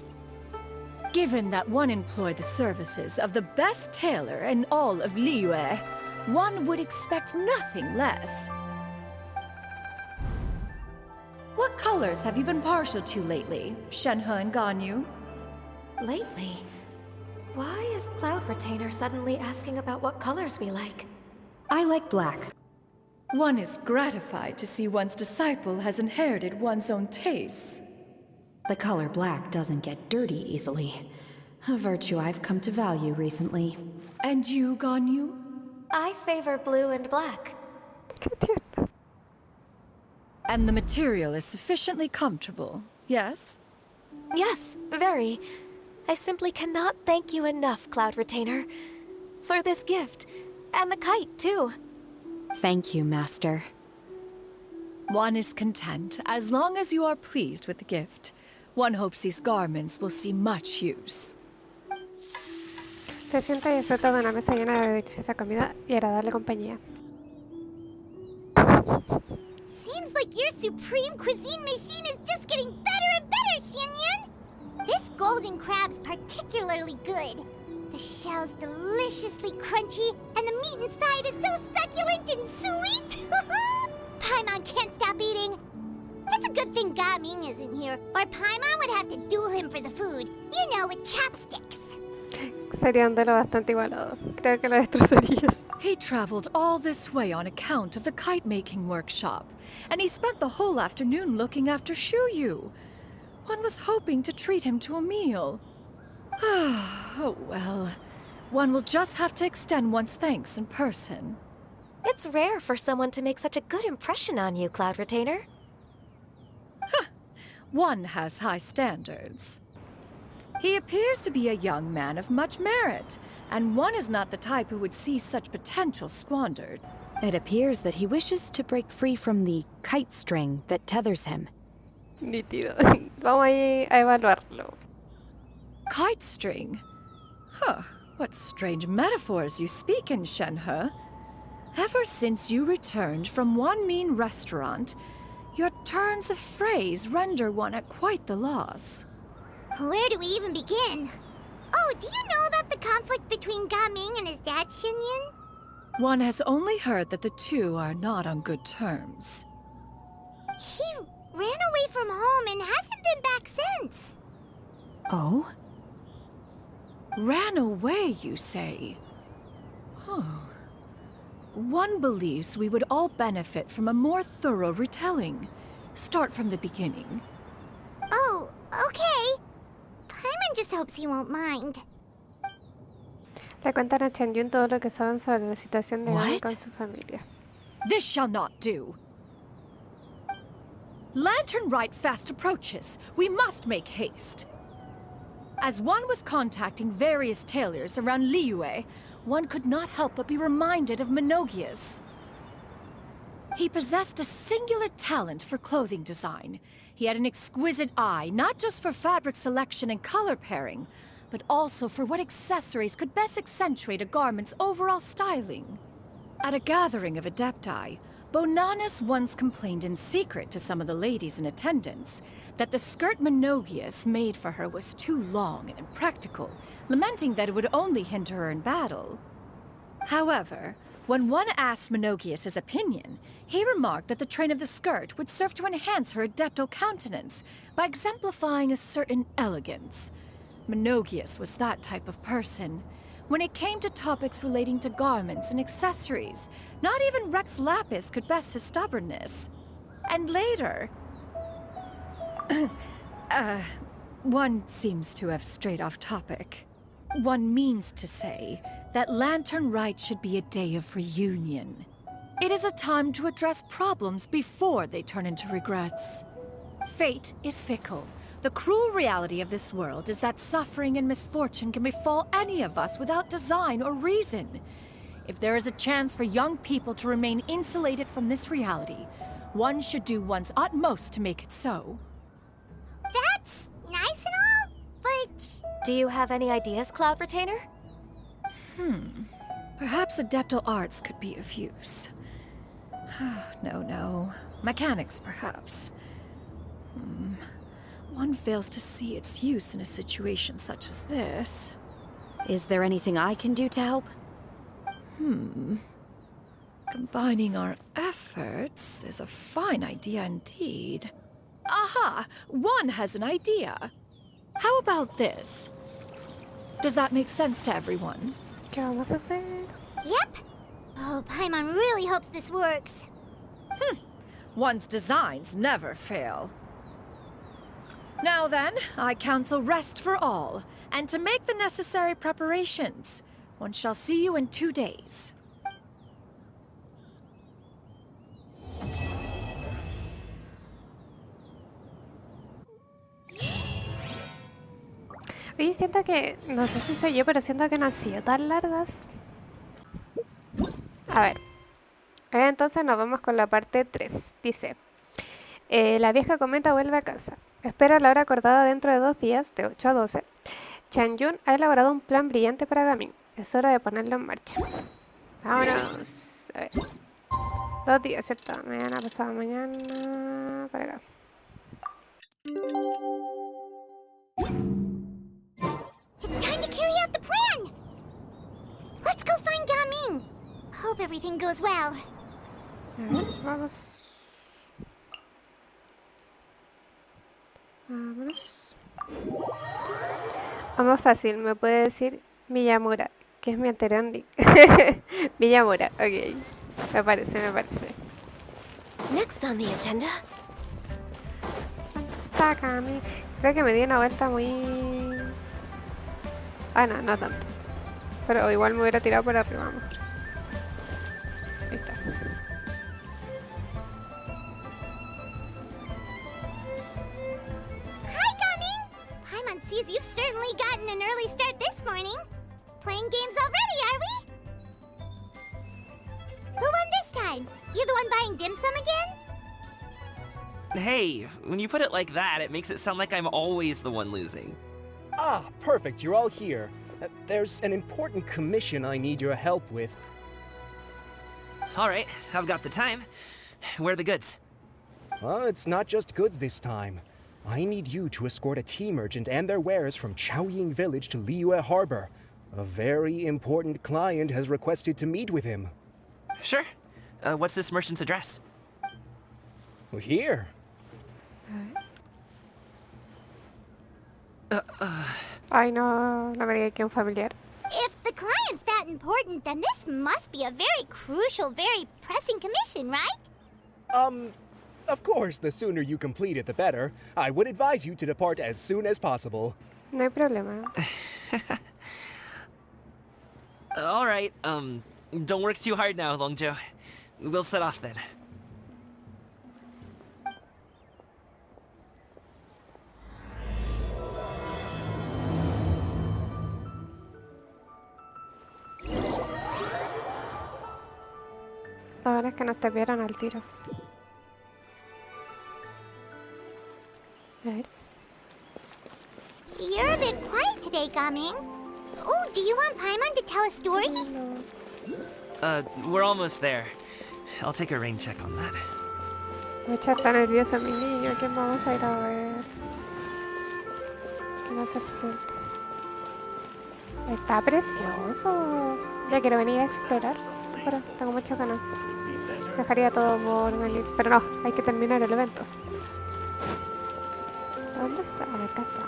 Given that one employed the services of the best tailor in all of Liyue, One would expect nothing less. What colors have you been partial to lately, Shenhe and Ganyu? Lately? Why is Cloud Retainer suddenly asking about what colors we like? I like black. One is gratified to see one's disciple has inherited one's own tastes. The color black doesn't get dirty easily. A virtue I've come to value recently. And you, Ganyu? I favor blue and black. And the material is sufficiently comfortable, yes? Yes, very. I simply cannot thank you enough, Cloud Retainer, for this gift. And the kite, too. Thank you, Master. One is content as long as you are pleased with the gift. One hopes these garments will see much use. Te sienta y disfruta de una mesa llena de deliciosa comida y agradable compañía. Seems like your supreme cuisine machine is just getting better and better, Xianyun! This golden crab's particularly good. The shell's deliciously crunchy, and the meat inside is so succulent and sweet! Paimon can't stop eating. It's a good thing Gaming isn't here, or Paimon would have to duel him for the food. You know, with chopsticks. Sería un duelo bastante igualado. Creo que lo destrozarías. He traveled all this way on account of the kite-making workshop, and he spent the whole afternoon looking after Shuyu. One was hoping to treat him to a meal. Oh well, one will just have to extend one's thanks in person. It's rare for someone to make such a good impression on you, Cloud Retainer. One has high standards. He appears to be a young man of much merit, and one is not the type who would see such potential squandered. It appears that he wishes to break free from the kite string that tethers him. Nítido. Vamos a evaluarlo. Kite string? Huh, what strange metaphors you speak in, Shenhe. Ever since you returned from one mean restaurant, your turns of phrase render one at quite the loss. Where do we even begin? Oh, do you know about the conflict between Gaming and his dad, Xianyun? One has only heard that the two are not on good terms. He ran away from home and hasn't been back since. Oh? Ran away, you say? Oh. One believes we would all benefit from a more thorough retelling. Start from the beginning. Oh, okay. Paimon just hopes he won't mind. Le cuentan a Xianyun todo lo que saben sobre la situación de Gaming What? con su familia. This shall not do. Lantern Rite fast approaches. We must make haste. As one was contacting various tailors around Liyue, one could not help but be reminded of Menogias. He possessed a singular talent for clothing design. He had an exquisite eye, not just for fabric selection and color pairing, but also for what accessories could best accentuate a garment's overall styling. At a gathering of Adepti, Bonanis once complained in secret to some of the ladies in attendance that the skirt Menogias made for her was too long and impractical, lamenting that it would only hinder her in battle. However, when one asked Menogias' opinion, he remarked that the train of the skirt would serve to enhance her adeptal countenance by exemplifying a certain elegance. Menogias was that type of person. When it came to topics relating to garments and accessories, not even Rex Lapis could best his stubbornness. And later... one seems to have strayed off topic. One means to say that Lantern Rite should be a day of reunion. It is a time to address problems before they turn into regrets. Fate is fickle. The cruel reality of this world is that suffering and misfortune can befall any of us without design or reason. If there is a chance for young people to remain insulated from this reality, one should do one's utmost to make it so. That's nice and all, but... Do you have any ideas, Cloud Retainer? Perhaps adeptal arts could be of use. No. Mechanics, perhaps. One fails to see its use in a situation such as this. Is there anything I can do to help? Combining our efforts is a fine idea indeed. Aha! One has an idea. How about this? Does that make sense to everyone? ¿Qué vamos a hacer? Yep. Oh, Paimon really hopes this works. One's designs never fail. Now then, I counsel rest for all, and to make the necessary preparations. One shall see you in 2 days. Oye, siento que, no sé si soy yo, pero siento que no han sido tan largas. A ver. Entonces nos vamos con la parte 3. Dice, la vieja cometa vuelve a casa. Espera la hora acordada dentro de 2 días, de 8 a 12. Chang-yun ha elaborado un plan brillante para Gamin. Es hora de ponerlo en marcha. Vámonos. A ver. 2 días, ¿cierto? Mañana, pasado mañana. Para acá. It's time to carry out the plan! Let's go find Gamin! Hope everything goes well. A ver, vamos. Vámonos. Vamos fácil, me puede decir Miyamura, que es mi anterior nick. Miyamura, ok. Me parece. Next on the agenda. Está Kami. Creo que me di una vuelta muy... Ah, no tanto. Pero igual me hubiera tirado por arriba mejor. Ahí está. Hi, Gamin! Paimon sees you've certainly gotten an early start this morning. Playing games already, are we? Who won this time? You the one buying dim sum again? Hey, when you put it like that, it makes it sound like I'm always the one losing. Ah, perfect, you're all here. There's an important commission I need your help with. All right, I've got the time. Where are the goods? It's not just goods this time. I need you to escort a tea merchant and their wares from Chaoying Village to Liyue Harbor. A very important client has requested to meet with him. Sure. What's this merchant's address? Here. Ay, no me diga que un familiar. If the client's that important, then this must be a very crucial, very pressing commission, right? Of course, the sooner you complete it, the better. I would advise you to depart as soon as possible. No hay problema. All right, don't work too hard now, Longjo. We'll set off then. La verdad es que nos te vieron al tiro. A ver. You're a bit quiet today, Gamin. Oh, do you want Paimon to tell a story? We're almost there. I'll take a rain check on that. Me echa tan nervioso mi niño. ¿Quién vamos a ir a ver? ¿Qué va a hacer frente? Está precioso. Ya quiero venir a explorar. Ahora tengo muchas ganas. Dejaría todo por venir. Pero no, hay que terminar el evento. ¿Dónde está? Acá está.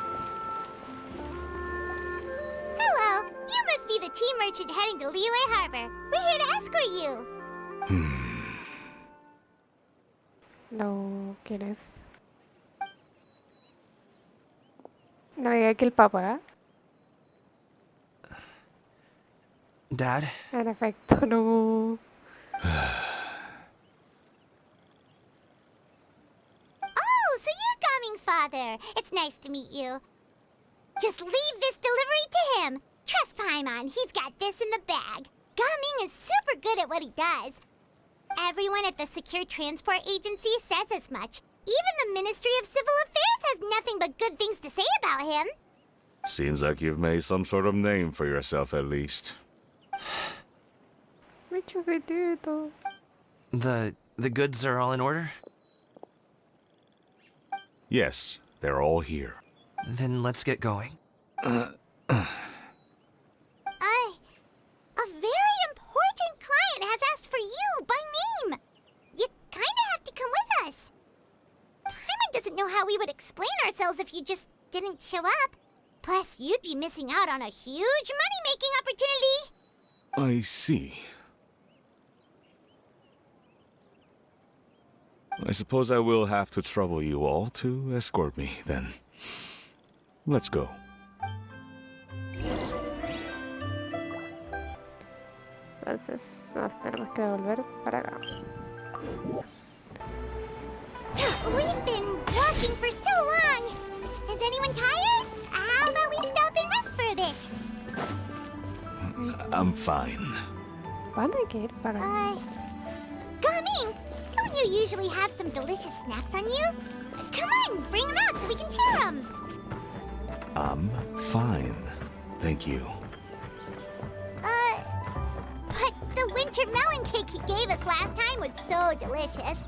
Hello, you must be the tea merchant heading to Liyue Harbor. We're here to escort you. No, ¿quién es? No me diga que el papá. Dad? En efecto, no. Oh, so you're Gamin's father. It's nice to meet you. Just leave this delivery to him. Trust Paimon, he's got this in the bag. Gaming is super good at what he does. Everyone at the Secure Transport Agency says as much. Even the Ministry of Civil Affairs has nothing but good things to say about him. Seems like you've made some sort of name for yourself at least. Mi chiquitito. The goods are all in order? Yes, they're all here. Then let's get going. A very important client has asked for you, but ourselves if you just didn't show up. Plus, you'd be missing out on a huge money-making opportunity. I see. I suppose I will have to trouble you all to escort me, then. Let's go. Entonces nos tenemos que volver para acá. We've been walking for so long. Is anyone tired? How about we stop and rest for a bit? I'm fine. ¿Van a ir para acá? Gaming, don't you usually have some delicious snacks on you? Come on, bring them out so we can share them. I'm fine. Thank you. But the winter melon cake he gave us last time was so delicious.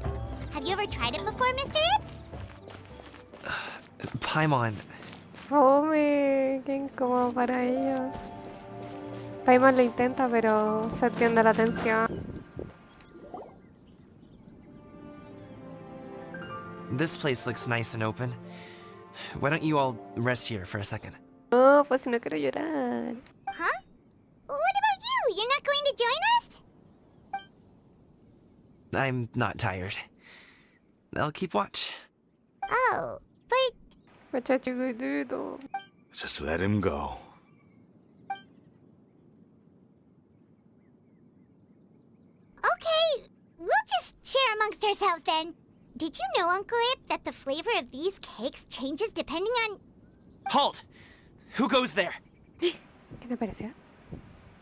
Have you ever tried it before, Mr. Ip? Paimon. Fome, qué incómodo para ellos. Paimon lo intenta, pero se atiende la tensión. This place looks nice and open. Why don't you all rest here for a second? No, pues si no quiero llorar. Huh? What about you? You're not going to join us? I'm not tired. I'll keep watch. Oh, but... Just let him go. Okay, we'll just share amongst ourselves then. Did you know, Uncle Ip, that the flavor of these cakes changes depending on... Halt! Who goes there? ¿Qué le pareció?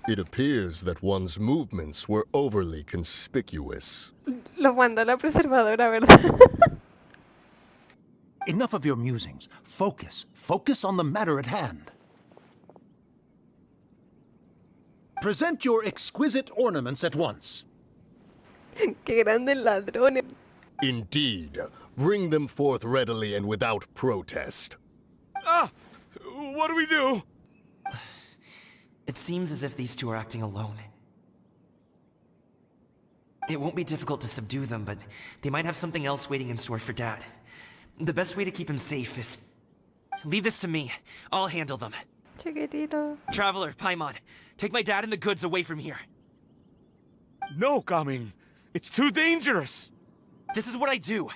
It appears that one's movements were overly conspicuous. Lo mandó a la preservadora, ¿verdad? Enough of your musings. Focus. Focus on the matter at hand. Present your exquisite ornaments at once. Qué grandes ladrones. Indeed. Bring them forth readily and without protest. Ah! What do we do? It seems as if these two are acting alone. It won't be difficult to subdue them, but they might have something else waiting in store for Dad. The best way to keep him safe is... Leave this to me. I'll handle them. Chiquitito. Traveler, Paimon, take my dad and the goods away from here. No, Gaming. It's too dangerous. This is what I do.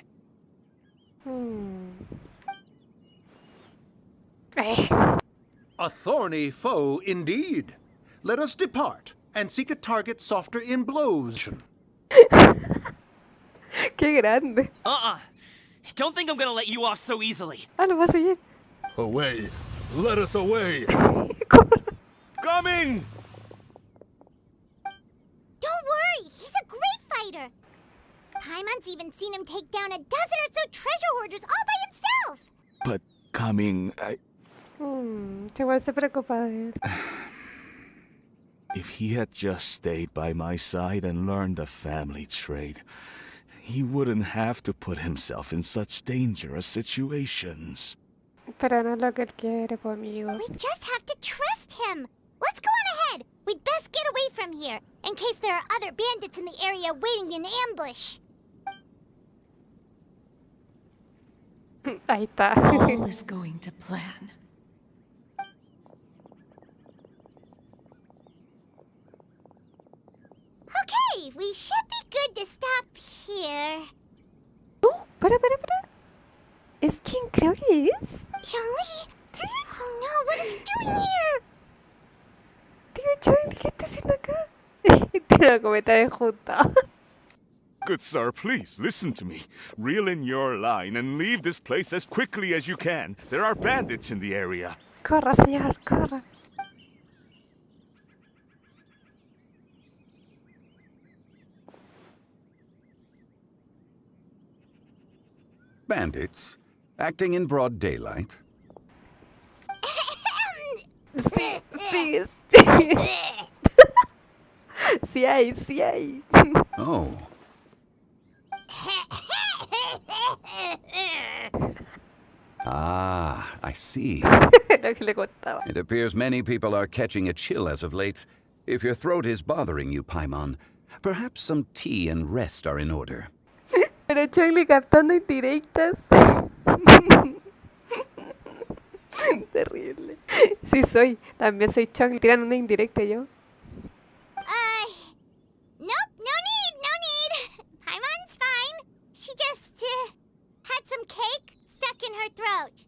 A thorny foe indeed. Let us depart and seek a target softer in blows. Qué grande. Don't think I'm gonna let you off so easily. Ah, lo va a seguir. Away! Let us away! Coming! Don't worry, he's a great fighter. Paimon's even seen him take down a dozen or so treasure hoarders all by himself. But Coming, Igual se preocupa de él. if he had just stayed by my side and learned the family trade, he wouldn't have to put himself in such dangerous situations. Pero no es lo que él quiere, pues, amigo. We just have to trust him. Let's go on ahead. We'd best get away from here, in case there are other bandits in the area waiting in ambush. Ahí está. All is going to plan. Okay, we should be good to stop here. Para. ¿Es quien creo que es? Youngly? Oh no, what is he doing here? Tío Johnny, ¿qué está haciendo acá? Tiene una cometa de junta. Good sir, please listen to me. Reel in your line and leave this place as quickly as you can. There are bandits in the area. Corra, señor, corra. Bandits? Acting in broad daylight? Sí. Sí hay. Oh. Ah, I see. Lo que le contaba. It appears many people are catching a chill as of late. If your throat is bothering you, Paimon, perhaps some tea and rest are in order. Pero Charlie captando indirectas. Terrible. Sí soy. También soy Chong. Tiran una indirecta yo. Nope, no need. Paimon's fine. She just, had some cake stuck in her throat.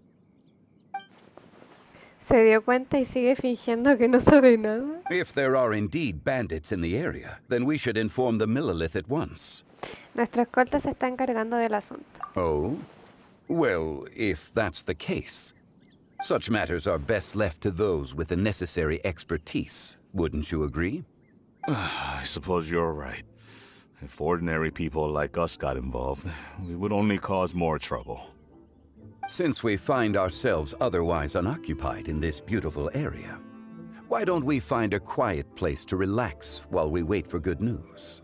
Se dio cuenta y sigue fingiendo que no sabe nada. If there are indeed bandits in the area, then we should inform the Millilith at once. Nuestro escolta se está encargando del asunto. Oh? Well, if that's the case, such matters are best left to those with the necessary expertise, wouldn't you agree? I suppose you're right. If ordinary people like us got involved, we would only cause more trouble. Since we find ourselves otherwise unoccupied in this beautiful area, why don't we find a quiet place to relax while we wait for good news?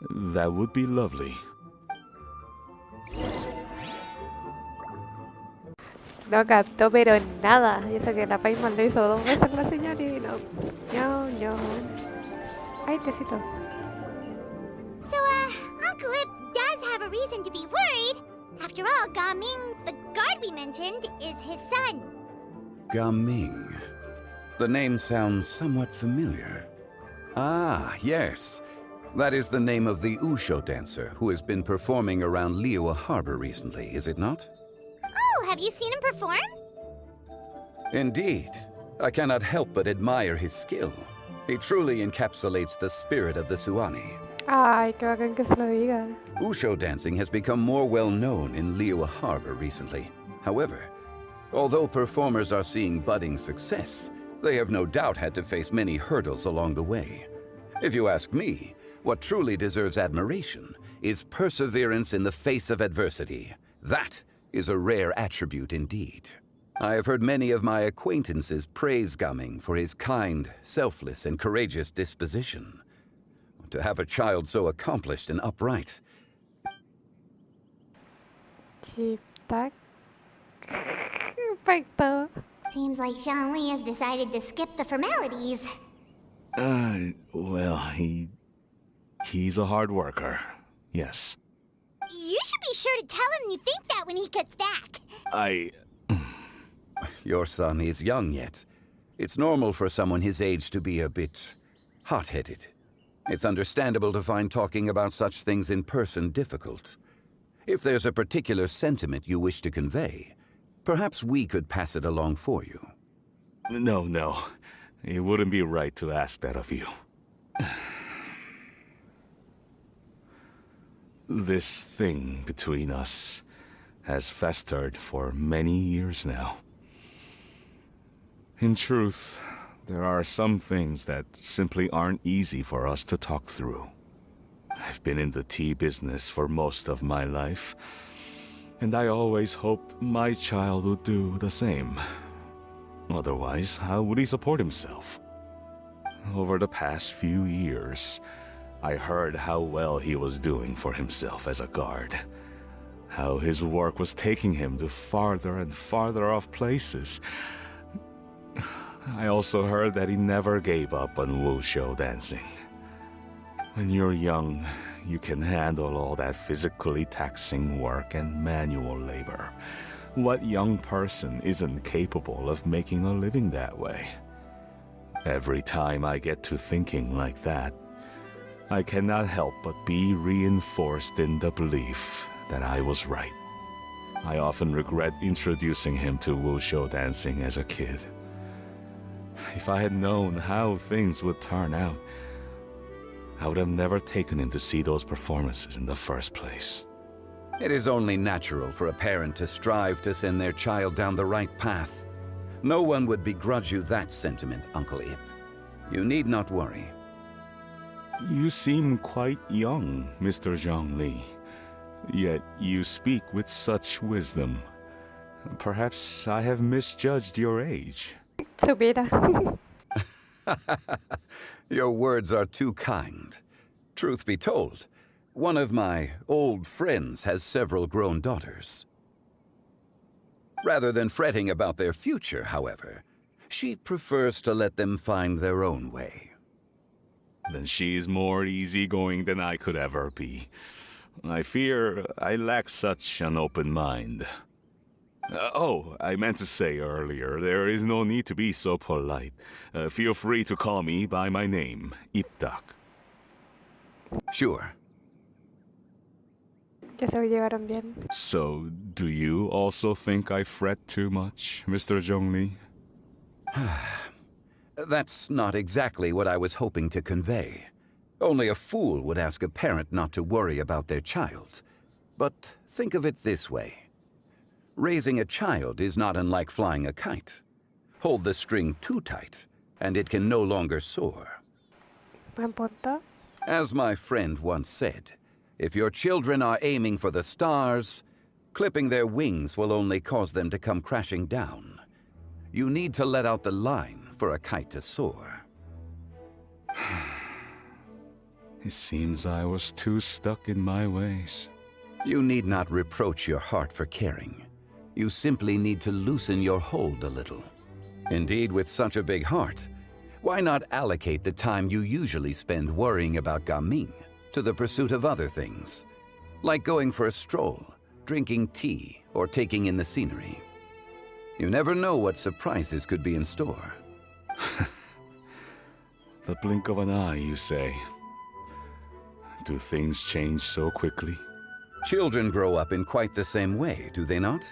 That would be lovely. No captó, pero nada. Y eso que la Paimon le hizo 2 veces la señal y no. No. Ay, tecito. So, Uncle Ip does have a reason to be worried. After all, Gaming, the guard we mentioned, is his son. Gaming. The name sounds somewhat familiar. Ah, yes. That is the name of the Usho dancer who has been performing around Liyue Harbor recently, is it not? Oh, have you seen him perform? Indeed. I cannot help but admire his skill. He truly encapsulates the spirit of the Suani. Ay, qué bacán que se lo diga. Usho dancing has become more well known in Liyue Harbor recently. However, although performers are seeing budding success, they have no doubt had to face many hurdles along the way. If you ask me, what truly deserves admiration is perseverance in the face of adversity. That is a rare attribute indeed. I have heard many of my acquaintances praise Gaming for his kind, selfless, and courageous disposition. To have a child so accomplished and upright. Chip-tac. Perfecto. Seems like Zhongli has decided to skip the formalities. Well, he's a hard worker. Yes. You should be sure to tell him you think that when he gets back. Your son is young yet. It's normal for someone his age to be a bit hot-headed. It's understandable to find talking about such things in person difficult. If there's a particular sentiment you wish to convey, perhaps we could pass it along for you. No. It wouldn't be right to ask that of you. This thing between us has festered for many years now. In truth, there are some things that simply aren't easy for us to talk through. I've been in the tea business for most of my life, and I always hoped my child would do the same. Otherwise, how would he support himself? Over the past few years, I heard how well he was doing for himself as a guard. How his work was taking him to farther and farther off places. I also heard that he never gave up on wushu dancing. When you're young, you can handle all that physically taxing work and manual labor. What young person isn't capable of making a living that way? Every time I get to thinking like that, I cannot help but be reinforced in the belief that I was right. I often regret introducing him to wushu dancing as a kid. If I had known how things would turn out, I would have never taken him to see those performances in the first place. It is only natural for a parent to strive to send their child down the right path. No one would begrudge you that sentiment, Uncle Ip. You need not worry. You seem quite young, Mr. Zhongli. Yet you speak with such wisdom. Perhaps I have misjudged your age. Supiera. Your words are too kind. Truth be told, one of my old friends has several grown daughters. Rather than fretting about their future, however, she prefers to let them find their own way. Then she's more easygoing than I could ever be. I fear I lack such an open mind. Oh, I meant to say earlier, there is no need to be so polite. Feel free to call me by my name, Iptak. Sure. Que se llevaron bien. So, do you also think I fret too much, Mr. Zhongli? That's not exactly what I was hoping to convey. Only a fool would ask a parent not to worry about their child. But think of it this way. Raising a child is not unlike flying a kite. Hold the string too tight, and it can no longer soar. Buen punto. As my friend once said, if your children are aiming for the stars, clipping their wings will only cause them to come crashing down. You need to let out the line for a kite to soar. It seems I was too stuck in my ways. You need not reproach your heart for caring. You simply need to loosen your hold a little. Indeed, with such a big heart, why not allocate the time you usually spend worrying about Gaming to the pursuit of other things, like going for a stroll, drinking tea, or taking in the scenery? You never know what surprises could be in store. The blink of an eye, you say. Do things change so quickly? Children grow up in quite the same way, do they not?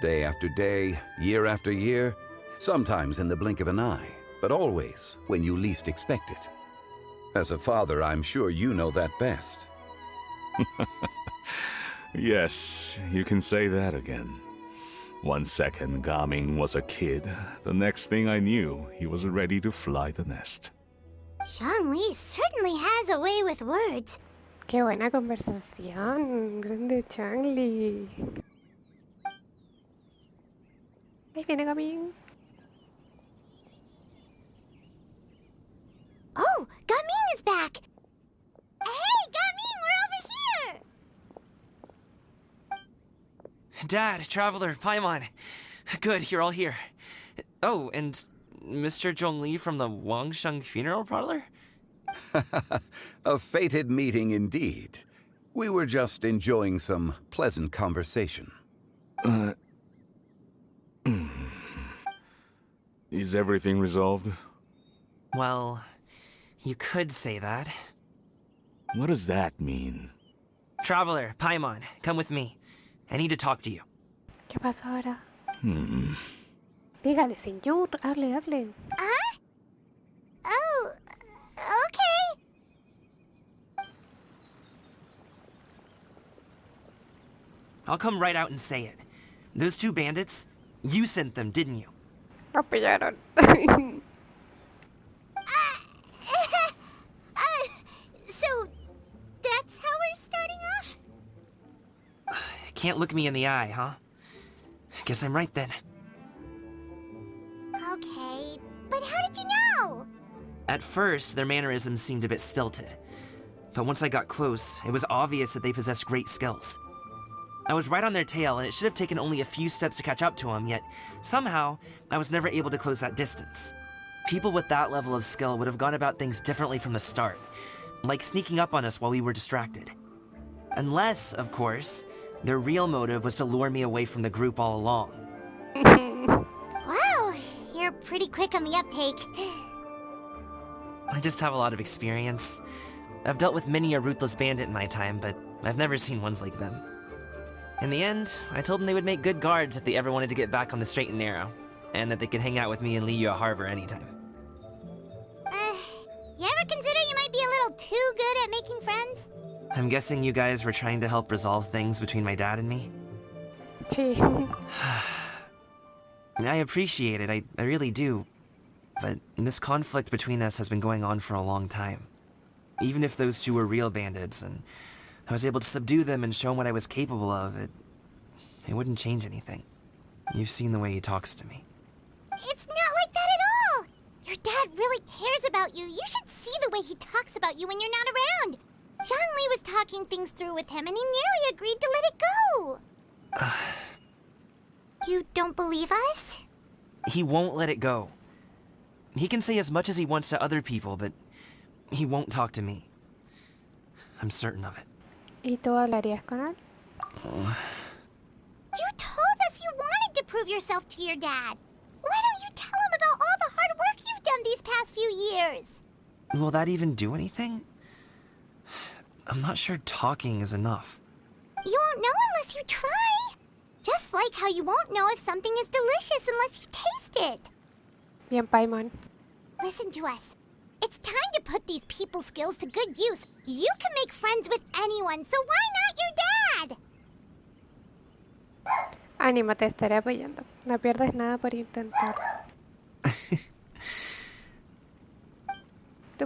Day after day, year after year, sometimes in the blink of an eye, but always when you least expect it. As a father, I'm sure you know that best. Yes, you can say that again. 1 second, Gaming was a kid. The next thing I knew, he was ready to fly the nest. Zhongli certainly has a way with words. Qué buena conversación. Grande Changli. Ahí viene Gaming. Oh, Gaming is back! Hey, Gaming, we're over here! Dad, Traveler, Paimon. Good, you're all here. Oh, and Mr. Zhongli from the Wangsheng Funeral Parlor? A fated meeting indeed. We were just enjoying some pleasant conversation. Is everything resolved? Well, you could say that. What does that mean? Traveler, Paimon, come with me. I need to talk to you. ¿Qué pasó ahora? Dígale, señor. Hable. Huh? Oh, okay. I'll come right out and say it. Those two bandits, you sent them, didn't you? Lo pillaron. So, that's how we're starting off? Can't look me in the eye, huh? Guess I'm right then. Okay, but how did you know? At first, their mannerisms seemed a bit stilted. But once I got close, it was obvious that they possessed great skills. I was right on their tail, and it should have taken only a few steps to catch up to them, yet somehow, I was never able to close that distance. People with that level of skill would have gone about things differently from the start, like sneaking up on us while we were distracted. Unless, of course, their real motive was to lure me away from the group all along. Wow, you're pretty quick on the uptake. I just have a lot of experience. I've dealt with many a ruthless bandit in my time, but I've never seen ones like them. In the end, I told them they would make good guards if they ever wanted to get back on the straight and narrow, and that they could hang out with me in Liyue Harbor anytime. You ever consider you might be a little too good at making friends? I'm guessing you guys were trying to help resolve things between my dad and me? Sí. I appreciate it, I really do. But this conflict between us has been going on for a long time. Even if those two were real bandits, and I was able to subdue them and show him what I was capable of, it wouldn't change anything. You've seen the way he talks to me. It's not like that at all! Your dad really cares about you. You should see the way he talks about you when you're not around. Zhongli was talking things through with him, and he nearly agreed to let it go. You don't believe us? He won't let it go. He can say as much as he wants to other people, but he won't talk to me. I'm certain of it. ¿Y tú hablarías con él? You told us you wanted prove yourself to your dad? Why don't you tell him about all the hard work you've done these past few years? Will that even do anything? I'm not sure talking is enough. You won't know unless you try. Just like how you won't know if something is delicious unless you taste it. Bien, Paimon. Listen to us. It's time to put these people skills to good use. You can make friends with anyone, so why not your dad? Ánimo, te estaré apoyando. No pierdes nada por intentar.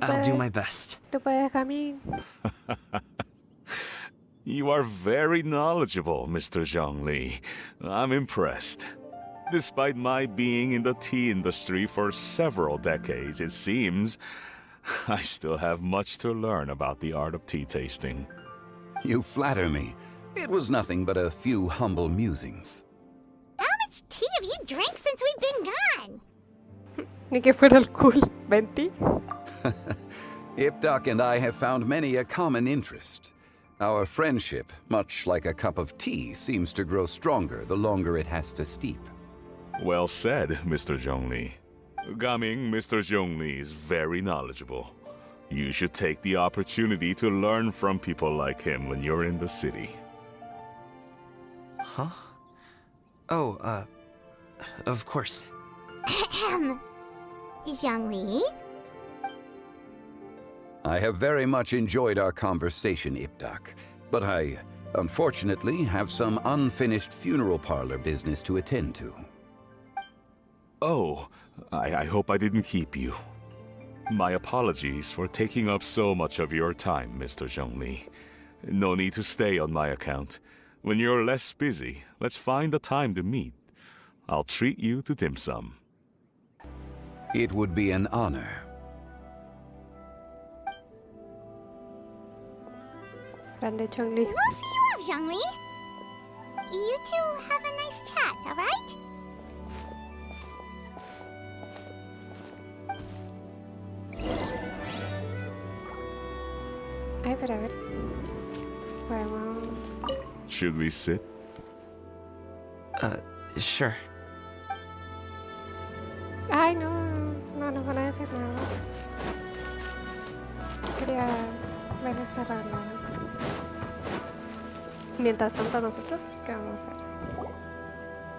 I'll do my best. Tú puedes, Gaming. You are very knowledgeable, Mr. Zhongli. I'm impressed. Despite my being in the tea industry for several decades, it seems I still have much to learn about the art of tea tasting. You flatter me. It was nothing but a few humble musings. How much tea have you drank since we've been gone? Ni que fuera alcohol. 20. Ipdak and I have found many a common interest. Our friendship, much like a cup of tea, seems to grow stronger the longer it has to steep. Well said, Mr. Zhongli. Gaming, Mr. Zhongli is very knowledgeable. You should take the opportunity to learn from people like him when you're in the city. Huh? Oh, of course. Ahem. Zhongli? I have very much enjoyed our conversation, Ipdak, but I, unfortunately, have some unfinished funeral parlor business to attend to. Oh, I hope I didn't keep you. My apologies for taking up so much of your time, Mr. Zhongli. No need to stay on my account. When you're less busy, let's find a time to meet. I'll treat you to dim sum. It would be an honor. Grande Zhongli. We'll see you off, Zhongli. You two have a nice chat, alright? Ay, pero a ver. Podemos... Should we sit? Sure. Ay, no. No nos van a decir nada más. Quería ver ese arreglo. Mientras tanto, nosotros, ¿qué vamos a hacer?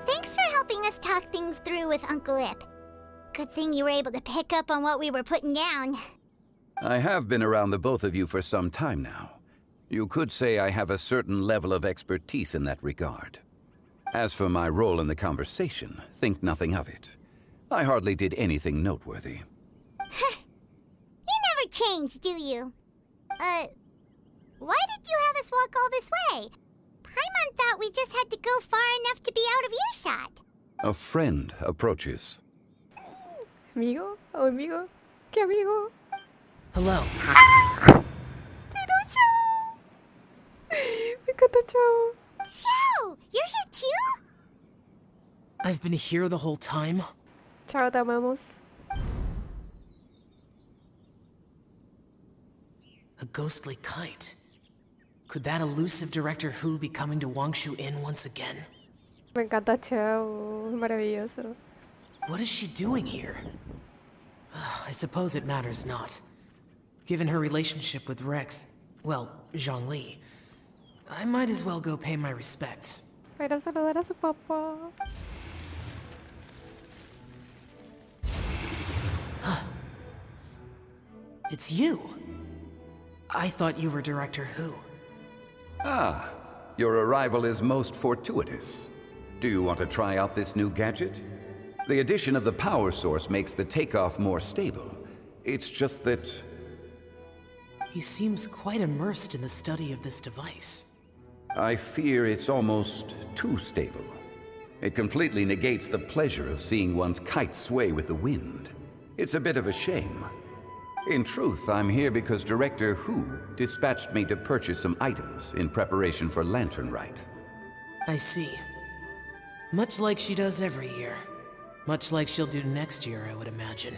Thanks for helping us talk things through with Uncle Ip. Good thing you were able to pick up on what we were putting down. I have been around the both of you for some time now. You could say I have a certain level of expertise in that regard. As for my role in the conversation, think nothing of it. I hardly did anything noteworthy. You never change, do you? Why did you have us walk all this way? Paimon thought we just had to go far enough to be out of earshot. A friend approaches. ¿Amigo? ¿O amigo? ¿Qué amigo? Hello. Me encanta Chao. Chao, you're here too? I've been here the whole time. Chao, te amamos. A ghostly kite. Could that elusive Director Who be coming to Wangshu Inn once again? Me encanta Chao. Maravilloso. What is she doing here? I suppose it matters not. Given her relationship with Rex, well, Zhongli, I might as well go pay my respects. Va a ir a saludar a su papá. It's you. I thought you were Director Who. Ah, your arrival is most fortuitous. Do you want to try out this new gadget? The addition of the power source makes the takeoff more stable. It's just that... He seems quite immersed in the study of this device. I fear it's almost too stable. It completely negates the pleasure of seeing one's kite sway with the wind. It's a bit of a shame. In truth, I'm here because Director Who dispatched me to purchase some items in preparation for Lantern Rite. I see. Much like she does every year. Much like she'll do next year, I would imagine.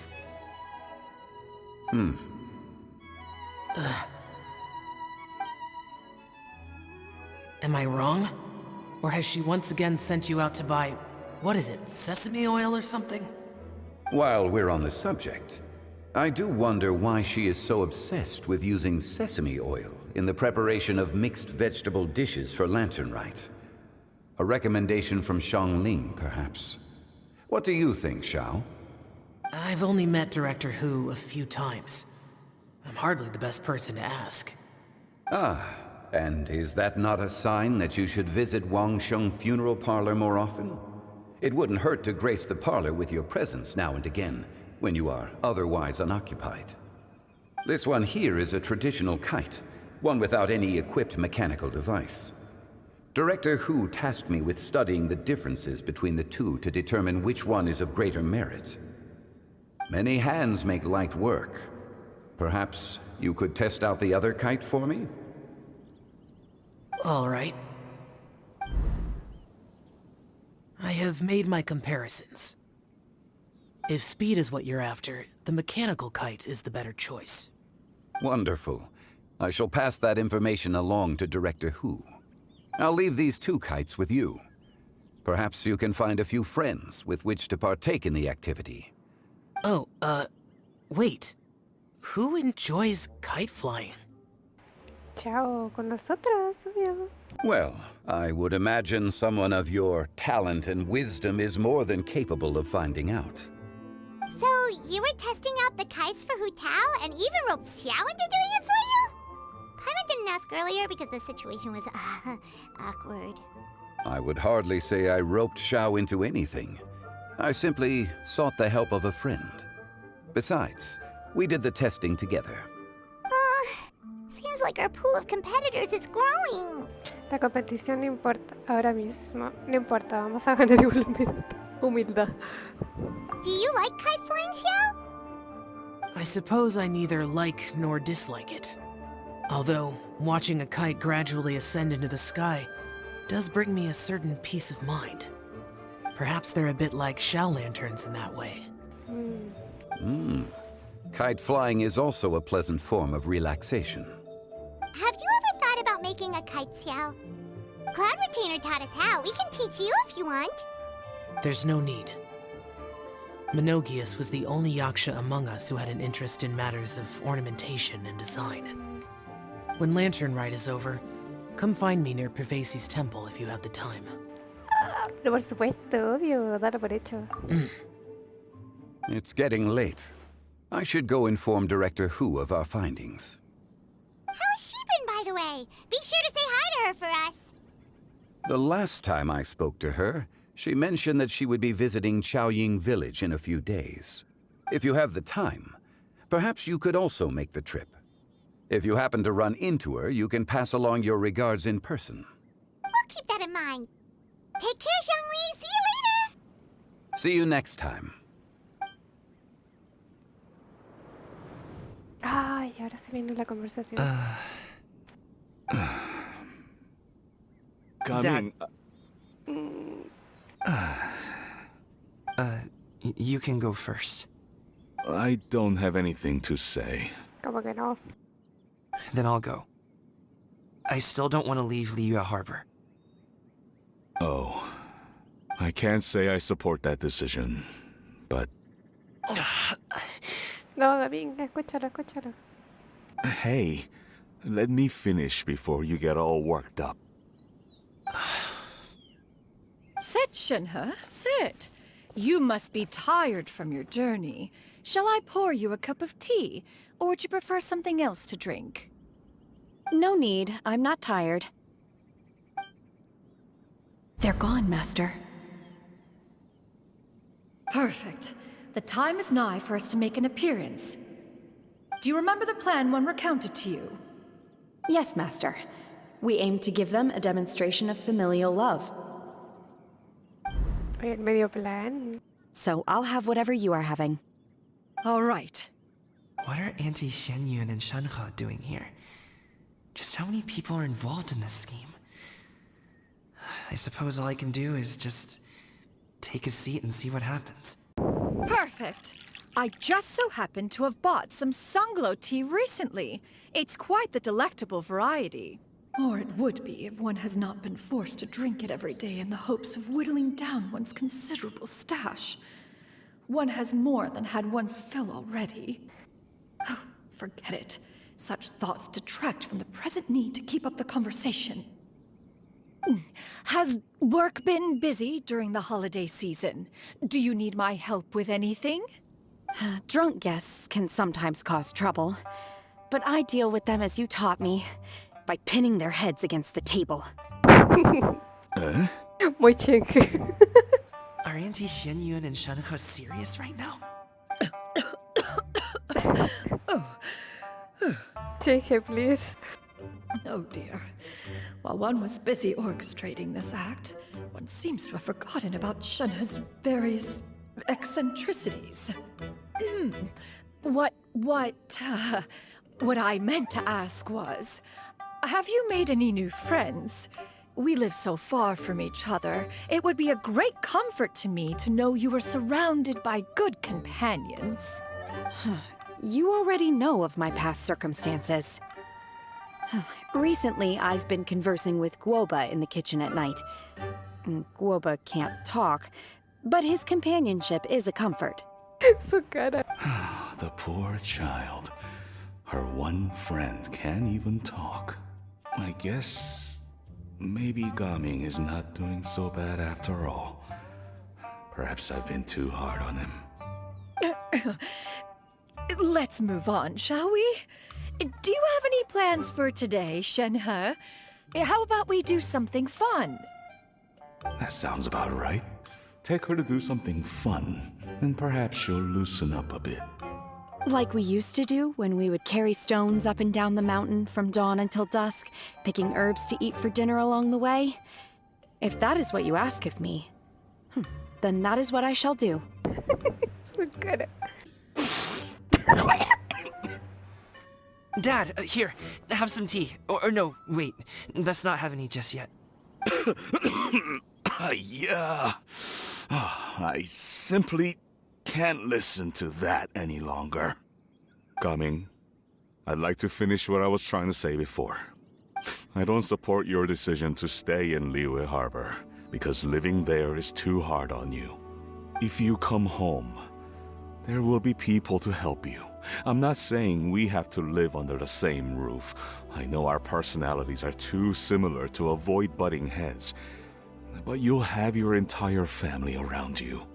Am I wrong? Or has she once again sent you out to buy What is it, sesame oil or something? While we're on the subject, I do wonder why she is so obsessed with using sesame oil in the preparation of mixed vegetable dishes for Lantern Rite. A recommendation from Xiangling, perhaps. What do you think, Xiao? I've only met Director Hu a few times. I'm hardly the best person to ask. Ah, and is that not a sign that you should visit Wangsheng Funeral Parlor more often? It wouldn't hurt to grace the parlor with your presence now and again, when you are otherwise unoccupied. This one here is a traditional kite, one without any equipped mechanical device. Director Hu tasked me with studying the differences between the two to determine which one is of greater merit. Many hands make light work. Perhaps you could test out the other kite for me? All right. I have made my comparisons. If speed is what you're after, the mechanical kite is the better choice. Wonderful. I shall pass that information along to Director Hu. I'll leave these two kites with you. Perhaps you can find a few friends with which to partake in the activity. Oh, wait. Who enjoys kite flying? Chao, con nosotras, obvio. Well, I would imagine someone of your talent and wisdom is more than capable of finding out. So, you were testing out the kites for Hu Tao and even roped Xiao into doing it for you? Paimon didn't ask earlier because the situation was, awkward. I would hardly say I roped Xiao into anything. I simply sought the help of a friend. Besides, we did the testing together. Seems like our pool of competitors is growing. La competición no importa ahora mismo. No importa, vamos a ganar igualmente. Humildad. Do you like kite flying, Xiao? I suppose I neither like nor dislike it. Although, watching a kite gradually ascend into the sky does bring me a certain peace of mind. Perhaps they're a bit like Xiao lanterns in that way. Kite flying is also a pleasant form of relaxation. Have you ever thought about making a kite, Xiao? Cloud Retainer taught us how. We can teach you if you want. There's no need. Menogius was the only Yaksha among us who had an interest in matters of ornamentation and design. When Lantern Rite is over, come find me near Pervasi's temple if you have the time. Pero por supuesto, obvio, dalo por hecho. It's getting late. I should go inform Director Hu of our findings. How's she been, by the way? Be sure to say hi to her for us. The last time I spoke to her, she mentioned that she would be visiting Chaoying Village in a few days. If you have the time, perhaps you could also make the trip. If you happen to run into her, you can pass along your regards in person. We'll keep that in mind. Take care, Xiangli. See you later. See you next time. Ay, ahora se viene la conversación. Coming. You can go first. I don't have anything to say. Como que no. Then I'll go. I still don't want to leave Liyue Harbor. Oh. I can't say I support that decision, but... No, Gamin, escúchalo, escúchalo. Hey, let me finish before you get all worked up. Sit, Shinhe, sit. You must be tired from your journey. Shall I pour you a cup of tea, or would you prefer something else to drink? No need. I'm not tired. They're gone, Master. Perfect. The time is nigh for us to make an appearance. Do you remember the plan when recounted to you? Yes, Master. We aim to give them a demonstration of familial love. Oye, el medio plan. So I'll have whatever you are having. All right. What are Auntie Xianyun and Shanhe doing here? Just how many people are involved in this scheme? I suppose all I can do is just take a seat and see what happens. Perfect. I just so happen to have bought some Sunglow tea recently. It's quite the delectable variety. Or it would be if one has not been forced to drink it every day in the hopes of whittling down one's considerable stash. One has more than had one's fill already. Oh, forget it. Such thoughts detract from the present need to keep up the conversation. Has work been busy during the holiday season? Do you need my help with anything? Drunk guests can sometimes cause trouble, but I deal with them as you taught me, by pinning their heads against the table. Muy chick. Are Auntie Xianyun and Shenhe serious right now? Chick, please. Oh dear. While one was busy orchestrating this act, one seems to have forgotten about Shenhe's various eccentricities. What I meant to ask was, have you made any new friends? We live so far from each other, it would be a great comfort to me to know you were surrounded by good companions. You already know of my past circumstances. Recently, I've been conversing with Guoba in the kitchen at night. Guoba can't talk, but his companionship is a comfort. So good. The poor child. Her one friend can't even talk. I guess maybe Gaming is not doing so bad after all. Perhaps I've been too hard on him. Let's move on, shall we? Do you have any plans for today, Shenhe? How about we do something fun? That sounds about right. Take her to do something fun, and perhaps she'll loosen up a bit. Like we used to do when we would carry stones up and down the mountain from dawn until dusk, picking herbs to eat for dinner along the way? If that is what you ask of me, then that is what I shall do. So good. Dad, here, have some tea. Or no, wait, let's not have any just yet. Yeah. I simply can't listen to that any longer. Gaming, I'd like to finish what I was trying to say before. I don't support your decision to stay in Liyue Harbor, because living there is too hard on you. If you come home, there will be people to help you. I'm not saying we have to live under the same roof. I know our personalities are too similar to avoid butting heads. But you'll have your entire family around you.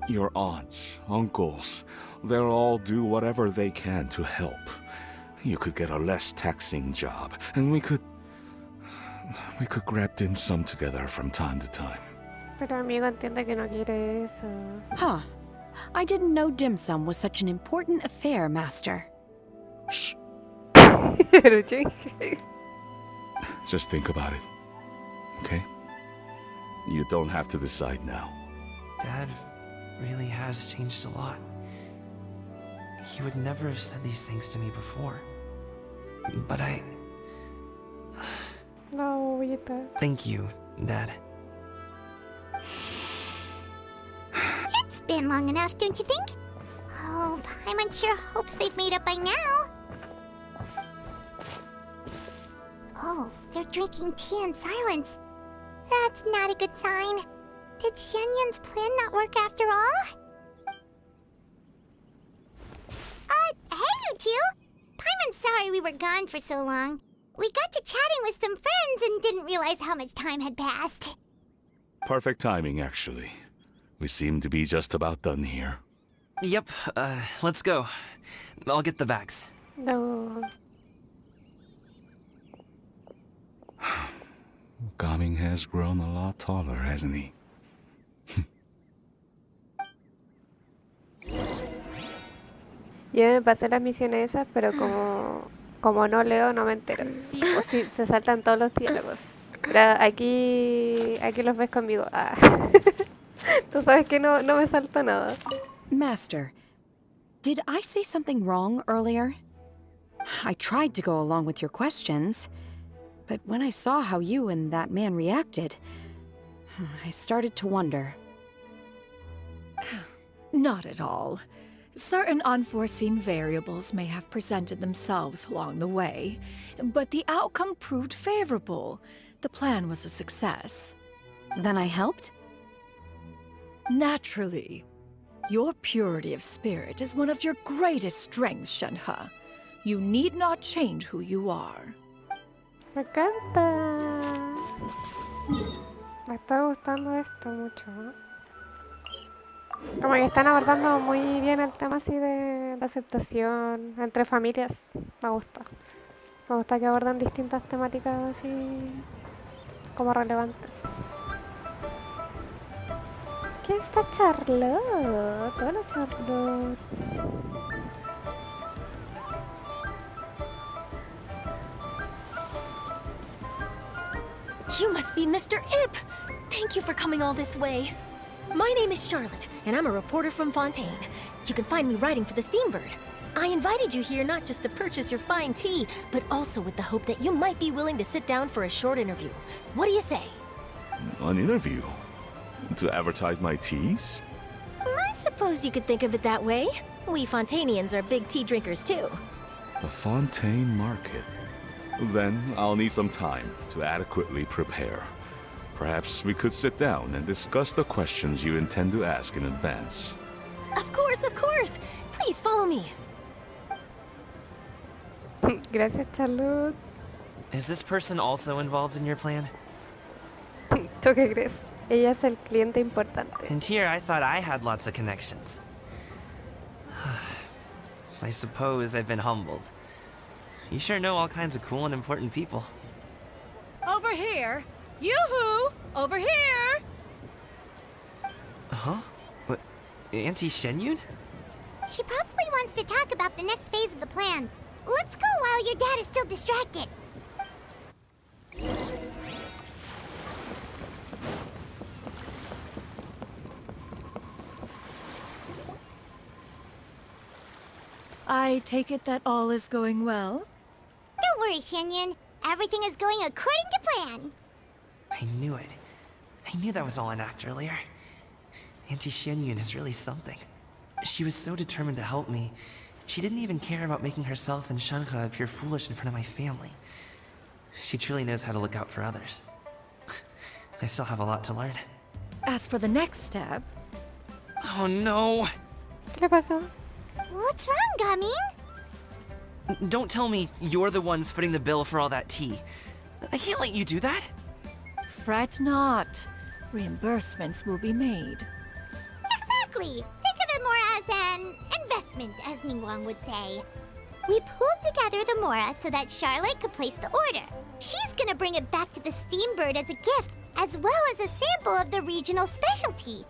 Your aunts, uncles, they'll all do whatever they can to help. You could get a less taxing job, and we could grab dim sum together from time to time. Pero amigo entiende que no quiere eso. Huh. I didn't know dim sum was such an important affair, Master. Shh. Pero chick. Just think about it, okay? You don't have to decide now. Dad really has changed a lot. He would never have said these things to me before. But No, Vita. Thank you, Dad. It's been long enough, don't you think? Oh, Paimon sure hopes they've made up by now. Oh, they're drinking tea in silence. That's not a good sign. Did Xianyun's plan not work after all? Hey you two! Paimon's sorry we were gone for so long. We got to chatting with some friends and didn't realize how much time had passed. Perfect timing, actually. We seem to be just about done here. Yep, let's go. I'll get the bags. No. Gaming has grown a lot taller, hasn't he? Yo me pasé las misiones esas, pero como no leo, no me entero. Sí, o sí, se saltan todos los diálogos. Pero aquí los ves conmigo. Ah. Tú sabes que no me salto nada. Master, did I say something wrong earlier? I tried to go along with your questions, but when I saw how you and that man reacted, I started to wonder. Not at all. Certain unforeseen variables may have presented themselves along the way, but the outcome proved favorable. The plan was a success. Then I helped? Naturally. Your purity of spirit is one of your greatest strengths, Shenhe. You need not change who you are. Me encanta. Me está gustando esto mucho. Como que están abordando muy bien el tema así de aceptación entre familias. Me gusta. Me gusta que abordan distintas temáticas así como relevantes. ¿Quién está Charlotte? Hola, Charlotte. You must be Mr. Ip! Thank you for coming all this way. My name is Charlotte, and I'm a reporter from Fontaine. You can find me writing for the Steambird. I invited you here not just to purchase your fine tea, but also with the hope that you might be willing to sit down for a short interview. What do you say? An interview? To advertise my teas? I suppose you could think of it that way. We Fontainians are big tea drinkers too. The Fontaine Market. Then I'll need some time to adequately prepare. Perhaps we could sit down and discuss the questions you intend to ask in advance. Of course, of course. Please follow me. Gracias, Charlotte. Is this person also involved in your plan? ¿Tú qué crees? Ella es el cliente importante. And here I thought I had lots of connections. I suppose I've been humbled. You sure know all kinds of cool and important people. Over here! Yoo-hoo! Over here! Huh? What? Auntie Shenyun? She probably wants to talk about the next phase of the plan. Let's go while your dad is still distracted. I take it that all is going well? Don't worry, Shenyun. Everything is going according to plan. I knew it. I knew that was all an act earlier. Auntie Shenyun is really something. She was so determined to help me. She didn't even care about making herself and Shenhe appear foolish in front of my family. She truly knows how to look out for others. I still have a lot to learn. As for the next step... Oh no! ¿Qué pasó? What's wrong, Gaming? Don't tell me you're the ones footing the bill for all that tea. I can't let you do that. Fret not. Reimbursements will be made. Exactly. Think of it more as an investment, as Ningguang would say. We pooled together the Mora so that Charlotte could place the order. She's gonna bring it back to the Steambird as a gift, as well as a sample of the regional specialty.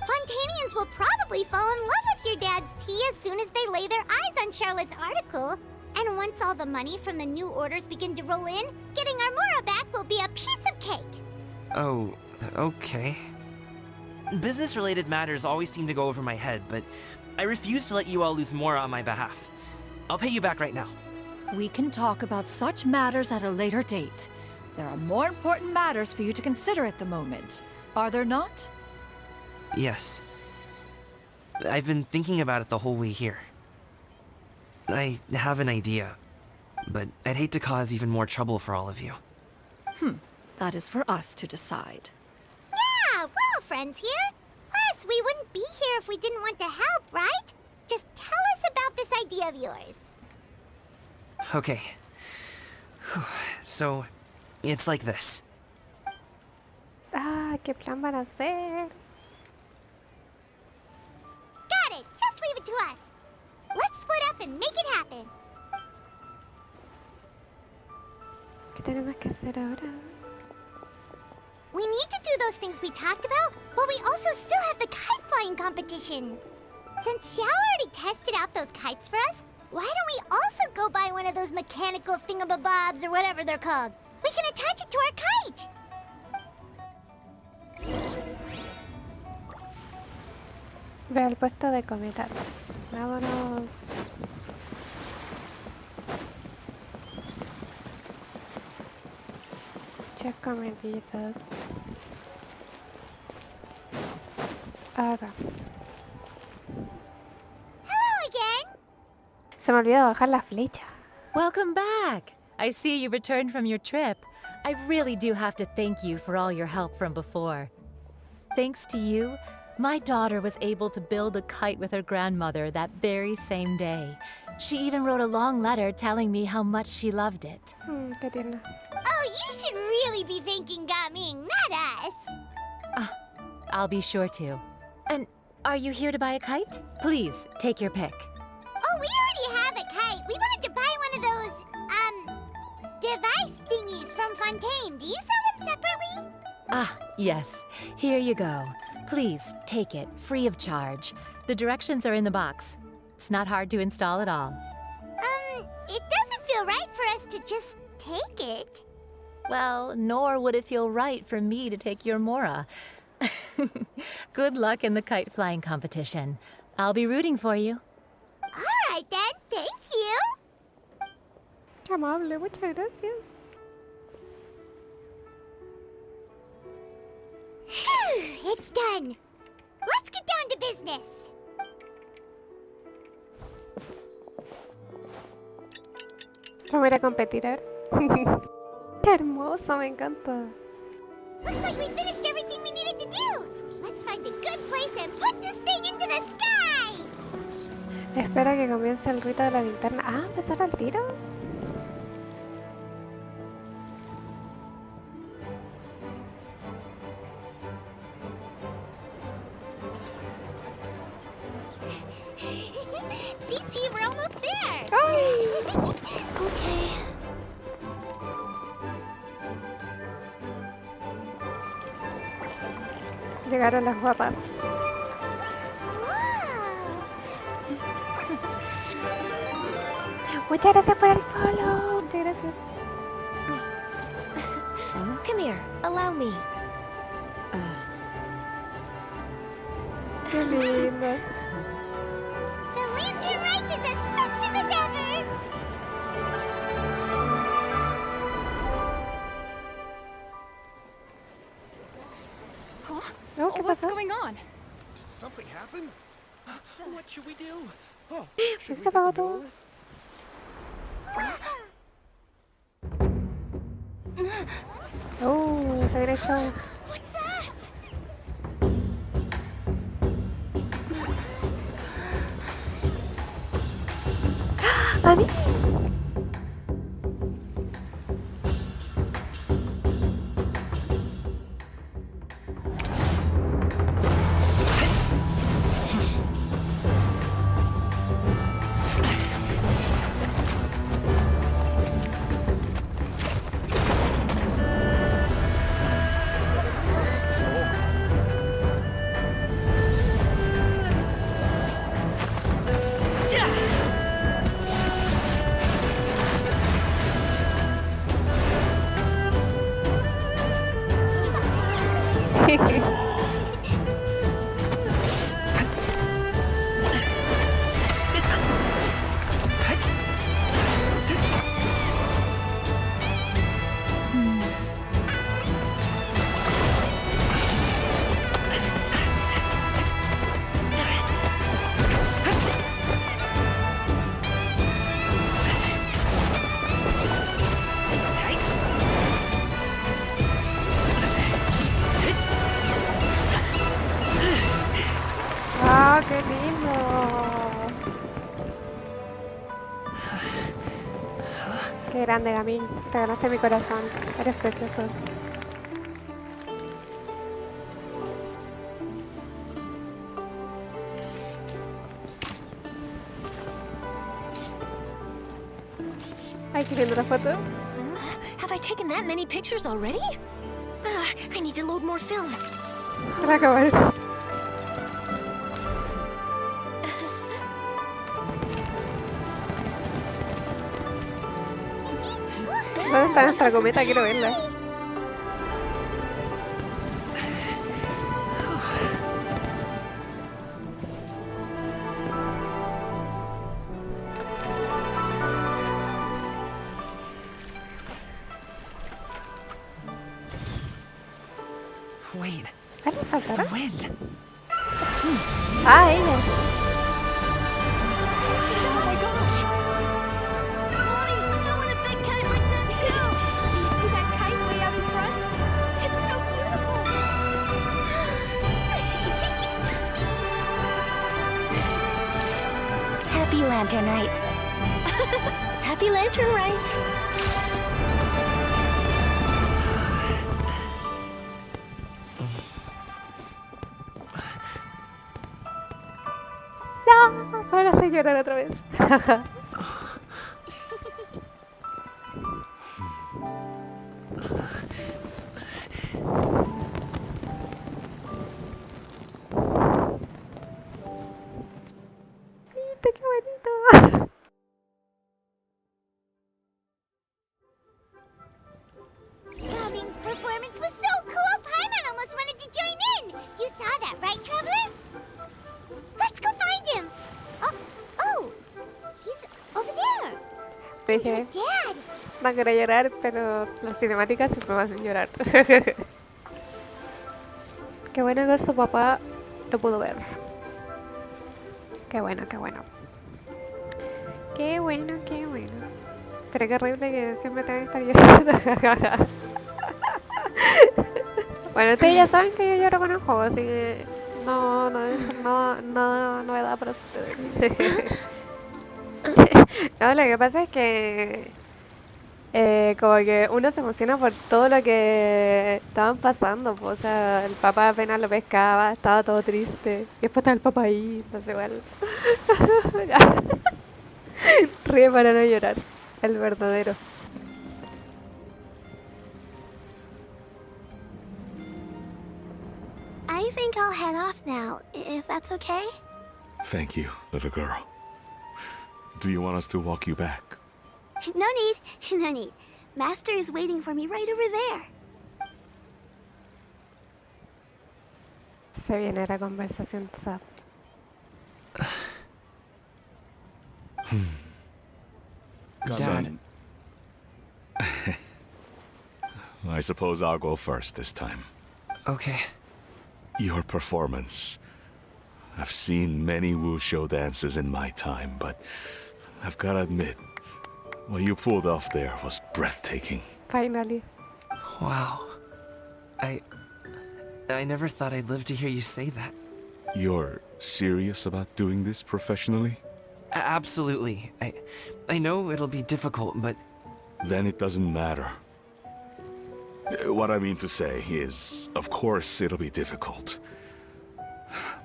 Fontainians will probably fall in love with your dad's tea as soon as they lay their eyes on Charlotte's article. And once all the money from the new orders begin to roll in, getting our Mora back will be a piece of cake. Oh, okay. Business-related matters always seem to go over my head, but I refuse to let you all lose more on my behalf. I'll pay you back right now. We can talk about such matters at a later date. There are more important matters for you to consider at the moment, are there not? Yes. I've been thinking about it the whole way here. I have an idea, but I'd hate to cause even more trouble for all of you. That is for us to decide. Yeah, we're all friends here. Plus, we wouldn't be here if we didn't want to help, right? Just tell us about this idea of yours. Okay. So, it's like this. Ah, ¿qué plan van a hacer? Got it. Just leave it to us. Let's split up and make it happen. ¿Qué tenemos que hacer ahora? We need to do those things we talked about, but we also still have the kite flying competition. Since Xiao already tested out those kites for us, why don't we also go buy one of those mechanical thingamabobs or whatever they're called? We can attach it to our kite. Ve al puesto de cometas. Vámonos. Muchas cometitas. Acá. se me olvidó bajar la flecha. Welcome back. I see you returned from your trip. I really do have to thank you for all your help from before. Thanks to you, my daughter was able to build a kite with her grandmother that very same day. She even wrote a long letter telling me how much she loved it. Qué tierna. Oh, you should really be thanking Gaming, not us. I'll be sure to. And are you here to buy a kite? Please, take your pick. Oh, we already have a kite. We wanted to buy one of those, device thingies from Fontaine. Do you sell them separately? Ah, yes. Here you go. Please, take it, free of charge. The directions are in the box. It's not hard to install at all. It doesn't feel right for us to just take it. Well, nor would it feel right for me to take your Mora. Good luck in the kite flying competition. I'll be rooting for you. All right then, thank you. Qué amable, muchas gracias. It's done. Let's get down to business. Vamos a ir a competir, a ver. Qué hermoso, me encanta. Looks like we finished everything we needed to do. Let's find a good place and put this thing into the sky. Espera que comience el rito de la linterna. Ah, ¿empezar al tiro? Chi-Chi, we're almost there. Okay. Llegaron las guapas. Muchas gracias por el follow. Muchas gracias. Come here, allow me. Qué lindas. The lantern rite is as festive as ever. Oh, ¿qué What's pasó? going on? Did something happen? What should we do? Oh, ¿Por qué se apagó todo? Oh, se viene el show. What's that? ¡A mí! ¡Ah, qué lindo! Qué grande, Gamín. Te ganaste mi corazón. Eres precioso. Ay, qué linda la foto. Have I taken that many pictures already? I need to load more film. Para acabar. ¿Dónde está nuestra cometa? Quiero verla. Wait. ¿Alguien saltará? The wind. Ah, ella. Oh my gosh! Lantern Rite. Happy Lantern Rite! No, ahora hace llorar otra vez. Mira, qué bonito. Gaming's performance was so cool, Paimon almost wanted to join in! You saw that, right, Traveler? Let's go find him! Oh! He's over there! Dije, Dad! no quiero llorar, pero las cinemáticas siempre me hacen llorar. Qué bueno que su papá lo pudo ver. Qué bueno, qué bueno. Qué bueno, qué bueno. Pero qué horrible que siempre tengan que estar llorando. Bueno, ustedes ya saben que yo lloro con el juego, así que no debe ser nada novedad para ustedes. No, lo que pasa es que como que uno se emociona por todo lo que estaban pasando, pues, o sea, el papá apenas lo pescaba, estaba todo triste, y después estaba el papá ahí, entonces igual. Ríe para no llorar, el verdadero. I think I'll head off now, if that's okay? Thank you, little girl. Do you want us to walk you back? No need. Master is waiting for me right over there. Se viene la conversación sad. Dad. I suppose I'll go first this time. Okay. Your performance. I've seen many wuxia dances in my time, but I've gotta admit, what you pulled off there was breathtaking. Finally. Wow. I never thought I'd live to hear you say that. You're serious about doing this professionally? Absolutely. I know it'll be difficult, but... Then it doesn't matter. What I mean to say is, of course it'll be difficult.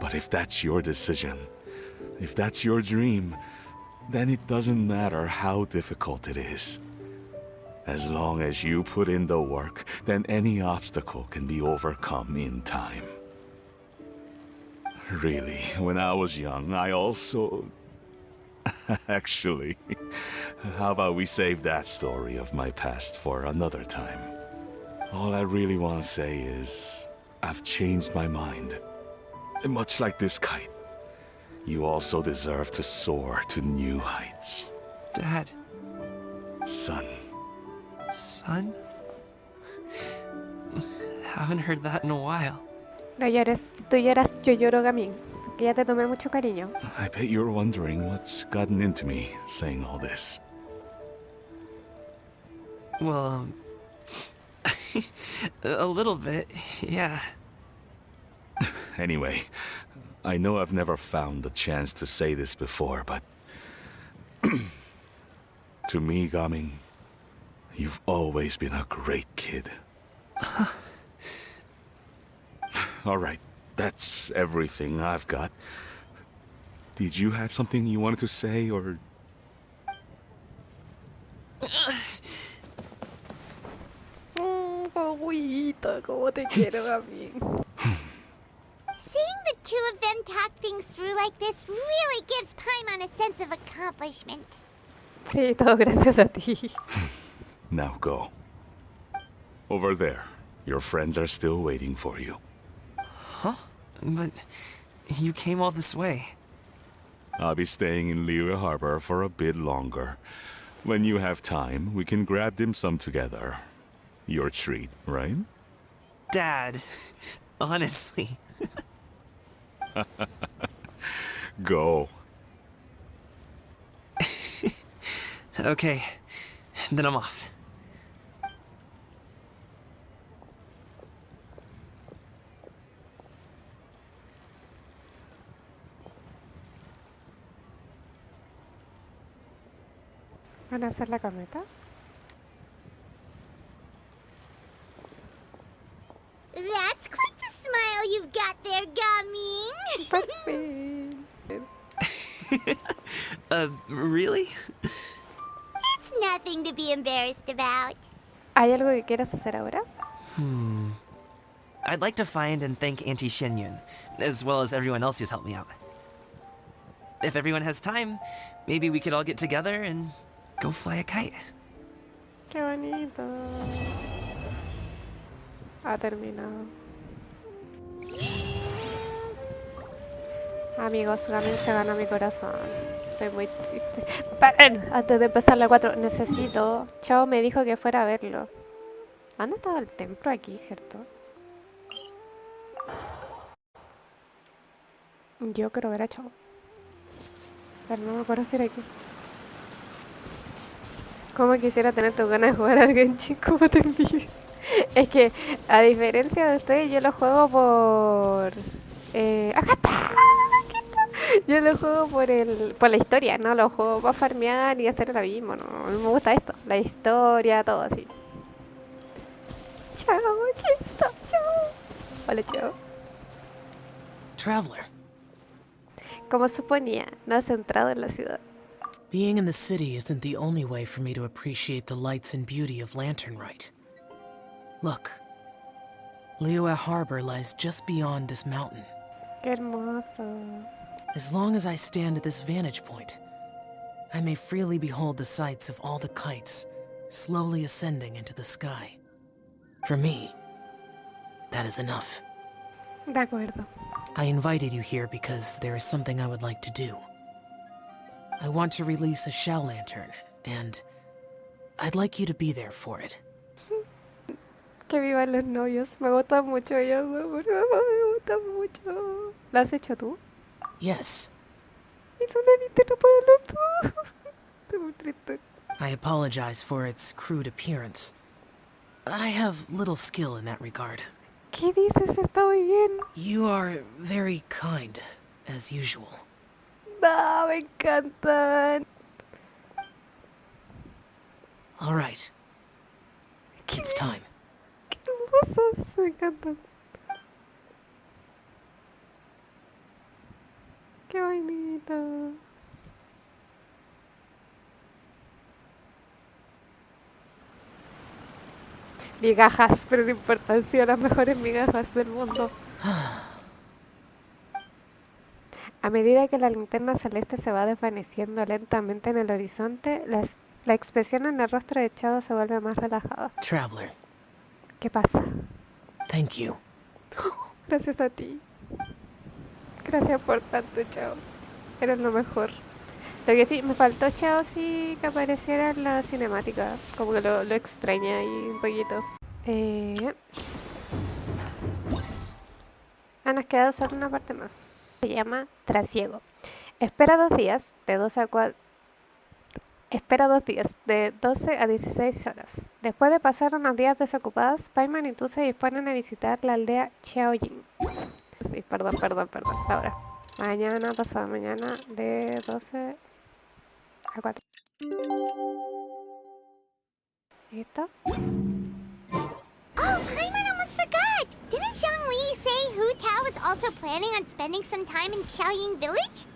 But if that's your decision, if that's your dream, then it doesn't matter how difficult it is. As long as you put in the work, then any obstacle can be overcome in time. Really, when I was young, I also... Actually, how about we save that story of my past for another time? All I really want to say is, I've changed my mind. Much like this kite, you also deserve to soar to new heights. Dad. Son. Son? Haven't heard that in a while. No llores, si tú lloras, yo lloro también. Que ya te tomé mucho cariño. I bet you're wondering what's gotten into me saying all this. Well, a little bit, yeah. Anyway, I know I've never found the chance to say this before, but... to me, Gaming, you've always been a great kid. Alright, that's everything I've got. Did you have something you wanted to say, or... Agüita, cómo te quiero, Gaming. Seeing the two of them talk things through like this really gives Paimon a sense of accomplishment. Sí, todo gracias a ti. Now go. Over there. Your friends are still waiting for you. Huh? But you came all this way. I'll be staying in Liyue Harbor for a bit longer. When you have time, we can grab dim sum together. Your treat, right? Dad, honestly. Go. Okay, then I'm off. ¿Van a hacer la cometa? That's quite the smile you've got there, Gummy. Por fin. Really? It's nothing to be embarrassed about. ¿Hay algo que quieras hacer ahora? I'd like to find and thank Auntie Xinyun, as well as everyone else who's helped me out. If everyone has time, maybe we could all get together and go fly a kite. Qué bonito. Ha terminado. Amigos, Gamin se gana mi corazón. Estoy muy triste. ¡Paren! Antes de empezar la 4, necesito... Chao me dijo que fuera a verlo. ¿Dónde estaba el templo? Aquí, ¿cierto? Yo quiero ver a Chao. Pero no me acuerdo si era aquí. Como quisiera tener tu ganas de jugar al Genshin, como te envidio. Es que, a diferencia de ustedes, yo lo juego por... ¡Acá está! ¡Aquí está! Yo lo juego por la historia, no lo juego para farmear y hacer el abismo, no. A mí me gusta esto, la historia, todo así. Chao, aquí está, chao. Hola, chao. Traveler, Como suponía, no has entrado en la ciudad. being in the city isn't the only way for me to appreciate the lights and beauty of Lanternrite. Look, Liyue Harbor lies just beyond this mountain. Qué hermoso. As long as I stand at this vantage point, I may freely behold the sights of all the kites slowly ascending into the sky. For me, that is enough. De acuerdo. I invited you here because there is something I would like to do. I want to release a shell lantern, and I'd like you to be there for it. Que vivan los novios. Me gusta mucho ellos, por favor, me gusta mucho. ¿Lo has hecho tú? Yes, Es una Nintendo para los dos. Estoy muy triste. I apologize for its crude appearance. I have little skill in that regard. ¿Qué dices? Está muy bien. You are very kind, as usual. No, me encantan. All right. It's time. Qué hermosos, me encantan. Qué bonito. Migajas, pero no importa, han sido las mejores migajas del mundo. A medida que la linterna celeste se va desvaneciendo lentamente en el horizonte, la expresión en el rostro de Chao se vuelve más relajada. Traveler, ¿Qué pasa? thank you. Gracias a ti. Gracias por tanto, Chao. Eres lo mejor. Lo que sí, me faltó Chao sí que apareciera en la cinemática. Como que lo extrañé ahí un poquito. Nos queda solo una parte más. Se llama Trasiego. Espera 2 días, de 12 a 4. Espera 2 días, de 12 a 16 horas. Después de pasar unos días desocupados, Paiman y tú se disponen a visitar la aldea Xiaoying. Sí, perdón, Laura. Mañana, pasado mañana, de 12 a 4. ¿Listo? Oh, Paimon almost forgot! Didn't Zhongli say Hu Tao was also planning on spending some time in Xiaoying Village?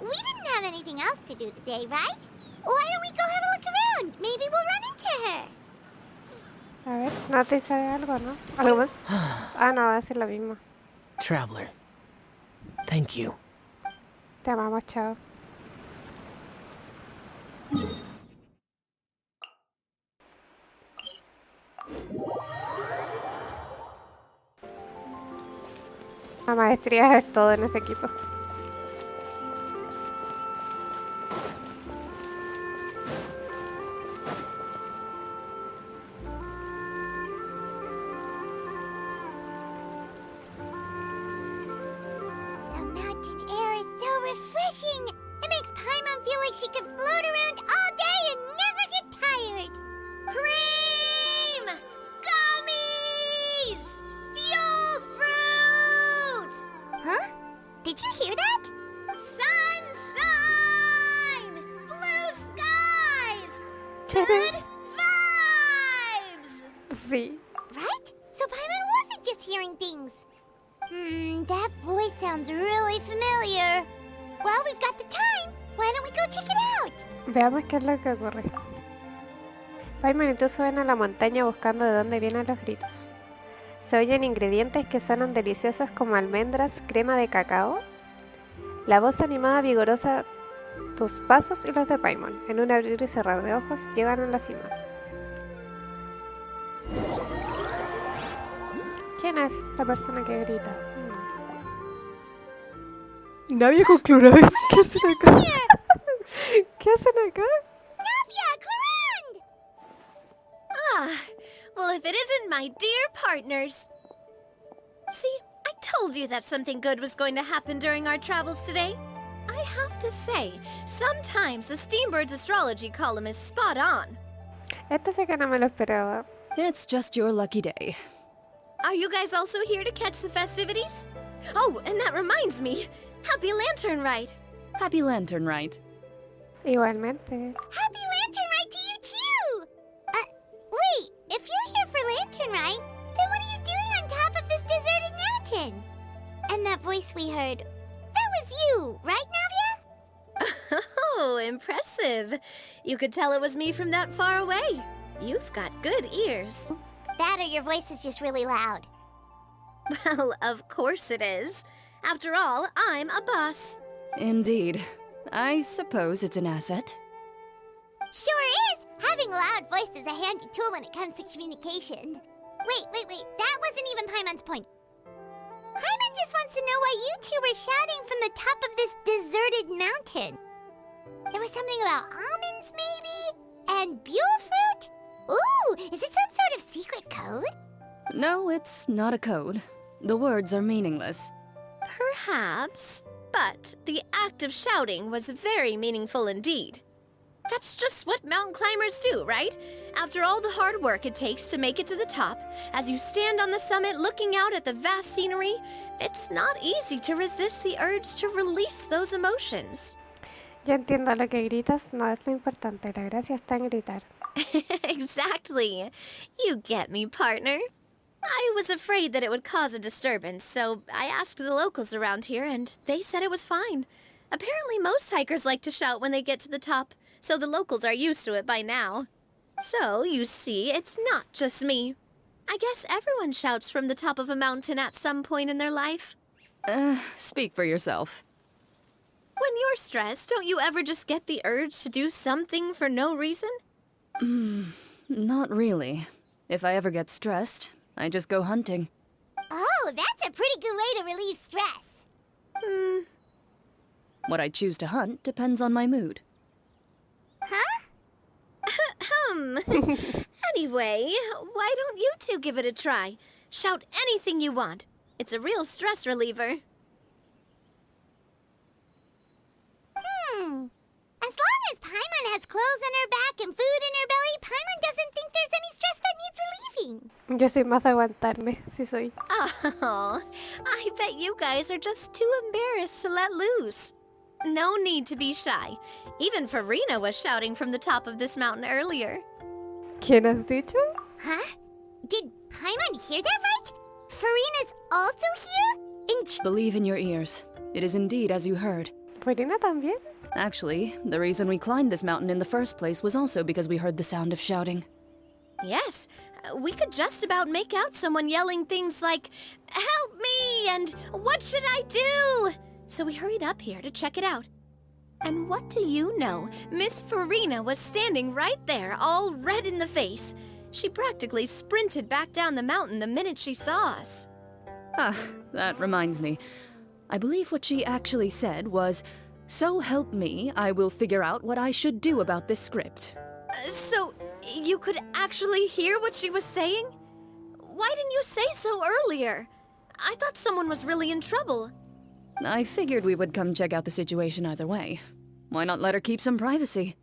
We didn't have anything else to do today, right? Why don't we go have a look around? Maybe we'll run into her. A ver, no te dice algo, ¿no? ¿Algo más? Ah, no, va a decir lo mismo. Traveler, thank you. Te amamos, Chao. La maestría es todo en ese equipo. The mountain air is so refreshing. It makes Paimon feel like she could float around all day and never get tired. Cream! Gummies! Fuel fruit! Huh? Did you hear that? Sunshine! Blue sky! Sí. Right? So Paimon wasn't just hearing things. That voice sounds really familiar. Well, we've got the time. Why don't we go check it out? Veamos qué es lo que ocurre. Paimon y tú suben a la montaña buscando de dónde vienen los gritos. Se oyen ingredientes que suenan deliciosos como almendras, crema de cacao. La voz animada vigorosa, tus pasos y los de Paimon. En un abrir y cerrar de ojos llegan a la cima. ¿Quién es la persona que grita? Navia con cloride. ¿Qué hacen acá? ¿Qué hacen acá? Navia, Clorinde! Ah, well, if it isn't my dear partners. See, I told you that something good was going to happen during our travels today. I have to say, sometimes the Steambird's astrology column is spot on. Esto sí que no me lo esperaba. It's just your lucky day. Are you guys also here to catch the festivities? Oh, and that reminds me. Happy Lantern Rite. Happy Lantern Rite. Igualmente. Happy Lantern Rite to you too! Wait, if you're here for Lantern Rite, then what are you doing on top of this deserted mountain? And that voice we heard, that was you, right, Navia? Oh, impressive. You could tell it was me from that far away. You've got good ears. That or your voice is just really loud. Well, of course it is. After all, I'm a boss. Indeed. I suppose it's an asset. Sure is! Having a loud voice is a handy tool when it comes to communication. Wait. That wasn't even Paimon's point. Paimon just wants to know why you two were shouting from the top of this deserted mountain. There was something about almonds, maybe? And buell fruit? Ooh, is it some sort of secret code? No, it's not a code. The words are meaningless. Perhaps, but the act of shouting was very meaningful indeed. That's just what mountain climbers do, right? After all the hard work it takes to make it to the top, as you stand on the summit looking out at the vast scenery, it's not easy to resist the urge to release those emotions. Ya entiendo, lo que gritas no es lo importante, la gracia está en gritar. Exactly. You get me, partner. I was afraid that it would cause a disturbance, so I asked the locals around here, and they said it was fine. Apparently most hikers like to shout when they get to the top, so the locals are used to it by now. So, you see, it's not just me. I guess everyone shouts from the top of a mountain at some point in their life. Speak for yourself. When you're stressed, don't you ever just get the urge to do something for no reason? Not really. If I ever get stressed, I just go hunting. Oh, that's a pretty good way to relieve stress. What I choose to hunt depends on my mood. Huh? Anyway, why don't you two give it a try? Shout anything you want. It's a real stress reliever. As long as Paimon has clothes on her back and food in her belly, Paimon doesn't think there's any stress that needs relieving. Yo soy más de aguantarme, sí soy. Oh, I bet you guys are just too embarrassed to let loose. No need to be shy. Even Farina was shouting from the top of this mountain earlier. ¿Quién has dicho? Huh? Did Paimon hear that right? Farina's also here? Believe in your ears. It is indeed as you heard. ¿Farina también? Actually, the reason we climbed this mountain in the first place was also because we heard the sound of shouting. Yes, we could just about make out someone yelling things like, "Help me!" and "What should I do?" So we hurried up here to check it out. And what do you know? Miss Farina was standing right there, all red in the face. She practically sprinted back down the mountain the minute she saw us. Ah, that reminds me. I believe what she actually said was, "So help me, I will figure out what I should do about this script." So, you could actually hear what she was saying? Why didn't you say so earlier? I thought someone was really in trouble. I figured we would come check out the situation either way. Why not let her keep some privacy?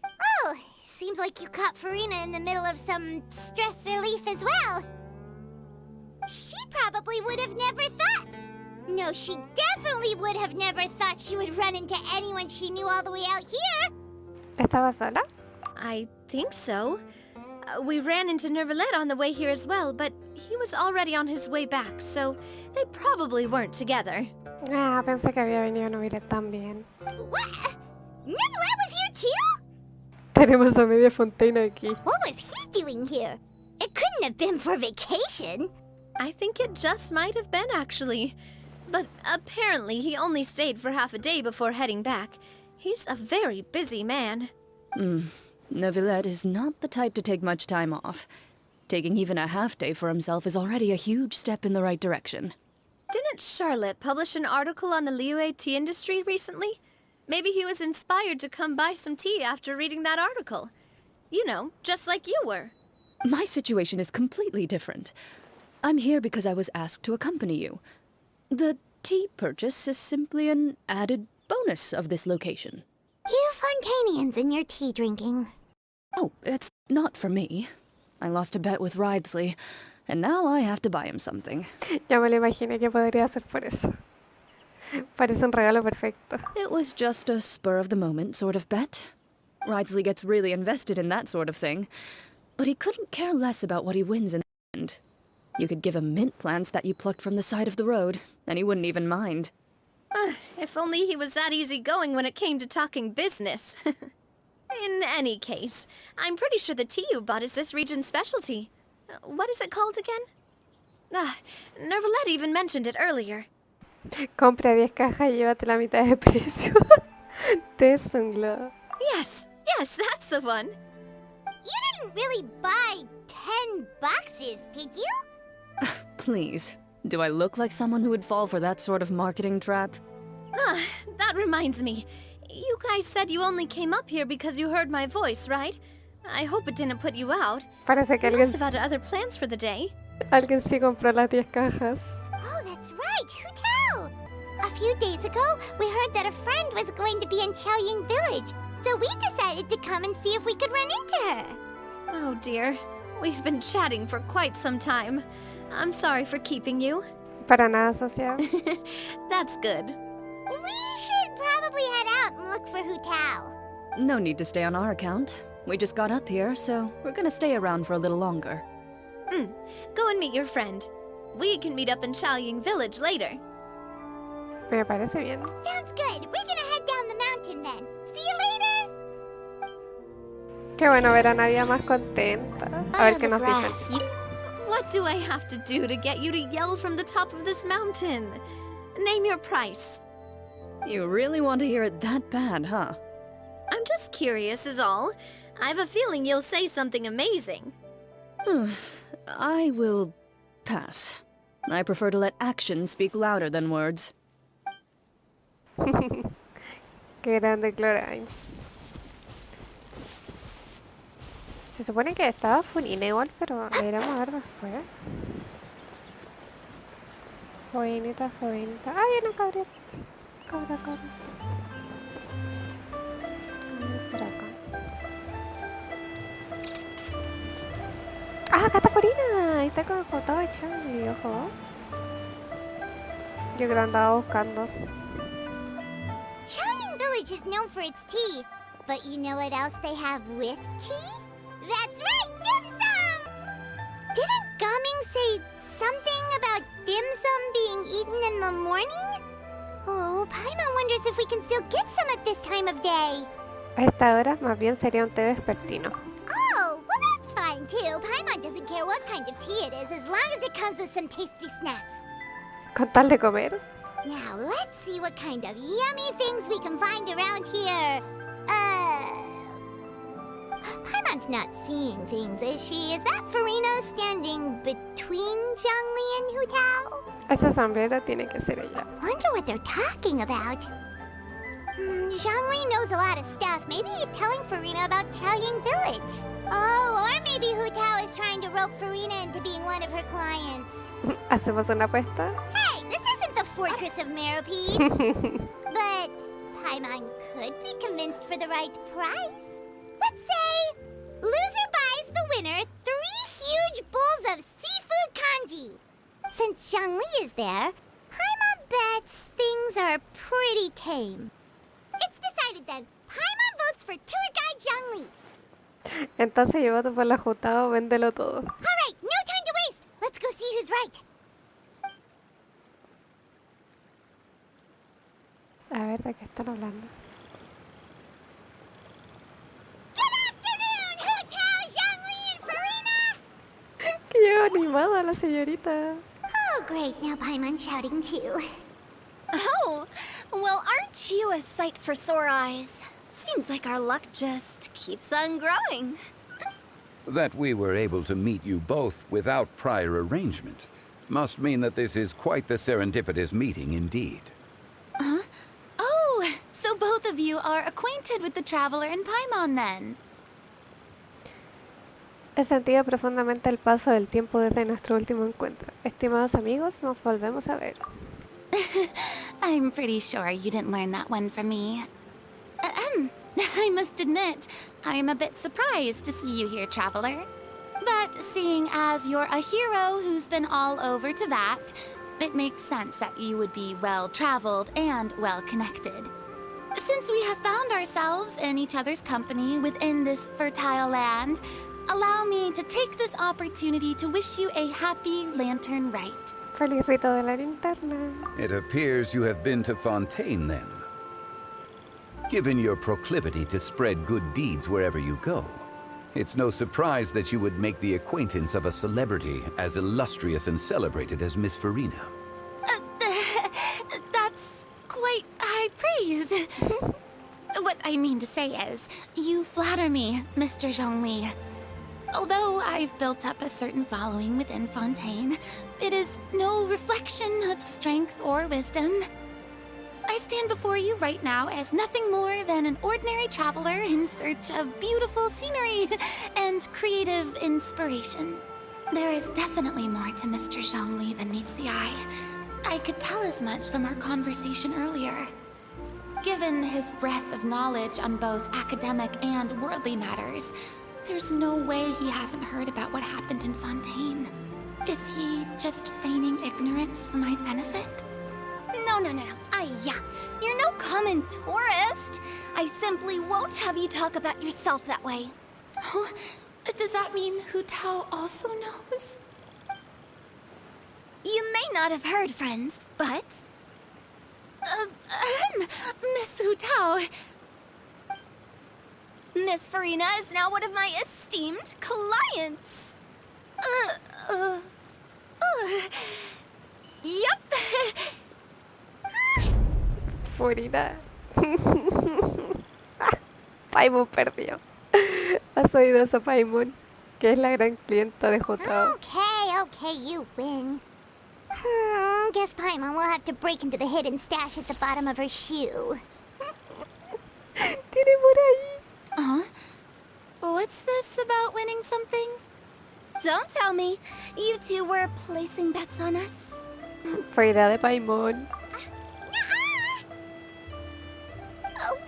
Oh, seems like you caught Farina in the middle of some stress relief as well. She probably would have never thought. No, she definitely would have never thought she would run into anyone she knew all the way out here. ¿Estaba sola? I think so. We ran into Nervalet on the way here as well, but he was already on his way back, so they probably weren't together. Ah, pensé que había venido Nobilet también. What? Nervalet was here too? Tenemos a media Fontaine aquí. What was he doing here? It couldn't have been for vacation. I think it just might have been, actually. But apparently he only stayed for half a day before heading back. He's a very busy man. Neuvillette is not the type to take much time off. Taking even a half day for himself is already a huge step in the right direction. Didn't Charlotte publish an article on the Liyue tea industry recently? Maybe he was inspired to come buy some tea after reading that article. You know, just like you were. My situation is completely different. I'm here because I was asked to accompany you. The tea purchase is simply an added bonus of this location. You Fontanians and your tea drinking. Oh, it's not for me. I lost a bet with Ridesley, and now I have to buy him something. Ya me lo imaginé que podría ser por eso. Parece un regalo perfecto. It was just a spur-of-the-moment sort of bet. Ridesley gets really invested in that sort of thing, but he couldn't care less about what he wins in the end. You could give him mint plants that you plucked from the side of the road, and he wouldn't even mind. If only he was that easygoing when it came to talking business. In any case, I'm pretty sure the tea you bought is this region's specialty. What is it called again? Nervalet even mentioned it earlier. Compra 10 cajas y llévate la mitad de precio. Tesunglo. Yes, that's the one. You didn't really buy 10 boxes, did you? Please, do I look like someone who would fall for that sort of marketing trap? That reminds me. You guys said you only came up here because you heard my voice, right? I hope it didn't put you out. Parece que You must have had other plans for the day. Alguien sí compró las 10 cajas. Oh, that's right. Who tell? A few days ago, we heard that a friend was going to be in Chaoying Village, so we decided to come and see if we could run into her. Oh dear. We've been chatting for quite some time. I'm sorry for keeping you. Para nada, social. That's good. We should probably head out and look for Hu Tao. No need to stay on our account. We just got up here, so we're gonna stay around for a little longer. Go and meet your friend. We can meet up in Chaoying Village later. Me parece bien. Sounds good. We're gonna head down the mountain then. See you later. Qué bueno ver a Nadia más contenta. A ver qué nos dicen. What do I have to do to get you to yell from the top of this mountain? Name your price. You really want to hear it that bad, huh? I'm just curious is all. I have a feeling you'll say something amazing. I will pass. I prefer to let actions speak louder than words. Qué grande Clorain. Se supone que estaba Funina igual, pero la iremos a ver después. Foinita. Ah, viene una cabra. Cabra. Por acá. Ah, acá está Forina. Ahí está como todo hecho. Mi ojo. Yo que lo andaba buscando. Chaoying Village is known for its tea, but you know what else they have with tea? That's right, dim sum! Didn't Gaming say something about dim sum being eaten in the morning? Oh, Paimon wonders if we can still get some at this time of day. A esta hora más bien sería un té vespertino. Oh, well that's fine too. Paimon doesn't care what kind of tea it is as long as it comes with some tasty snacks. Con tal de comer. Now let's see what kind of yummy things we can find around here. Paimon's not seeing things, is she? Is that Farina standing between Zhangli and Hu Tao? Esa sombrera tiene que ser ella. Wonder what they're talking about. Zhangli knows a lot of stuff. Maybe he's telling Farina about Chaoying Village. Oh, or maybe Hu Tao is trying to rope Farina into being one of her clients. ¿Hacemos una apuesta? Hey, this isn't the Fortress of Meropide. But Paimon could be convinced for the right price. Let's say loser buys the winner 3 huge bowls of seafood kanji. Since Zhangli is there, Paimon bets things are pretty tame. It's decided then. Paimon votes for tour guide Zhangli. Entonces yo voto por la ajustado, véndelo todo. Alright, no time to waste! Let's go see who's right. A ver, ¿de qué están hablando? Good afternoon, Hu Tao, Zhongli, and Farina! ¡Qué animada la señorita! Oh, great, now Paimon's shouting too. Oh, well, aren't you a sight for sore eyes? Seems like our luck just keeps on growing. That we were able to meet you both without prior arrangement must mean that this is quite the serendipitous meeting indeed. Huh? Oh, so both of you are acquainted with the traveler in Paimon then? He sentido profundamente el paso del tiempo desde nuestro último encuentro. Estimados amigos, nos volvemos a ver. I'm pretty sure you didn't learn that one from me. I must admit, I am a bit surprised to see you here, traveler. But seeing as you're a hero who's been all over to that, it makes sense that you would be well-traveled and well-connected. Since we have found ourselves in each other's company within this fertile land, allow me to take this opportunity to wish you a happy lantern rite. Feliz Rito de la Linterna. It appears you have been to Fontaine then. Given your proclivity to spread good deeds wherever you go, it's no surprise that you would make the acquaintance of a celebrity as illustrious and celebrated as Miss Farina. That's quite high praise. What I mean to say is, you flatter me, Mr. Zhongli. Although I've built up a certain following within Fontaine, it is no reflection of strength or wisdom. I stand before you right now as nothing more than an ordinary traveler in search of beautiful scenery and creative inspiration. There is definitely more to Mr. Zhongli than meets the eye. I could tell as much from our conversation earlier. Given his breadth of knowledge on both academic and worldly matters, there's no way he hasn't heard about what happened in Fontaine. Is he just feigning ignorance for my benefit? No. You're no common tourist. I simply won't have you talk about yourself that way. Oh, does that mean Hu Tao also knows? You may not have heard, friends, but... Miss Hu Tao. Miss Farina is now one of my esteemed clients. Yep. Farina. Paimon perdió. Has oído eso, Paimon, que es la gran clienta de Jotao. Okay, you win. Guess Paimon will have to break into the hidden stash at the bottom of her shoe. Tiene por ahí. Huh? What's this about winning something? Don't tell me. You two were placing bets on us. Fue idea de Paimon.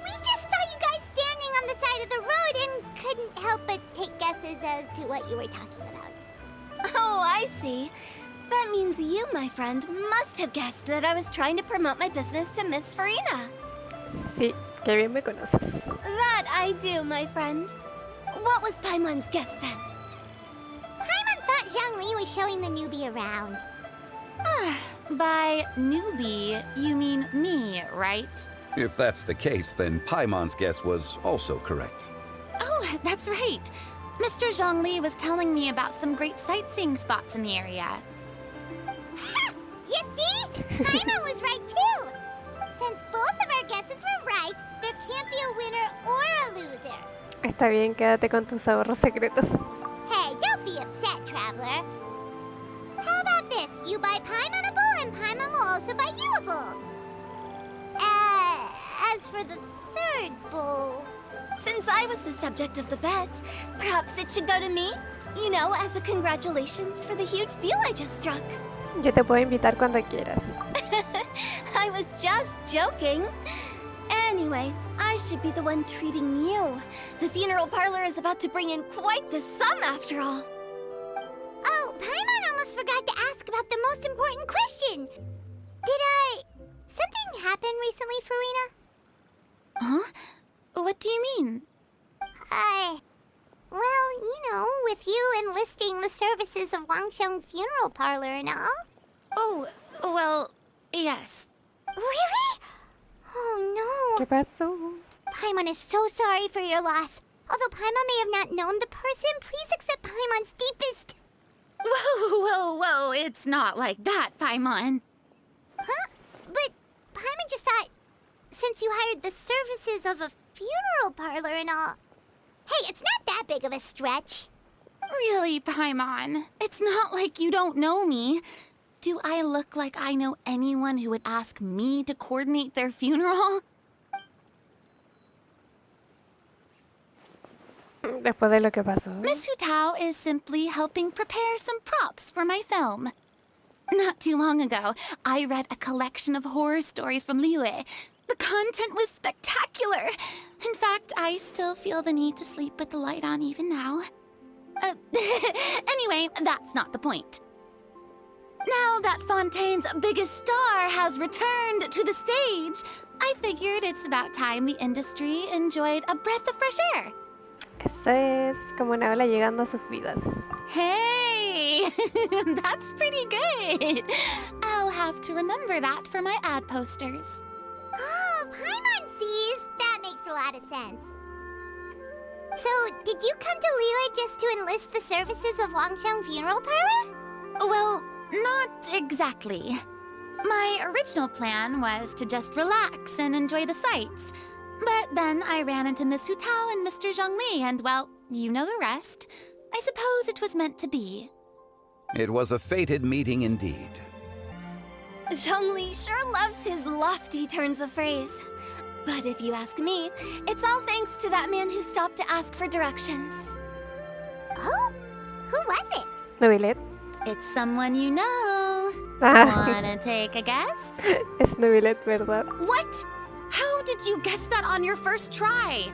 We just saw you guys standing on the side of the road and couldn't help but take guesses as to what you were talking about. Oh, I see. That means you, my friend, must have guessed that I was trying to promote my business to Miss Farina. Sí, qué bien me conoces. That I do, my friend. What was Paimon's guess then? Paimon thought Zhongli was showing the newbie around. By newbie, you mean me, right? If that's the case, then Paimon's guess was also correct. Oh, that's right. Mr. Zhongli was telling me about some great sightseeing spots in the area. You see? Paimon was right too! Since both of our guesses were right, there can't be a winner or a loser. Está bien, quédate con tus ahorros secretos. Hey, don't be upset, traveler. How about this? You buy Paimon a bowl and Paimon will also buy you a bowl. As for the third bowl... Since I was the subject of the bet, perhaps it should go to me? You know, as a congratulations for the huge deal I just struck. Yo te puedo invitar cuando quieras. I was just joking. Anyway, I should be the one treating you. The funeral parlor is about to bring in quite the sum after all. Oh, Paimon almost forgot to ask about the most important question. Something happen recently, Farina? Huh? What do you mean? Well, you know, with you enlisting the services of Wangxiang Funeral Parlor and all. Oh, well, yes. Really? Oh ¿Qué no. pasó? Paimon is so sorry for your loss. Although Paimon may have not known the person, please accept Paimon's deepest... Whoa, it's not like that, Paimon. Huh? But Paimon just thought, since you hired the services of a funeral parlor and all... Hey, it's not that big of a stretch. Really, Paimon? It's not like you don't know me. Do I look like I know anyone who would ask me to coordinate their funeral? Después de lo que pasó. Miss Hu Tao is simply helping prepare some props for my film. Not too long ago, I read a collection of horror stories from Liyue. The content was spectacular. In fact, I still feel the need to sleep with the light on even now. Anyway, that's not the point. Now that Fontaine's biggest star has returned to the stage, I figured it's about time the industry enjoyed a breath of fresh air. Eso es como una ola llegando a sus vidas. Hey, that's pretty good. I'll have to remember that for my ad posters. Oh, Paimon sees. That makes a lot of sense. So, did you come to Liyue just to enlist the services of Wangxiang Funeral Parlor? Well, not exactly. My original plan was to just relax and enjoy the sights. But then I ran into Miss Hu Tao and Mr. Zhongli, and well, you know the rest. I suppose it was meant to be. It was a fated meeting indeed. Zhongli sure loves his lofty turns of phrase. But if you ask me, it's all thanks to that man who stopped to ask for directions. Oh? Who was it? Nubilet. It's someone you know. Ah. Wanna take a guess? Es Nubilet, ¿verdad? What? How did you guess that on your first try?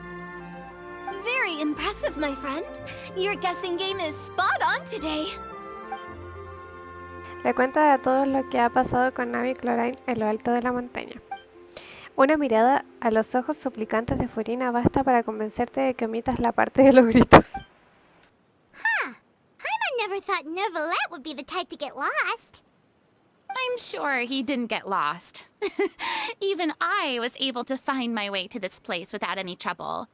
Very impressive, my friend. Your guessing game is spot on today. Le cuenta a todos lo que ha pasado con Navi y Chlorine en lo alto de la montaña. Una mirada a los ojos suplicantes de Furina basta para convencerte de que omitas la parte de los gritos. Huh. Paimon never thought Neuvillette would be the type to get lost. I'm sure he didn't get lost. Even I was able to find my way to this place without any trouble.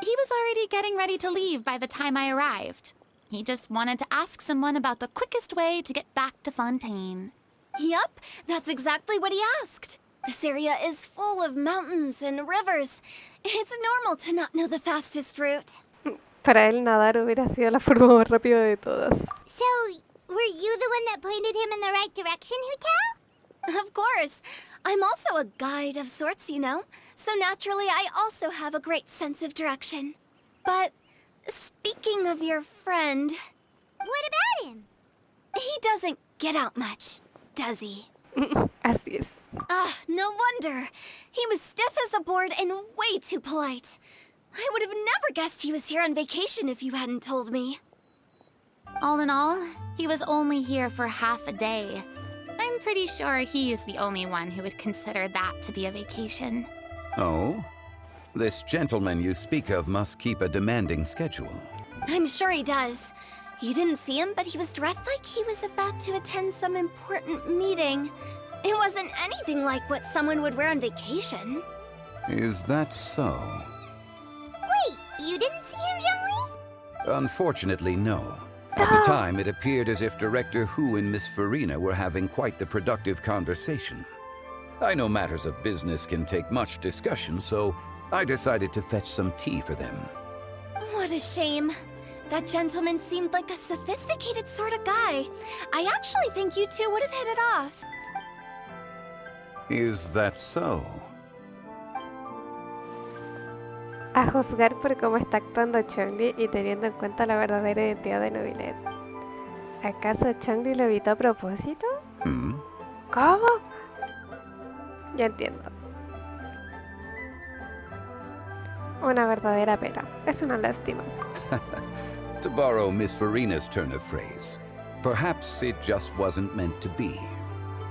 He was already getting ready to leave by the time I arrived. He just wanted to ask someone about the quickest way to get back to Fontaine. Yup, that's exactly what he asked. This area is full of mountains and rivers. It's normal to not know the fastest route. Para él nadar hubiera sido la forma más rápida de todas. So, were you the one that pointed him in the right direction, Hu Tao? Of course. I'm also a guide of sorts, you know. So naturally, I also have a great sense of direction. But speaking of your friend... What about him? He doesn't get out much, does he? Así es. Ah, no wonder. He was stiff as a board and way too polite. I would have never guessed he was here on vacation if you hadn't told me. All in all, he was only here for half a day. I'm pretty sure he is the only one who would consider that to be a vacation. Oh? This gentleman you speak of must keep a demanding schedule. I'm sure he does. You didn't see him, but he was dressed like he was about to attend some important meeting. It wasn't anything like what someone would wear on vacation. Is that so? Wait, you didn't see him, Zhongli? Unfortunately, no. At the time, it appeared as if Director Hu and Miss Furina were having quite the productive conversation. I know matters of business can take much discussion, so I decided to fetch some tea for them. What a shame. That gentleman seemed like a sophisticated sort of guy. I actually think you two would have hit it off. Is that so? A juzgar por cómo está actuando Chongli y teniendo en cuenta la verdadera identidad de Nubilet. ¿Acaso Chongli lo evitó a propósito? Hmm? ¿Cómo? Ya entiendo. Una verdadera pena. Es una lástima. To borrow Miss Furina's turn of phrase, perhaps it just wasn't meant to be.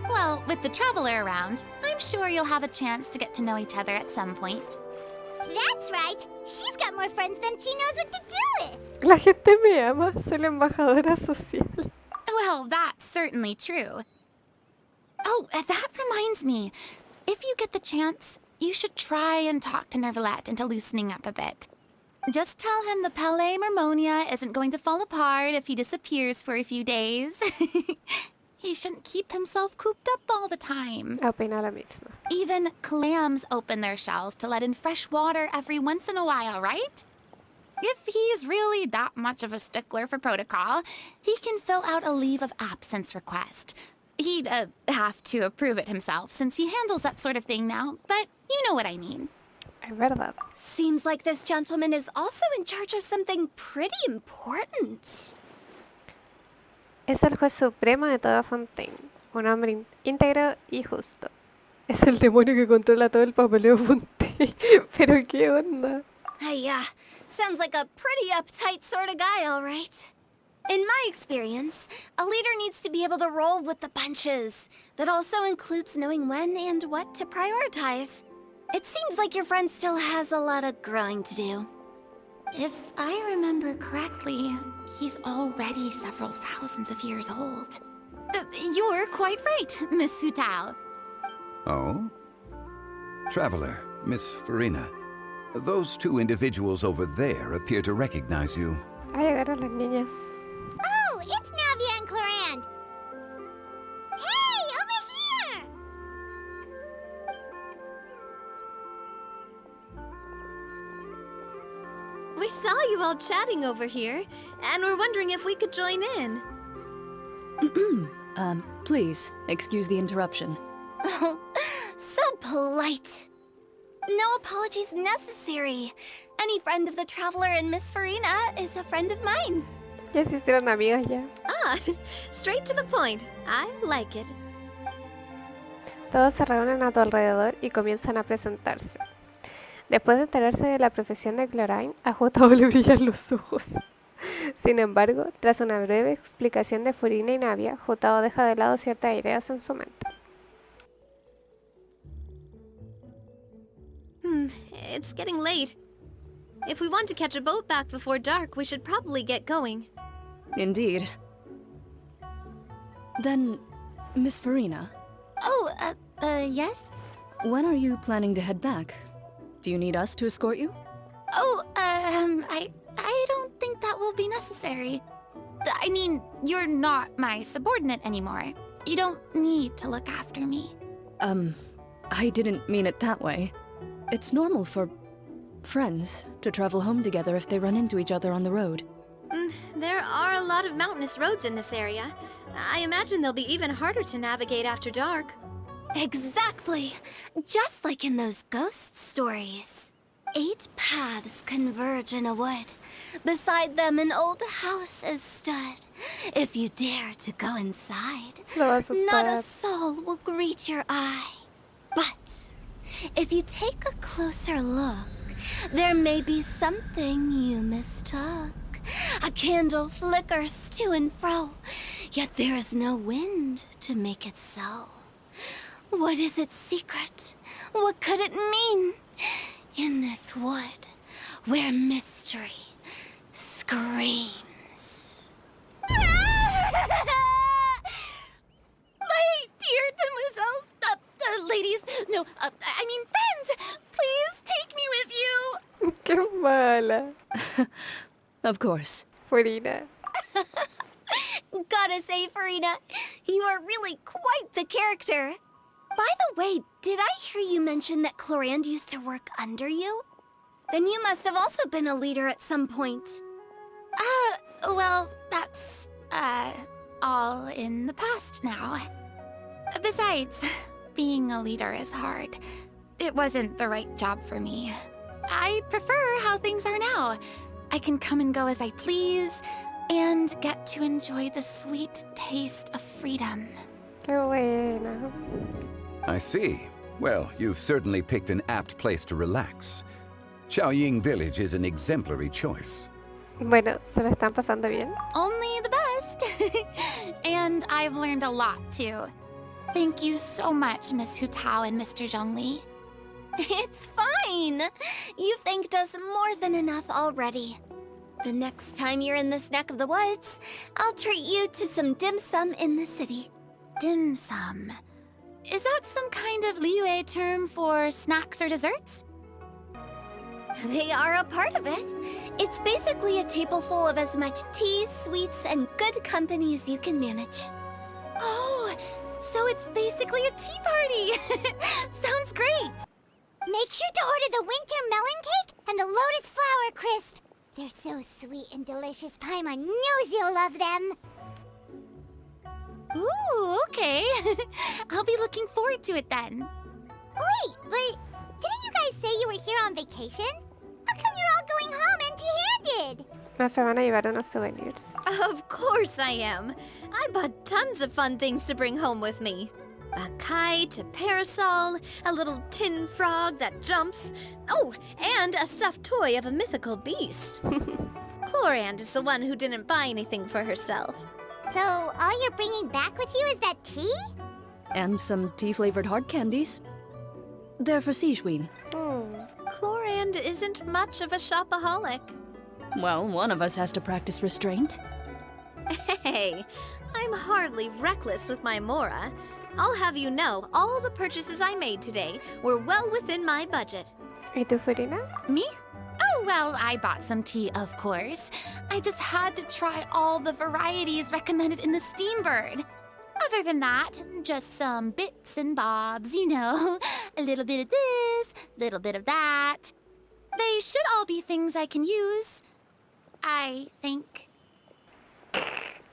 Well, with the traveler around, I'm sure you'll have a chance to get to know each other at some point. That's right. She's got more friends than she knows what to do with. La gente me ama, soy la embajadora social. Well, that's certainly true. Oh, that reminds me. If you get the chance, you should try and talk to Nervalette into loosening up a bit. Just tell him the Palais Mermonia isn't going to fall apart if he disappears for a few days. He shouldn't keep himself cooped up all the time. Opina la misma. Even clams open their shells to let in fresh water every once in a while, right? If he's really that much of a stickler for protocol, he can fill out a leave of absence request. He'd have to approve it himself since he handles that sort of thing now, but you know what I mean. Es verdad. Seems like this gentleman is also in charge of something pretty important. Es el juez supremo de toda Fontaine. Un hombre íntegro y justo. Es el demonio que controla todo el papeleo Fontaine. Pero qué onda. Yeah, sounds like a pretty uptight sort of guy, all right. In my experience, a leader needs to be able to roll with the punches. That also includes knowing when and what to prioritize. It seems like your friend still has a lot of growing to do. If I remember correctly, he's already several thousands of years old. You're quite right, Miss Hutao. Oh? Traveler, Miss Farina. Those two individuals over there appear to recognize you. Ah, llegaron las niñas. Oh, it's Navia and Clorand. Hey, over here! We saw you all chatting over here, and we're wondering if we could join in. Please, excuse the interruption. Oh, so polite. No apologies necessary. Any friend of the Traveler and Miss Farina is a friend of mine. Ya se hicieron amigas ya. Ah, straight to the point. I like it. Todos se reúnen a tu alrededor y comienzan a presentarse. Después de enterarse de la profesión de Clorine, a Jotao le brillan los ojos. Sin embargo, tras una breve explicación de Furina y Navia, Jotao deja de lado ciertas ideas en su mente. It's getting late. If we want to catch a boat back before dark, we should probably get going. Indeed. Then, Miss Farina. Oh, yes? When are you planning to head back? Do you need us to escort you? Oh, I don't think that will be necessary. I mean, you're not my subordinate anymore. You don't need to look after me. I didn't mean it that way. It's normal for friends to travel home together if they run into each other on the road. There are a lot of mountainous roads in this area. I imagine they'll be even harder to navigate after dark. Exactly. Just like in those ghost stories. 8 paths converge in a wood. Beside them an old house is stood. If you dare to go inside, not a soul will greet your eye. But if you take a closer look, there may be something you mistook. A candle flickers to and fro, yet there is no wind to make it so. What is its secret? What could it mean? In this wood, where mystery screams. My dear demoiselles, ladies, no, I mean friends, please take me with you. Qué mala. Of course. Farina. Gotta say, Farina, you are really quite the character. By the way, did I hear you mention that Clorand used to work under you? Then you must have also been a leader at some point. Well, that's, all in the past now. Besides, being a leader is hard. It wasn't the right job for me. I prefer how things are now. I can come and go as I please, and get to enjoy the sweet taste of freedom. Qué buena. I see. Well, you've certainly picked an apt place to relax. Chaoying Village is an exemplary choice. Bueno, ¿se lo están pasando bien? Only the best. And I've learned a lot, too. Thank you so much, Miss Hutao and Mr. Zhongli. It's fine. You've thanked us more than enough already. The next time you're in this neck of the woods, I'll treat you to some dim sum in the city. Dim sum. Is that some kind of Liyue term for snacks or desserts? They are a part of it. It's basically a table full of as much tea, sweets, and good company as you can manage. Oh, so it's basically a tea party. Sounds great. Make sure to order the winter melon cake and the lotus flower crisp. They're so sweet and delicious. Paimon knows you'll love them. Ooh, okay. I'll be looking forward to it then. Wait, but didn't you guys say you were here on vacation? How come you're all going home empty-handed? No se van a llevar unos souvenirs. Of course I am. I bought tons of fun things to bring home with me. A kite, a parasol, a little tin frog that jumps. Oh, and a stuffed toy of a mythical beast. Chlorand is the one who didn't buy anything for herself. So all you're bringing back with you is that tea? And some tea-flavored hard candies. They're for Sijwin. Chlorand isn't much of a shopaholic. Well, one of us has to practice restraint. Hey, I'm hardly reckless with my Mora. I'll have you know, all the purchases I made today were well within my budget. ¿Y tú, Furina? Me? Oh, well, I bought some tea, of course. I just had to try all the varieties recommended in the Steambird. Other than that, just some bits and bobs, you know. A little bit of this, little bit of that. They should all be things I can use, I think.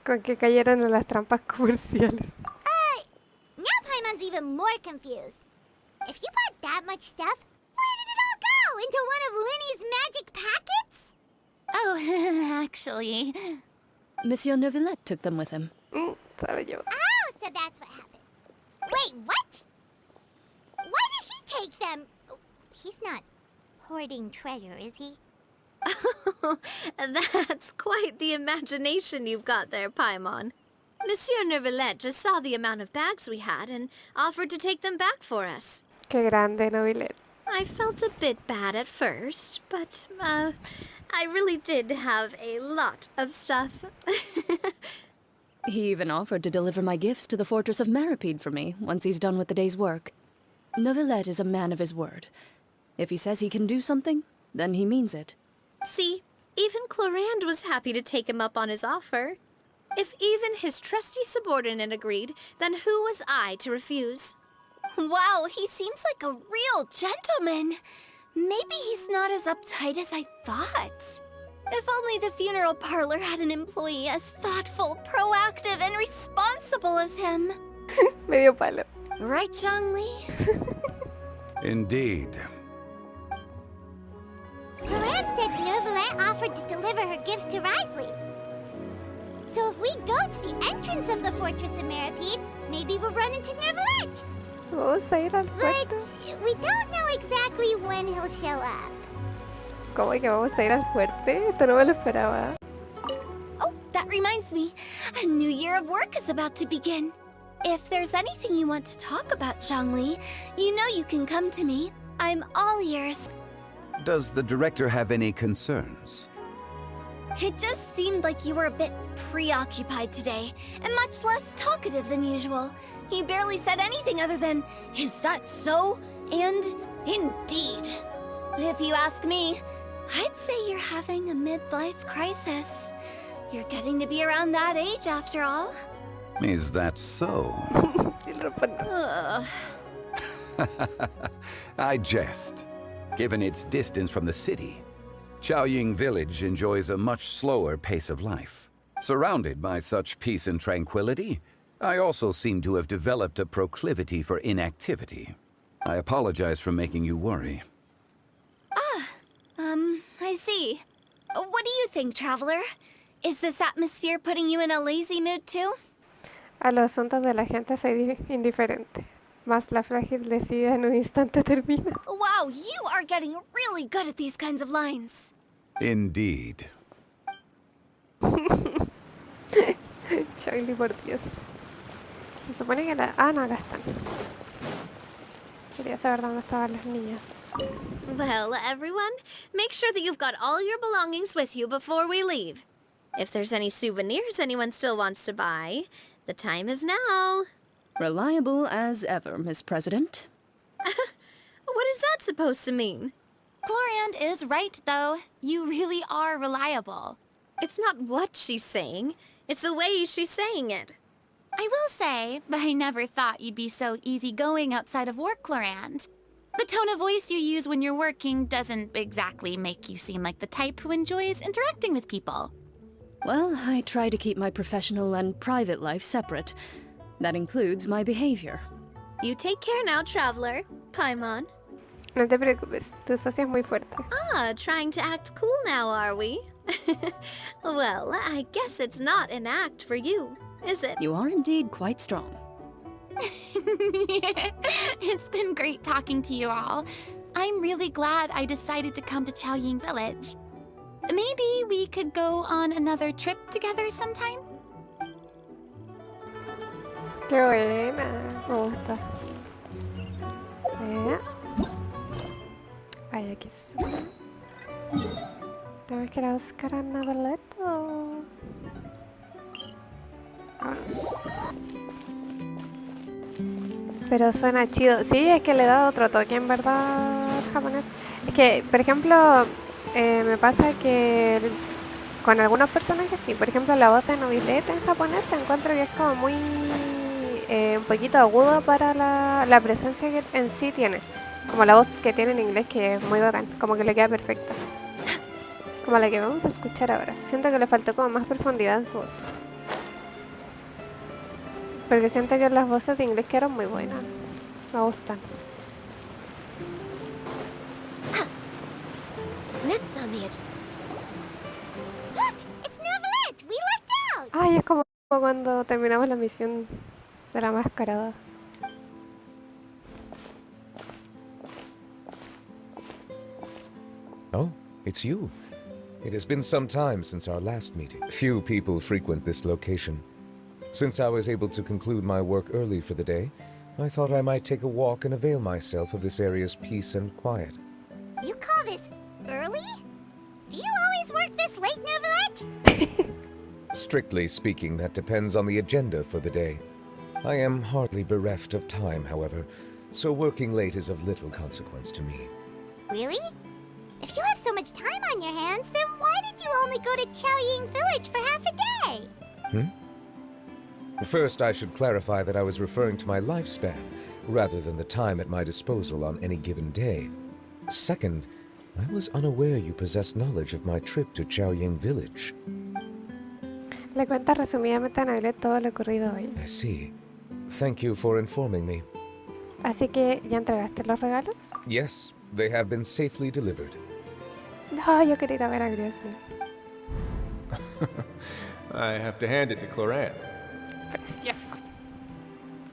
Con que cayeron en las trampas comerciales. Now Paimon's even more confused. If you bought that much stuff, where did it all go? Into one of Linny's magic packets? Oh, actually... Monsieur Neuvillette took them with him. Sabe yo. Oh, so that's what happened. Wait, what? Why did he take them? He's not hoarding treasure, is he? That's quite the imagination you've got there, Paimon. Monsieur Neuvillette just saw the amount of bags we had and offered to take them back for us. Qué grande, Neuvillette. I felt a bit bad at first, but, I really did have a lot of stuff. He even offered to deliver my gifts to the Fortress of Maripede for me once he's done with the day's work. Neuvillette is a man of his word. If he says he can do something, then he means it. See, even Chlorand was happy to take him up on his offer. If even his trusty subordinate agreed, then who was I to refuse? Wow, he seems like a real gentleman. Maybe he's not as uptight as I thought. If only the funeral parlor had an employee as thoughtful, proactive, and responsible as him. Medio palo. Right, Zhongli? Indeed. Chlorand said Neuvillette offered to deliver her gifts to Risley. So if we go to the entrance of the Fortress of Maripede, maybe we'll run into Neuvillette. Vamos a ir al puerto. But we don't know exactly when he'll show up. ¿Cómo que vamos a ir al fuerte? Esto no me lo esperaba. Oh, that reminds me. A new year of work is about to begin. If there's anything you want to talk about, Zhongli, you know you can come to me. I'm all ears. Does the director have any concerns? It just seemed like you were a bit preoccupied today, and much less talkative than usual. He barely said anything other than, "Is that so?" and "Indeed." If you ask me, I'd say you're having a midlife crisis. You're getting to be around that age after all. Is that so? Ugh. I jest. Given its distance from the city, Chaoying Village enjoys a much slower pace of life. Surrounded by such peace and tranquility, I also seem to have developed a proclivity for inactivity. I apologize for making you worry. I see. What do you think, Traveler? Is this atmosphere putting you in a lazy mood too? A los asuntos de la gente soy indiferente. Mas la frágil decida en un instante termina. Wow, you are getting really good at these kinds of lines. Indeed. Charlie, por Dios. Se supone que la... Ah, no, acá están. Quería saber dónde estaban las niñas. Well, everyone, make sure that you've got all your belongings with you before we leave. If there's any souvenirs anyone still wants to buy, the time is now. Reliable as ever, Miss President. What is that supposed to mean? Gloriand is right, though. You really are reliable. It's not what she's saying, it's the way she's saying it. I will say, but I never thought you'd be so easygoing outside of work, Gloriand. The tone of voice you use when you're working doesn't exactly make you seem like the type who enjoys interacting with people. Well, I try to keep my professional and private life separate. That includes my behavior. You take care now, traveler. Paimon. No te preocupes, tu socio es muy fuerte. Ah, trying to act cool now, are we? Well, I guess it's not an act for you, is it? You are indeed quite strong. It's been great talking to you all. I'm really glad I decided to come to Chaoying Village. Maybe we could go on another trip together sometime? Qué buena, me gusta. Ay, aquí sube. Tenemos que ir a buscar a Navarleto. Vámonos. Pero suena chido. Sí, es que le da otro toque en verdad al japonés. Es que, por ejemplo, me pasa que con algunos personajes sí. Por ejemplo, la voz de Nobilete en japonés encuentro que es como muy... un poquito aguda para la presencia que en sí tiene. Como la voz que tiene en inglés, que es muy bacán. Como que le queda perfecta. Como la que vamos a escuchar ahora. Siento que le faltó como más profundidad en su voz. Porque siento que las voces de inglés quedaron muy buenas. Me gustan. Next on the Look, it's Novelette. We lucked out. Ay, es como cuando terminamos la misión de la mascarada. Oh, it's you. It has been some time since our last meeting. Few people frequent this location. Since I was able to conclude my work early for the day, I thought I might take a walk and avail myself of this area's peace and quiet. You call this early? Do you always work this late, Novelette? Strictly speaking, that depends on the agenda for the day. I am hardly bereft of time, however, so working late is of little consequence to me. Really? If you have so much time on your hands, then why did you only go to Chaoying Village for half a day? First, I should clarify that I was referring to my lifespan, rather than the time at my disposal on any given day. Second, I was unaware you possessed knowledge of my trip to Chaoying Village. Le cuenta resumidamente a Nobilette todo lo ocurrido hoy. I see. Thank you for informing me. Así que, ¿ya entregaste los regalos? Yes, they have been safely delivered. No, yo quería ir a ver a Grizzly. I have to hand it to Clorant. Precioso.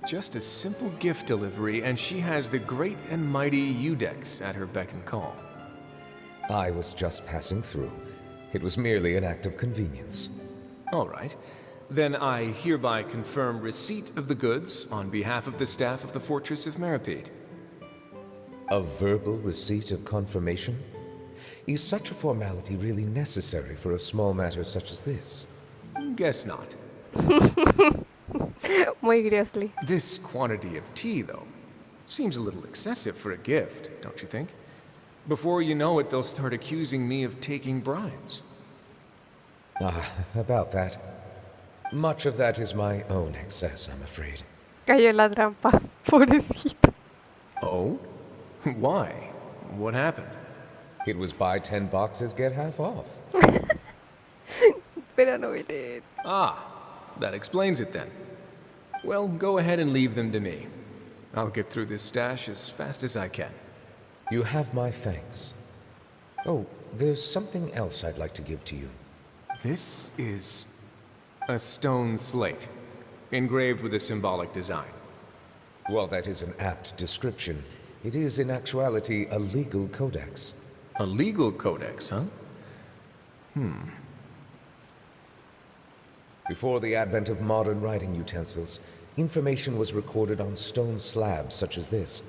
Just a simple gift delivery, and she has the great and mighty Udex at her beck and call. I was just passing through. It was merely an act of convenience. All right. Then I hereby confirm receipt of the goods on behalf of the staff of the Fortress of Meripede. A verbal receipt of confirmation? Is such a formality really necessary for a small matter such as this? Guess not. Muy Grizzly. This quantity of tea, though, seems a little excessive for a gift, don't you think? Before you know it, they'll start accusing me of taking bribes. About that. Much of that is my own excess, I'm afraid. Cayó en la trampa. Pobrecito. Oh? Why? What happened? It was buy 10 boxes, get half off. Pero Nobilette. Ah, that explains it then. Well, go ahead and leave them to me. I'll get through this stash as fast as I can. You have my thanks. Oh, there's something else I'd like to give to you. This is a stone slate, engraved with a symbolic design. While that is an apt description, it is in actuality a legal codex. A legal codex, huh? Before the advent of modern writing utensils, information was recorded on stone slabs such as this.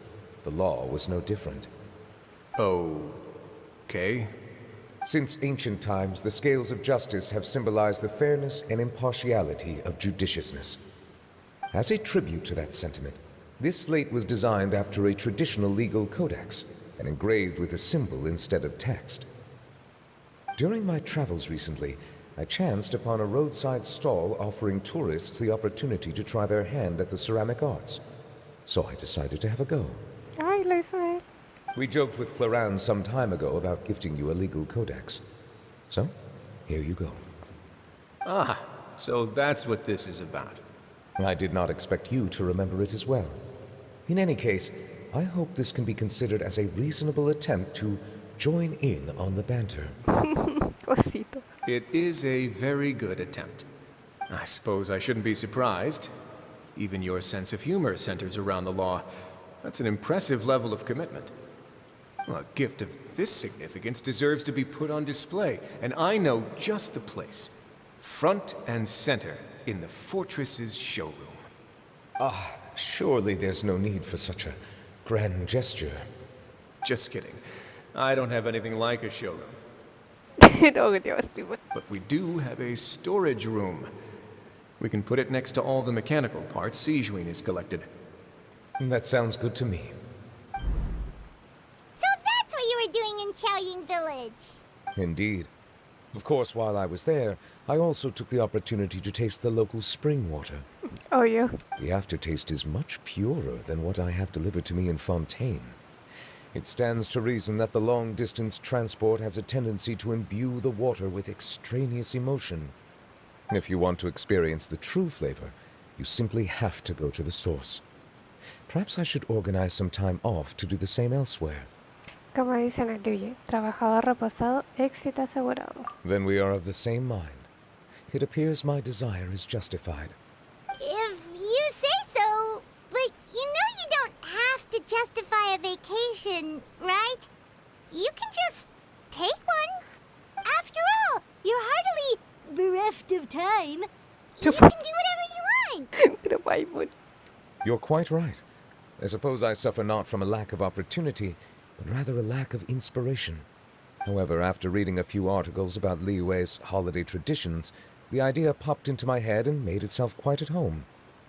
The law was no different. Okay. Since ancient times, the scales of justice have symbolized the fairness and impartiality of judiciousness. As a tribute to that sentiment, this slate was designed after a traditional legal codex and engraved with a symbol instead of text. During my travels recently, I chanced upon a roadside stall offering tourists the opportunity to try their hand at the ceramic arts. So I decided to have a go. Ay, lo hizo él. We joked with Clarence some time ago about gifting you a legal codex. So, here you go. Ah, so that's what this is about. I did not expect you to remember it as well. In any case, I hope this can be considered as a reasonable attempt to join in on the banter. Cosito. It is a very good attempt. I suppose I shouldn't be surprised. Even your sense of humor centers around the law. That's an impressive level of commitment. Well, a gift of this significance deserves to be put on display, and I know just the place. Front and center in the fortress's showroom. Ah, surely there's no need for such a grand gesture. Just kidding. I don't have anything like a showroom. No, Dios, tipo. But we do have a storage room. We can put it next to all the mechanical parts Sijuin has collected. That sounds good to me. So that's what you were doing in Chaoying Village. Indeed. Of course, while I was there, I also took the opportunity to taste the local spring water. Oh, yeah. The aftertaste is much purer than what I have delivered to me in Fontaine. It stands to reason that the long-distance transport has a tendency to imbue the water with extraneous emotion. If you want to experience the true flavor, you simply have to go to the source. Perhaps I should organize some time off to do the same elsewhere. Como dicen el Yuye, trabajador reposado, éxito asegurado. Then we are of the same mind. It appears my desire is justified. If you say so, but you know you don't have to justify a vacation, right? You can just take one. After all, you're hardly bereft of time. You can do whatever you want. Pero Paimon. You're quite right. I suppose I suffer not from a lack of opportunity, but rather a lack of inspiration. However, after reading a few articles about Liyue's holiday traditions, the idea popped into my head and made itself quite at home.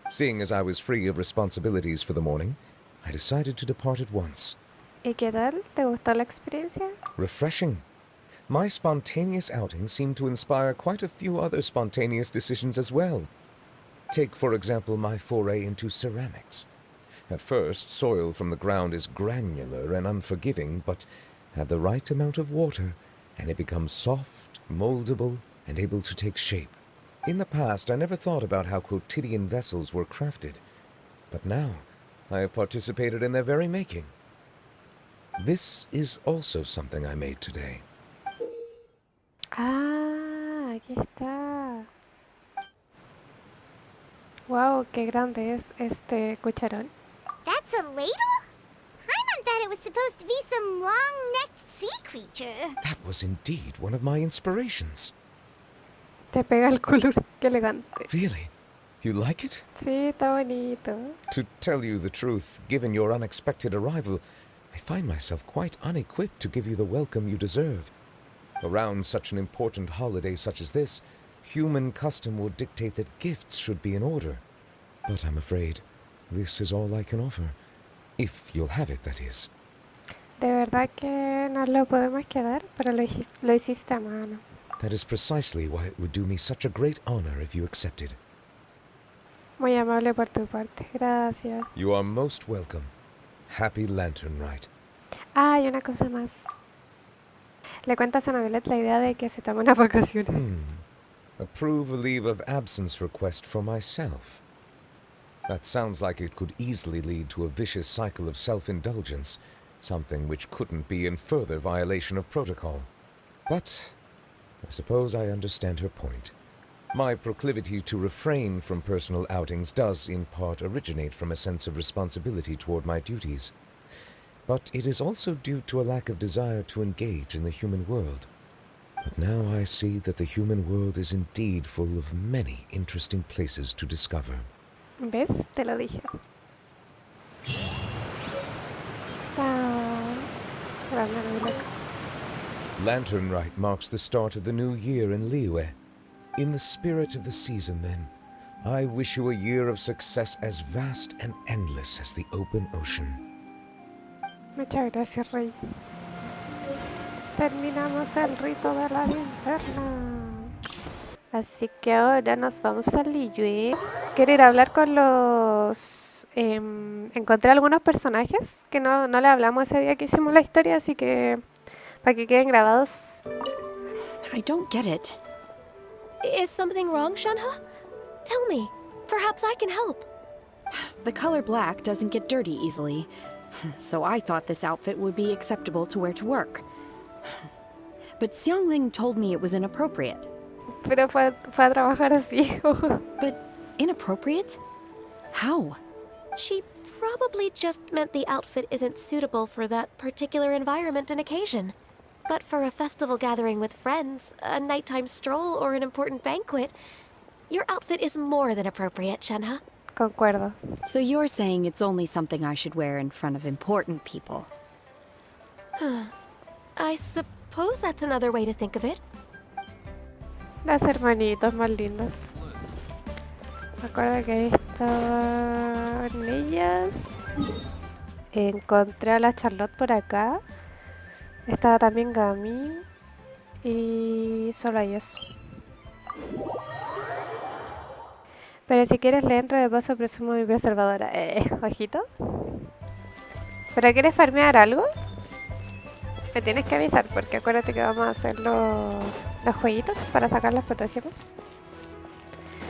Seeing as I was free of responsibilities for the morning, I decided to depart at once. ¿Y qué tal? ¿Te gustó la experiencia? Refreshing. My spontaneous outing seemed to inspire quite a few other spontaneous decisions as well. Take, for example, my foray into ceramics. At first, soil from the ground is granular and unforgiving, but add the right amount of water, and it becomes soft, moldable, and able to take shape. In the past, I never thought about how quotidian vessels were crafted, but now I have participated in their very making. This is also something I made today. Ah, aquí está. Wow, qué grande es este cucharón. That's a ladle? Paimon thought it was supposed to be some long-necked sea creature. That was indeed one of my inspirations. Te pega el color, qué elegante. Really? You like it? Sí, está bonito. To tell you the truth, given your unexpected arrival, I find myself quite unequipped to give you the welcome you deserve. Around such an important holiday such as this, human custom would dictate that gifts should be in order. But I'm afraid this is all I can offer. If you'll have it, that is. De verdad que no lo podemos quedar, pero lo hiciste a mano. That is precisely why it would do me such a great honor if you accepted. Muy amable por tu parte. Gracias. You are most welcome. Happy Lantern Rite. Ah, y una cosa más. Le cuentas a Navelet la idea de que se tome unas vacaciones. Approve a leave of absence request for myself. That sounds like it could easily lead to a vicious cycle of self-indulgence, something which couldn't be in further violation of protocol. But I suppose I understand her point. My proclivity to refrain from personal outings does in part originate from a sense of responsibility toward my duties. But it is also due to a lack of desire to engage in the human world. But now I see that the human world is indeed full of many interesting places to discover. ¿Ves? Te lo dije. Lantern Rite marks the start of the new year in Liyue. In the spirit of the season, then, I wish you a year of success as vast and endless as the open ocean. Muchas gracias, Rey. Terminamos el rito de la linterna. Así que ahora nos vamos a Liyue. Quiero ir a hablar con los... encontré algunos personajes que no le hablamos ese día que hicimos la historia, así que para que queden grabados. I don't get it. Is something wrong, Shenhe? Tell me. Perhaps I can help. The color black doesn't get dirty easily, so I thought this outfit would be acceptable to wear to work. But Xiangling told me it was inappropriate. Pero fue a trabajar así. But inappropriate? How? She probably just meant the outfit isn't suitable for that particular environment and occasion. But for a festival gathering with friends, a nighttime stroll, or an important banquet, your outfit is more than appropriate, Shenhe. Concuerdo. So you're saying it's only something I should wear in front of important people? I suppose that's another way to think of it. Las hermanitos más lindas. Me acuerdo que ahí estaban ellas. Encontré a la Charlotte por acá. Estaba también Gami. Y solo ellos. Pero si quieres le entro de paso, presumo mi preservadora. Bajito. ¿Pero quieres farmear algo? Me tienes que avisar, porque acuérdate que vamos a hacer los jueguitos para sacar las protogemas.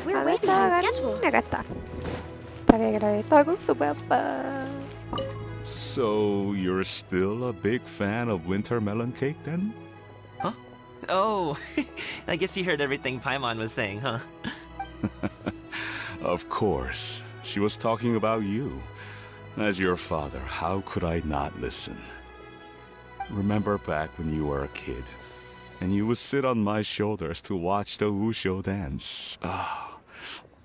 ¿Dónde está Gami? Acá está. Sabía que lo había estado con su papá. So, you're still a big fan of winter melon cake then? Huh? Oh, I guess you heard everything Paimon was saying, huh? Of course. She was talking about you. As your father, how could I not listen? Remember back when you were a kid, and you would sit on my shoulders to watch the Wushu dance.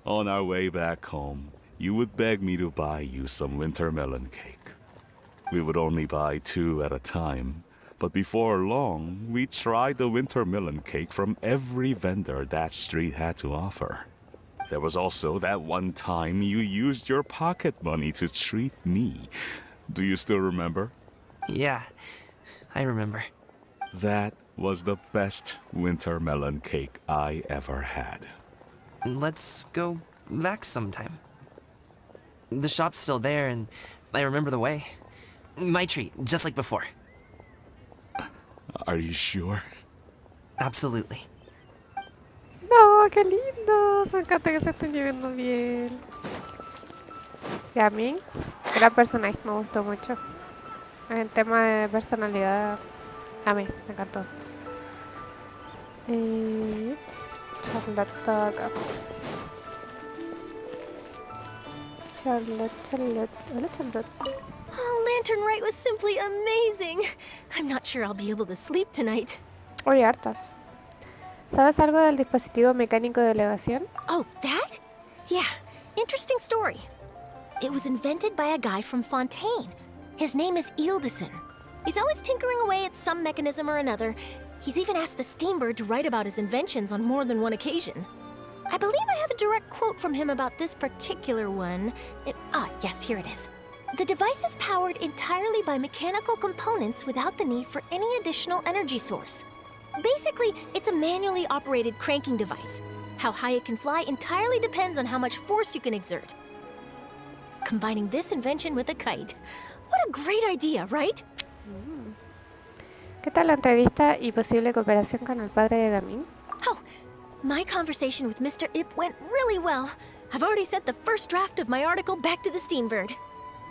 On our way back home, you would beg me to buy you some winter melon cake. We would only buy 2 at a time, but before long, we tried the winter melon cake from every vendor that street had to offer. There was also that one time you used your pocket money to treat me. Do you still remember? Yeah, I remember. That was the best winter melon cake I ever had. Let's go back sometime. The shop's still there, and I remember the way. My treat, just like before. Are you sure? Absolutely. No, qué lindo. Me encanta que se estén llevando bien. Y a mí, gran personaje, me gustó mucho. En tema de personalidad, a mí, me encantó. Y Charlotte acá. Charlotte. Hola, Charlotte. Oh, Lantern Rite was simply amazing. I'm not sure I'll be able to sleep tonight. Oye, hartas. ¿Sabes algo del dispositivo mecánico de elevación? Oh, that? Yeah, interesting story. It was invented by a guy from Fontaine. His name is Ildison. He's always tinkering away at some mechanism or another. He's even asked the Steambird to write about his inventions on more than one occasion. I believe I have a direct quote from him about this particular one. Yes, here it is. The device is powered entirely by mechanical components without the need for any additional energy source. Basically, it's a manually operated cranking device. How high it can fly entirely depends on how much force you can exert. Combining this invention with a kite. What a great idea, right? ¿Qué tal la entrevista y posible cooperación con el padre de Gamin? Oh, my conversation with Mr. Ip went really well. I've already sent the first draft of my article back to the Steambird.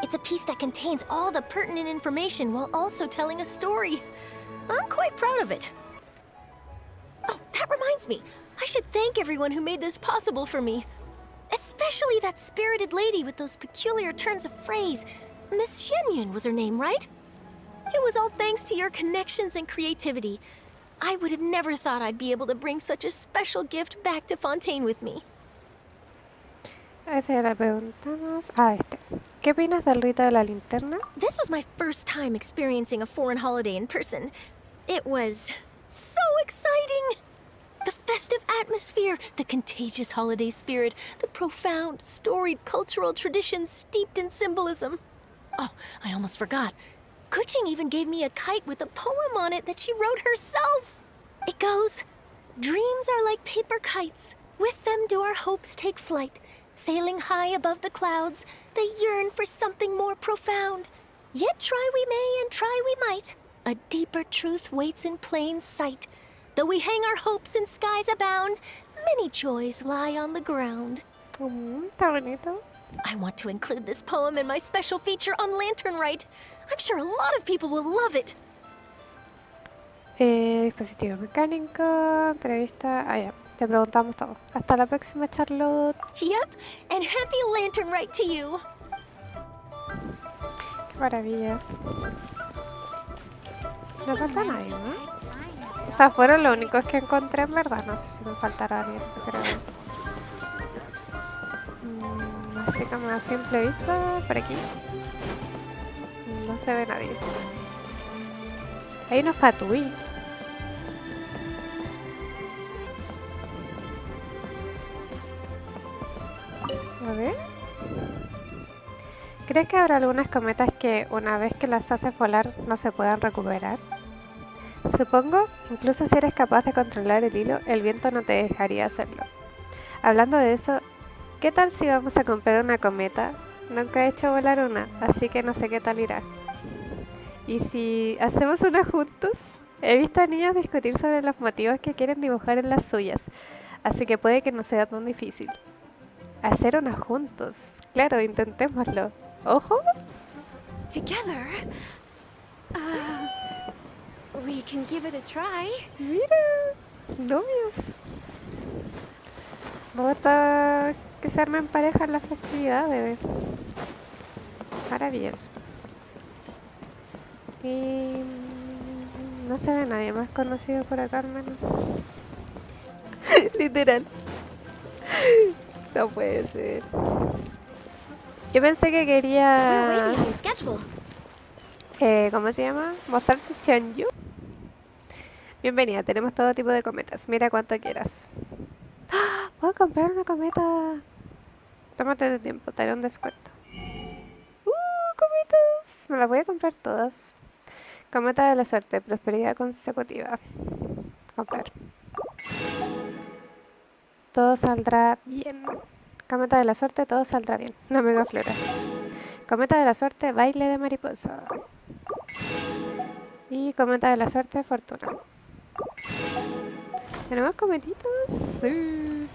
It's a piece that contains all the pertinent information while also telling a story. I'm quite proud of it. Oh, that reminds me. I should thank everyone who made this possible for me. Especially that spirited lady with those peculiar turns of phrase. Miss Shenyun was her name, right? It was all thanks to your connections and creativity. I would have never thought I'd be able to bring such a special gift back to Fontaine with me. A ese ya le preguntamos. ¿Qué opinas del rito de la linterna? This was my first time experiencing a foreign holiday in person. It was so exciting! The festive atmosphere, the contagious holiday spirit, the profound, storied cultural traditions steeped in symbolism. Oh, I almost forgot. Kuching even gave me a kite with a poem on it that she wrote herself. It goes, "Dreams are like paper kites. With them do our hopes take flight. Sailing high above the clouds, they yearn for something more profound. Yet try we may and try we might. A deeper truth waits in plain sight. Though we hang our hopes in skies abound, many joys lie on the ground." Está bonito. I want to include this poem in my special feature on Lantern Rite. I'm sure a lot of people will love it. Dispositivo mecánico, entrevista. Ah, ya. Te preguntamos todo. Hasta la próxima, Charlotte. Yep, and happy Lantern Rite to you. Qué maravilla. No falta nadie, ¿no? O sea, fueron los únicos que encontré, en verdad. No sé si me faltará alguien, pero... así como a simple vista, por aquí. No se ve nadie. Hay unos fatui. A ver. ¿Crees que habrá algunas cometas que una vez que las haces volar no se puedan recuperar? Supongo, incluso si eres capaz de controlar el hilo, el viento no te dejaría hacerlo. Hablando de eso, ¿qué tal si vamos a comprar una cometa? Nunca he hecho volar una, así que no sé qué tal irá. ¿Y si hacemos una juntos? He visto a niñas discutir sobre los motivos que quieren dibujar en las suyas, así que puede que no sea tan difícil. Hacer una juntos. Claro, intentémoslo. ¡Ojo! Together, we can give it a try. Mira, novios. Me gusta que se armen pareja en la festividad, bebé. Maravilloso. Y no se ve nadie más conocido por acá, al menos. Literal. No puede ser. Yo pensé que quería... ¿cómo se llama? Mostrar tu Cheonju. Bienvenida, tenemos todo tipo de cometas. Mira cuánto quieras. ¡Ah! Puedo comprar una cometa. Tómate de tiempo, te haré un descuento. Cometas. Me las voy a comprar todas. Cometa de la suerte, prosperidad consecutiva. Comprar. Todo saldrá bien. Cometa de la suerte, todo saldrá bien. Una mega flora. Cometa de la suerte, baile de mariposa. Y cometa de la suerte, fortuna. ¿Tenemos cometitos? Sí.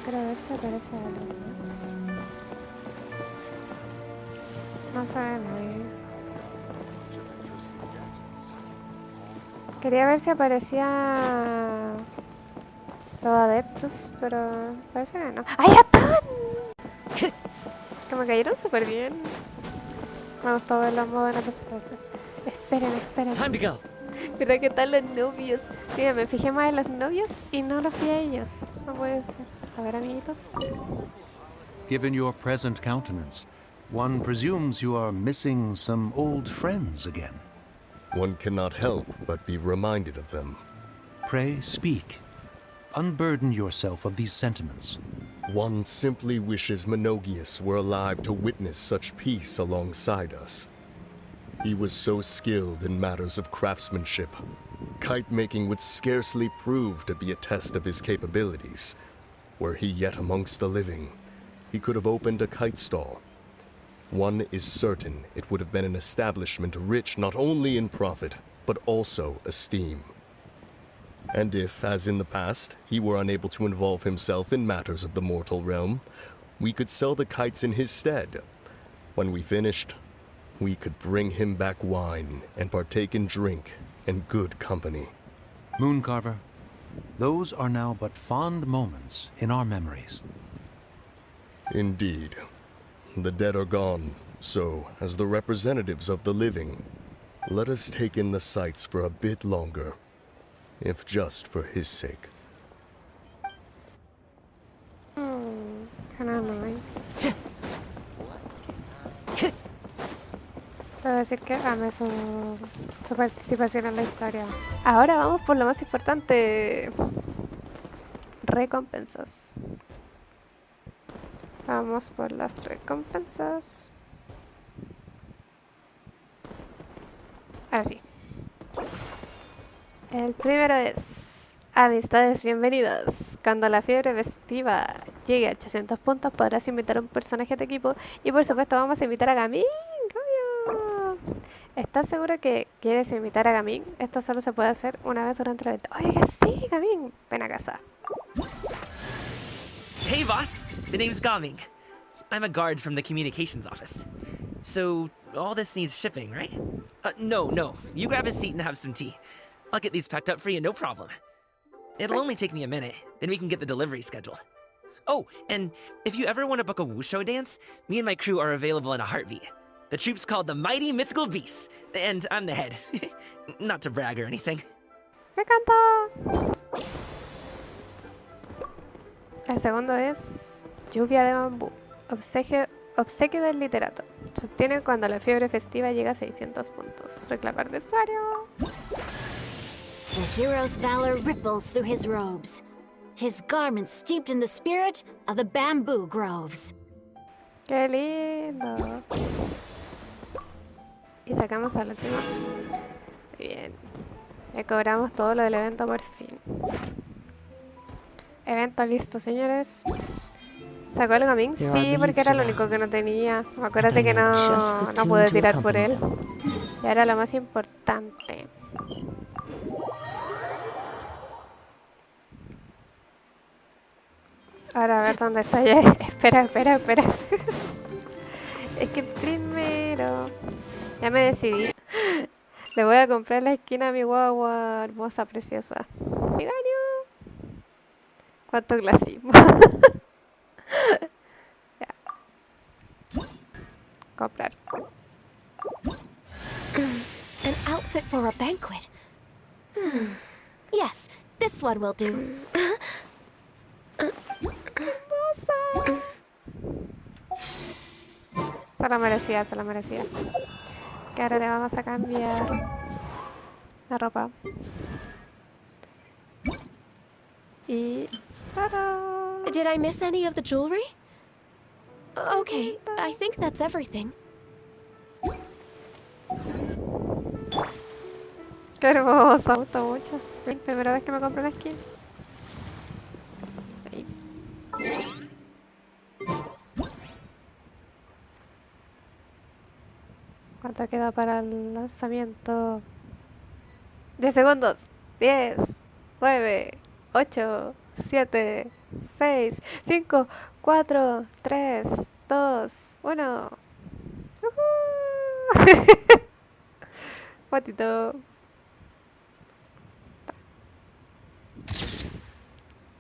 Quiero ver si aparece algo más. No sabe nadie. Quería ver si aparecía los adeptos, pero parece que no. ¡Ahí están! Que me cayeron súper bien. Me gustó ver la moda en la pasada. Esperen, esperen. Time to go. Mira qué tal los novios. Mira, me fijé más en los novios y no los vi a ellos. No puede ser. A ver, amiguitos. Given your present countenance, one presumes you are missing some old friends again. One cannot help but be reminded of them. Pray speak. Unburden yourself of these sentiments. One simply wishes Menogius were alive to witness such peace alongside us. He was so skilled in matters of craftsmanship. Kite making would scarcely prove to be a test of his capabilities. Were he yet amongst the living, he could have opened a kite stall. One is certain it would have been an establishment rich not only in profit, but also esteem. And if, as in the past, he were unable to involve himself in matters of the mortal realm, we could sell the kites in his stead. When we finished, we could bring him back wine and partake in drink and good company. Mooncarver, those are now but fond moments in our memories. Indeed. The dead are gone, so, as the representatives of the living, let us take in the sights for a bit longer. if just for his sake. Kinda nice. Debo decir que amé su participación en la historia. Ahora vamos por lo más importante. Recompensas. Vamos por las recompensas. Ahora sí. El primero es amistades bienvenidas. Cuando la fiebre festiva llegue a 800 puntos podrás invitar a un personaje a tu equipo. Y por supuesto vamos a invitar a Gamin. ¡Obvio! ¿Estás seguro que quieres invitar a Gamin? Esto solo se puede hacer una vez durante el evento. Oye, que sí, Gamin. Ven a casa. Hey, boss. The name's Gaming. I'm a guard from the communications office. So, all this needs shipping, right? No. You grab a seat and have some tea. I'll get these packed up for you, no problem. It'll only take me a minute, then we can get the delivery scheduled. Oh, and if you ever want to book a wushu dance, me and my crew are available in a heartbeat. The troupe's called the Mighty Mythical Beasts, and I'm the head. Not to brag or anything. Me encanta. El segundo es lluvia de bambú. Obsequio del literato. Se obtiene cuando la fiebre festiva llega a 600 puntos. Reclamar vestuario. The hero's valor ripples through his robes, his garments steeped in the spirit of the bamboo groves. ¡Qué lindo! Y sacamos al último. Muy bien. Ya cobramos todo lo del evento por fin. Evento listo, señores. ¿Sacó el Gaming? Sí, porque era lo único que no tenía. Acuérdate que no pude tirar por él. Y ahora lo más importante. Ahora a ver dónde está ya. Espera. Es que primero... Ya me decidí. Le voy a comprar la esquina a mi guagua hermosa, preciosa. Mi gaño. Cuánto clasismo. Ya. Comprar. An outfit for a banquet. Yes, this one will do. Se lo merecía. Que ahora le vamos a cambiar la ropa. Y... ¡tada! Did I miss any of the jewelry? Okay, I think that's everything. Qué hermoso, me gusta mucho. Primera vez que me compro una skin. Ahí. ¿Cuánto queda para el lanzamiento? 10 segundos. 10, 9, 8, 7, 6, 5, 4, 3, 2, 1. Fotito.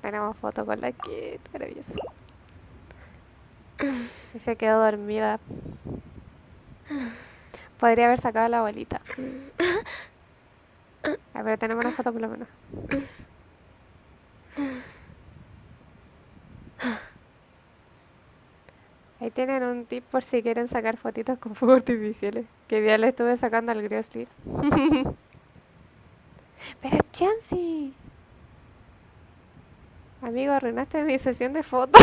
Tenemos foto con la Kit. Maravilloso. Y se quedó dormida. Podría haber sacado a la abuelita. Pero tenemos una foto por lo menos. Ahí tienen un tip por si quieren sacar fotitos con fuegos artificiales. Que día le estuve sacando al Grizzly. Pero Chansey. Amigo, arruinaste mi sesión de fotos.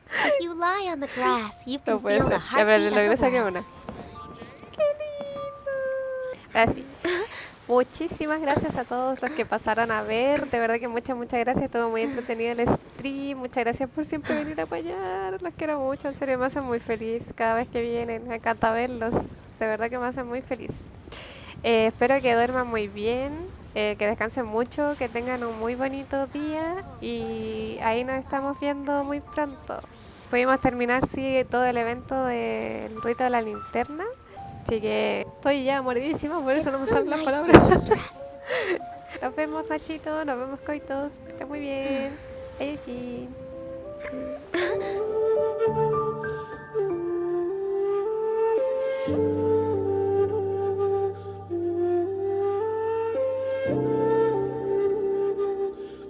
If you lie on the grass, you can No puede feel ser. the Ya, pero le heartbeat logré of the sacar world. una. ¡Qué lindo! Así. Muchísimas gracias a todos los que pasaron a ver. De verdad que muchas gracias. Estuvo muy entretenido el stream. Muchas gracias por siempre venir a apoyar. Los quiero mucho. En serio, me hacen muy feliz cada vez que vienen. Me encanta verlos. De verdad que me hacen muy feliz. Espero que duerman muy bien. Que descansen mucho. Que tengan un muy bonito día. Y ahí nos estamos viendo muy pronto. Pudimos terminar, sí, todo el evento del Rito de la Linterna. Así que estoy ya moridísima, por eso no me salen las palabras. Nos vemos, Nachito, nos vemos, Coitos. Que esté muy bien. Adiós.